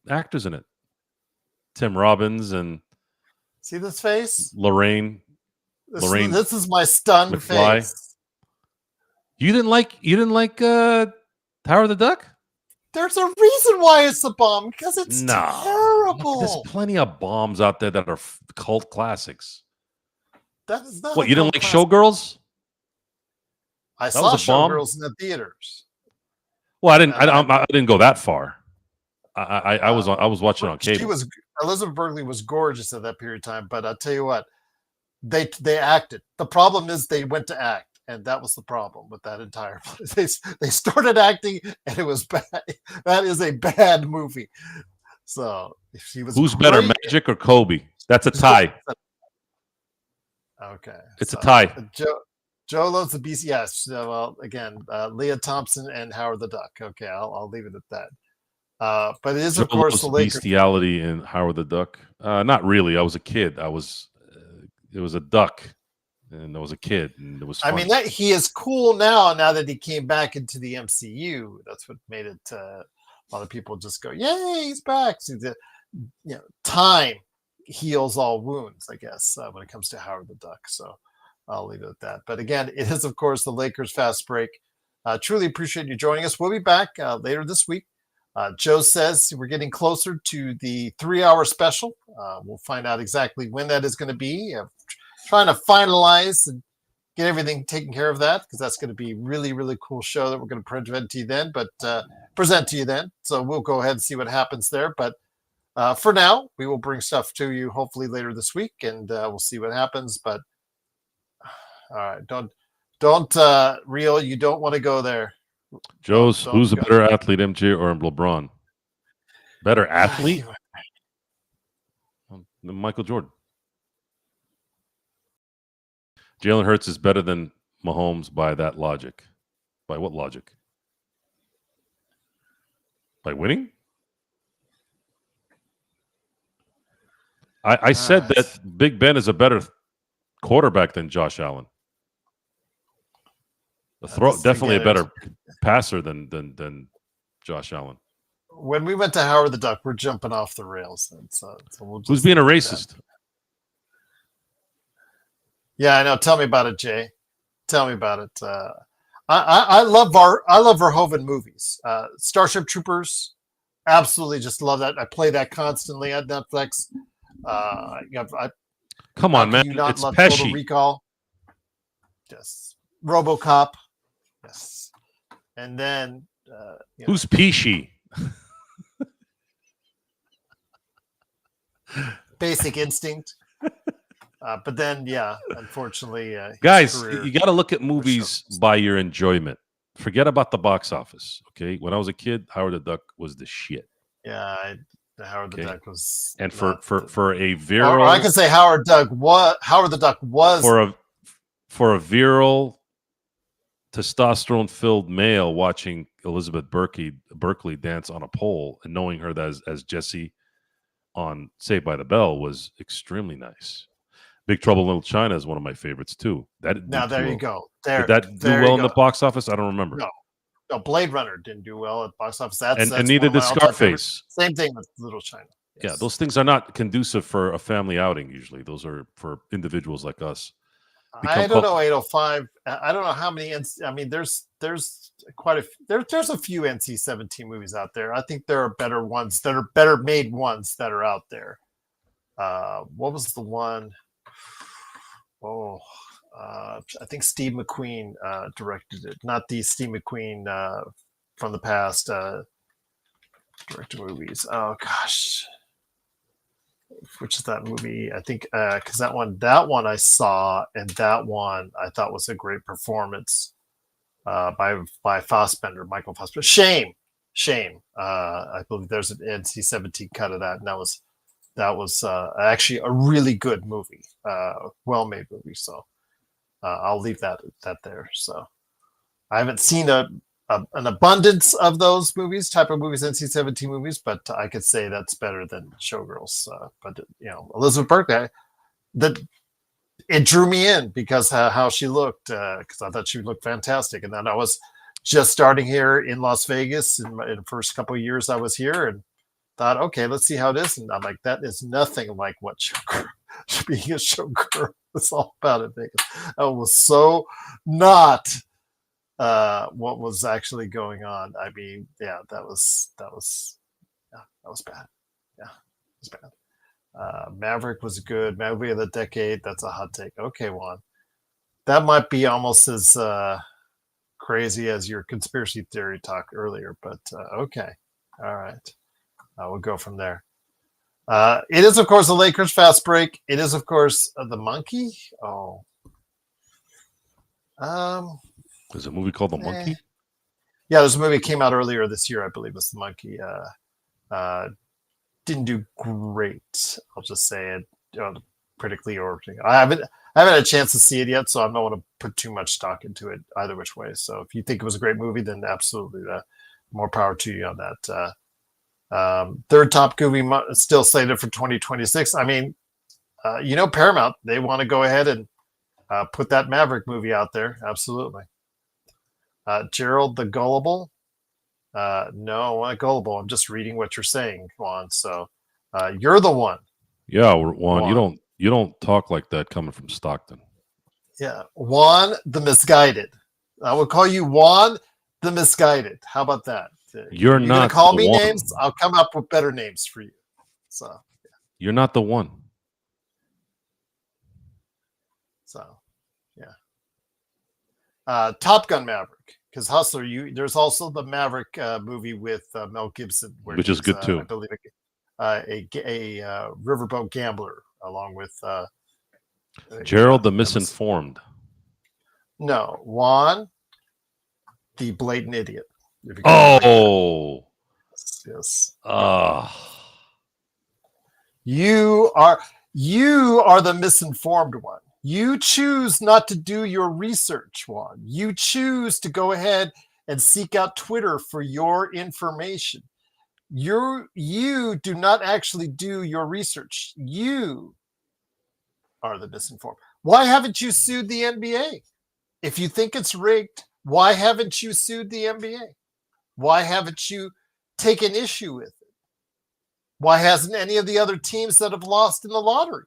actors in it. Tim Robbins and see this face? Lorraine. This is my stunned McFly. face. You didn't like Howard the Duck? There's a reason why it's a bomb, because it's terrible. There's plenty of bombs out there that are cult classics. That is not. What, you didn't like Showgirls? I saw Showgirls in the theaters. Well, I didn't go that far. I was watching on cable. Elizabeth Berkley was gorgeous at that period of time, but I'll tell you what, they acted. The problem is they went to act. And that was the problem with that entire place. They started acting, and it was bad. That is a bad movie. So if she was, who's better, Magic or Kobe? That's a tie. Okay, it's a tie. Joe loves the BC. Yes. Well, again, Leah Thompson and Howard the Duck. Okay, I'll leave it at that. But it is, of course, the Lakers. Bestiality in Howard the Duck. Not really. I was a kid. It was a duck. And I was a kid, and it was funny. I mean, he is cool now that he came back into the MCU. That's what made it a lot of people just go, yay, he's back. So time heals all wounds, I guess, when it comes to Howard the Duck. So I'll leave it at that. But again, it is, of course, the Lakers Fast Break. Truly appreciate you joining us. We'll be back later this week. Joe says we're getting closer to the 3-hour special. We'll find out exactly when that is going to be. Trying to finalize and get everything taken care of that, because that's going to be really, really cool show that we're going to present to you then. So we'll go ahead and see what happens there. But for now, we will bring stuff to you hopefully later this week, and we'll see what happens. But all right, don't Real, you don't want to go there. Joe's, who's a better athlete, MJ or LeBron? Better athlete? Michael Jordan. Jalen Hurts is better than Mahomes by that logic. By what logic? By winning? I said that Big Ben is a better quarterback than Josh Allen. Definitely a better passer than Josh Allen. when we went to Howard the Duck, we're jumping off the rails. And so we'll just Who's being a do that. racist? Yeah, I know. Tell me about it, Jay. Tell me about it. I love Verhoeven movies. Starship Troopers, absolutely just love that. I play that constantly on Netflix. Come how on, can man. you not It's love Total Pesci. Recall? Yes. RoboCop. Yes. And then Who's Pesci? Basic Instinct. But then, yeah, unfortunately, Guys, career you got to look at movies by your enjoyment. Forget about the box office. Okay, when I was a kid, Howard the Duck was the shit. Yeah, Howard the Okay. Duck was, And for a or virile, I could say Howard the Duck was for a virile, testosterone-filled male watching Elizabeth Berkley dance on a pole and knowing her as Jessie on Saved by the Bell was extremely nice. Big Trouble in Little China is one of my favorites too. Now there you go. Did that do well in the box office? I don't remember. No, Blade Runner didn't do well at box office. And That's neither one of did my all-time Scarface. favorites. Same thing with Little China. Yes. Yeah, those things are not conducive for a family outing. Usually, those are for individuals like us. I don't know 805. I don't know how many. I mean, there's quite a there's a few NC-17 movies out there. I think there are better ones that are better made ones that are out there. What was the one? Oh, I think Steve McQueen directed it. Not the Steve McQueen from the past directed movies. Oh gosh, which is that movie? I think because that one I saw, and that one I thought was a great performance by Fassbender, Michael Fassbender. Shame. I believe there's an NC-17 cut of that, and that was actually a really good movie, well-made movie. So I'll leave that there. So I haven't seen an abundance of those type of movies, NC-17 movies, but I could say that's better than Showgirls. But Elizabeth Berkley, it drew me in because how she looked, because I thought she looked fantastic. And then I was just starting here in Las Vegas in the first couple of years I was here, and thought, okay, let's see how it is. And I'm like, that is nothing like what being a showgirl is all about in Vegas. That was so not what was actually going on. I mean, yeah, that was bad. Yeah, it was bad. Maverick was good. Movie of the decade. That's a hot take. Okay, Juan. That might be almost as crazy as your conspiracy theory talk earlier, but okay. All right. We'll go from there. It is, of course, the Lakers fast break. It is, of course, the Monkey. Oh. There's a movie called The Monkey? Yeah, there's a movie that came out earlier this year, I believe it's The Monkey. Didn't do great. I'll just say it critically or I haven't had a chance to see it yet, so I don't want to put too much stock into it either which way. So if you think it was a great movie, then absolutely more power to you on that. Third top movie still slated for 2026. I mean, Paramount, they want to go ahead and put that Maverick movie out there. Absolutely. Gerald the Gullible. No, I'm not gullible. I'm just reading what you're saying, Juan. So you're the one. Yeah, Juan. You don't talk like that coming from Stockton. Yeah, Juan the Misguided. I will call you Juan the Misguided. How about that? You're not gonna call me one. names. I'll come up with better names for you. So yeah. You're not the one. So yeah. Top Gun Maverick, because Hustler. There's also the Maverick movie with Mel Gibson, which is good too. I believe a riverboat gambler along with Gerald the Misinformed. No, Juan the Blatant Idiot. Oh, yes. You are the misinformed one. You choose not to do your research, Juan. You choose to go ahead and seek out Twitter for your information. You do not actually do your research. You are the misinformed. Why haven't you sued the NBA? If you think it's rigged, why haven't you sued the NBA? Why haven't you taken issue with it? Why hasn't any of the other teams that have lost in the lottery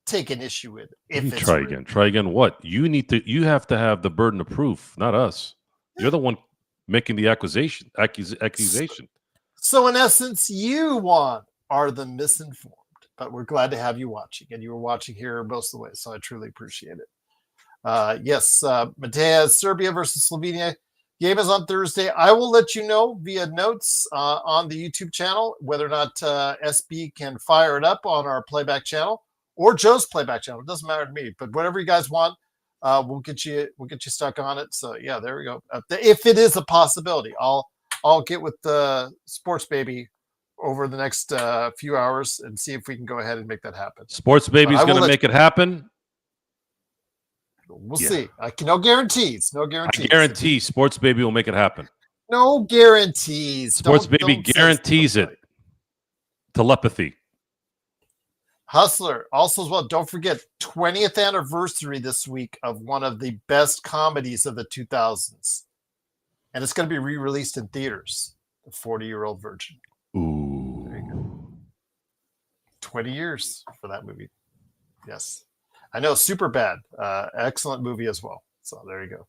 taken issue with it? If it's try again. Try again what? You have to have the burden of proof, not us. You're the one making the accusation. So in essence, you, Juan, are the misinformed. But we're glad to have you watching. And you were watching here most of the way, so I truly appreciate it. Yes, Mateja, Serbia versus Slovenia. Game is on Thursday. I will let you know via notes on the YouTube channel whether or not SB can fire it up on our playback channel or Joe's playback channel. It doesn't matter to me, but whatever you guys want, we'll get you stuck on it. So yeah, there we go. If it is a possibility, I'll get with the Sports Baby over the next few hours and see if we can go ahead and make that happen. Sports Baby's going to make it happen. We'll see. No guarantees. No guarantees. I guarantee Sports Baby will make it happen. No guarantees. Sports Baby guarantees it. Telepathy. Hustler also as well. Don't forget 20th anniversary this week of one of the best comedies of the 2000s, and it's going to be re-released in theaters. The 40-Year-Old Virgin. Ooh. There you go. 20 years for that movie. Yes. I know, super bad. Excellent movie as well. So there you go.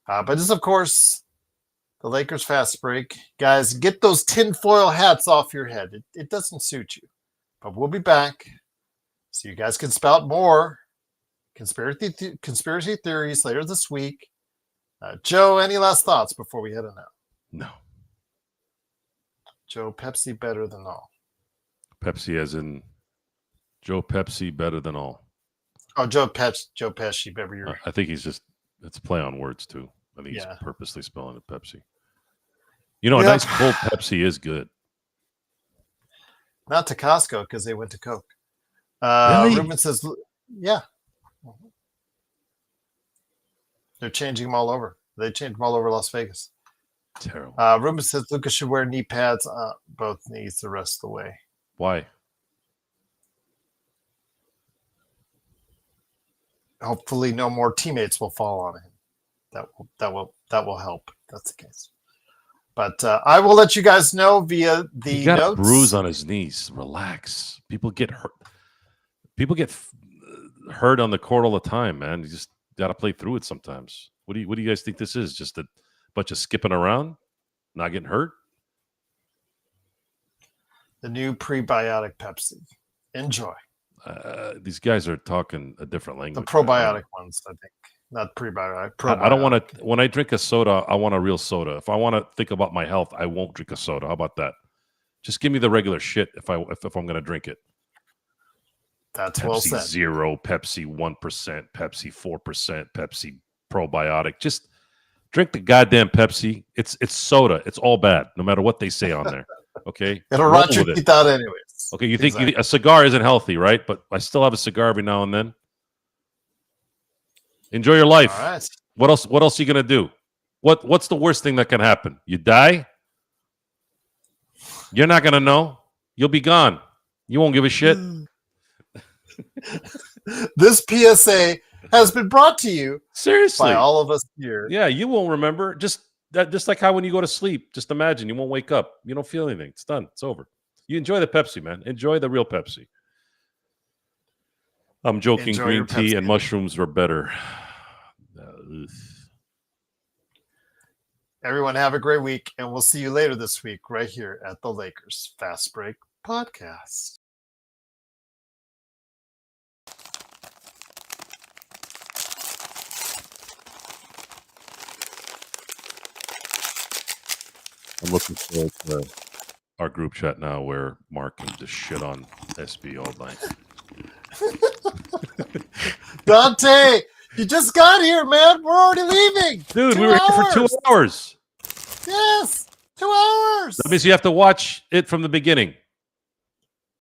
But this is, of course, the Lakers fast break. Guys, get those tinfoil hats off your head. It doesn't suit you. But we'll be back so you guys can spout more conspiracy theories later this week. Joe, any last thoughts before we head on out? No. Joe, Pepsi better than all. Pepsi as in Joe Pepsi better than all. Oh, Joe Pesci, better. I think it's a play on words too. I think he's purposely spelling it Pepsi. You know, a nice cold Pepsi is good. Not to Costco because they went to Coke. Really? Ruben says, yeah. They're changing them all over. They changed them all over Las Vegas. Terrible. Ruben says Luka should wear knee pads on both knees the rest of the way. Why? Hopefully no more teammates will fall on him. That will help. That's the case. But I will let you guys know via the he got notes. A bruise on his knees. Relax. People get hurt. People get hurt on the court all the time, man. You just got to play through it sometimes. What do you guys think this is? Just a bunch of skipping around, not getting hurt? The new prebiotic Pepsi. Enjoy. These guys are talking a different language. The probiotic ones, I think. Not prebiotic. Probiotic. I don't want to. When I drink a soda, I want a real soda. If I want to think about my health, I won't drink a soda. How about that? Just give me the regular shit if I'm going to drink it. That's Pepsi well said. 0, Pepsi 1%, Pepsi 4%, Pepsi probiotic. Just drink the goddamn Pepsi. It's soda. It's all bad, no matter what they say on there. Okay, it'll rot your teeth out anyways. Okay, you think a cigar isn't healthy, right? But I still have a cigar every now and then. Enjoy your life. All right. What else are you gonna do? What's the worst thing that can happen? You die? You're not gonna know. You'll be gone. You won't give a shit. This PSA has been brought to you seriously by all of us here. Yeah, you won't remember. Just like how when you go to sleep, just imagine you won't wake up. You don't feel anything. It's done. It's over. You enjoy the Pepsi, man. Enjoy the real Pepsi. I'm joking. Enjoy green tea and mushrooms are better. Everyone have a great week, and we'll see you later this week right here at the Lakers Fast Break Podcast. I'm looking forward to our group chat now where Mark can just shit on SB all night. Dante, you just got here, man. We're already leaving. Dude, we were here for 2 hours. Yes, 2 hours. That means you have to watch it from the beginning.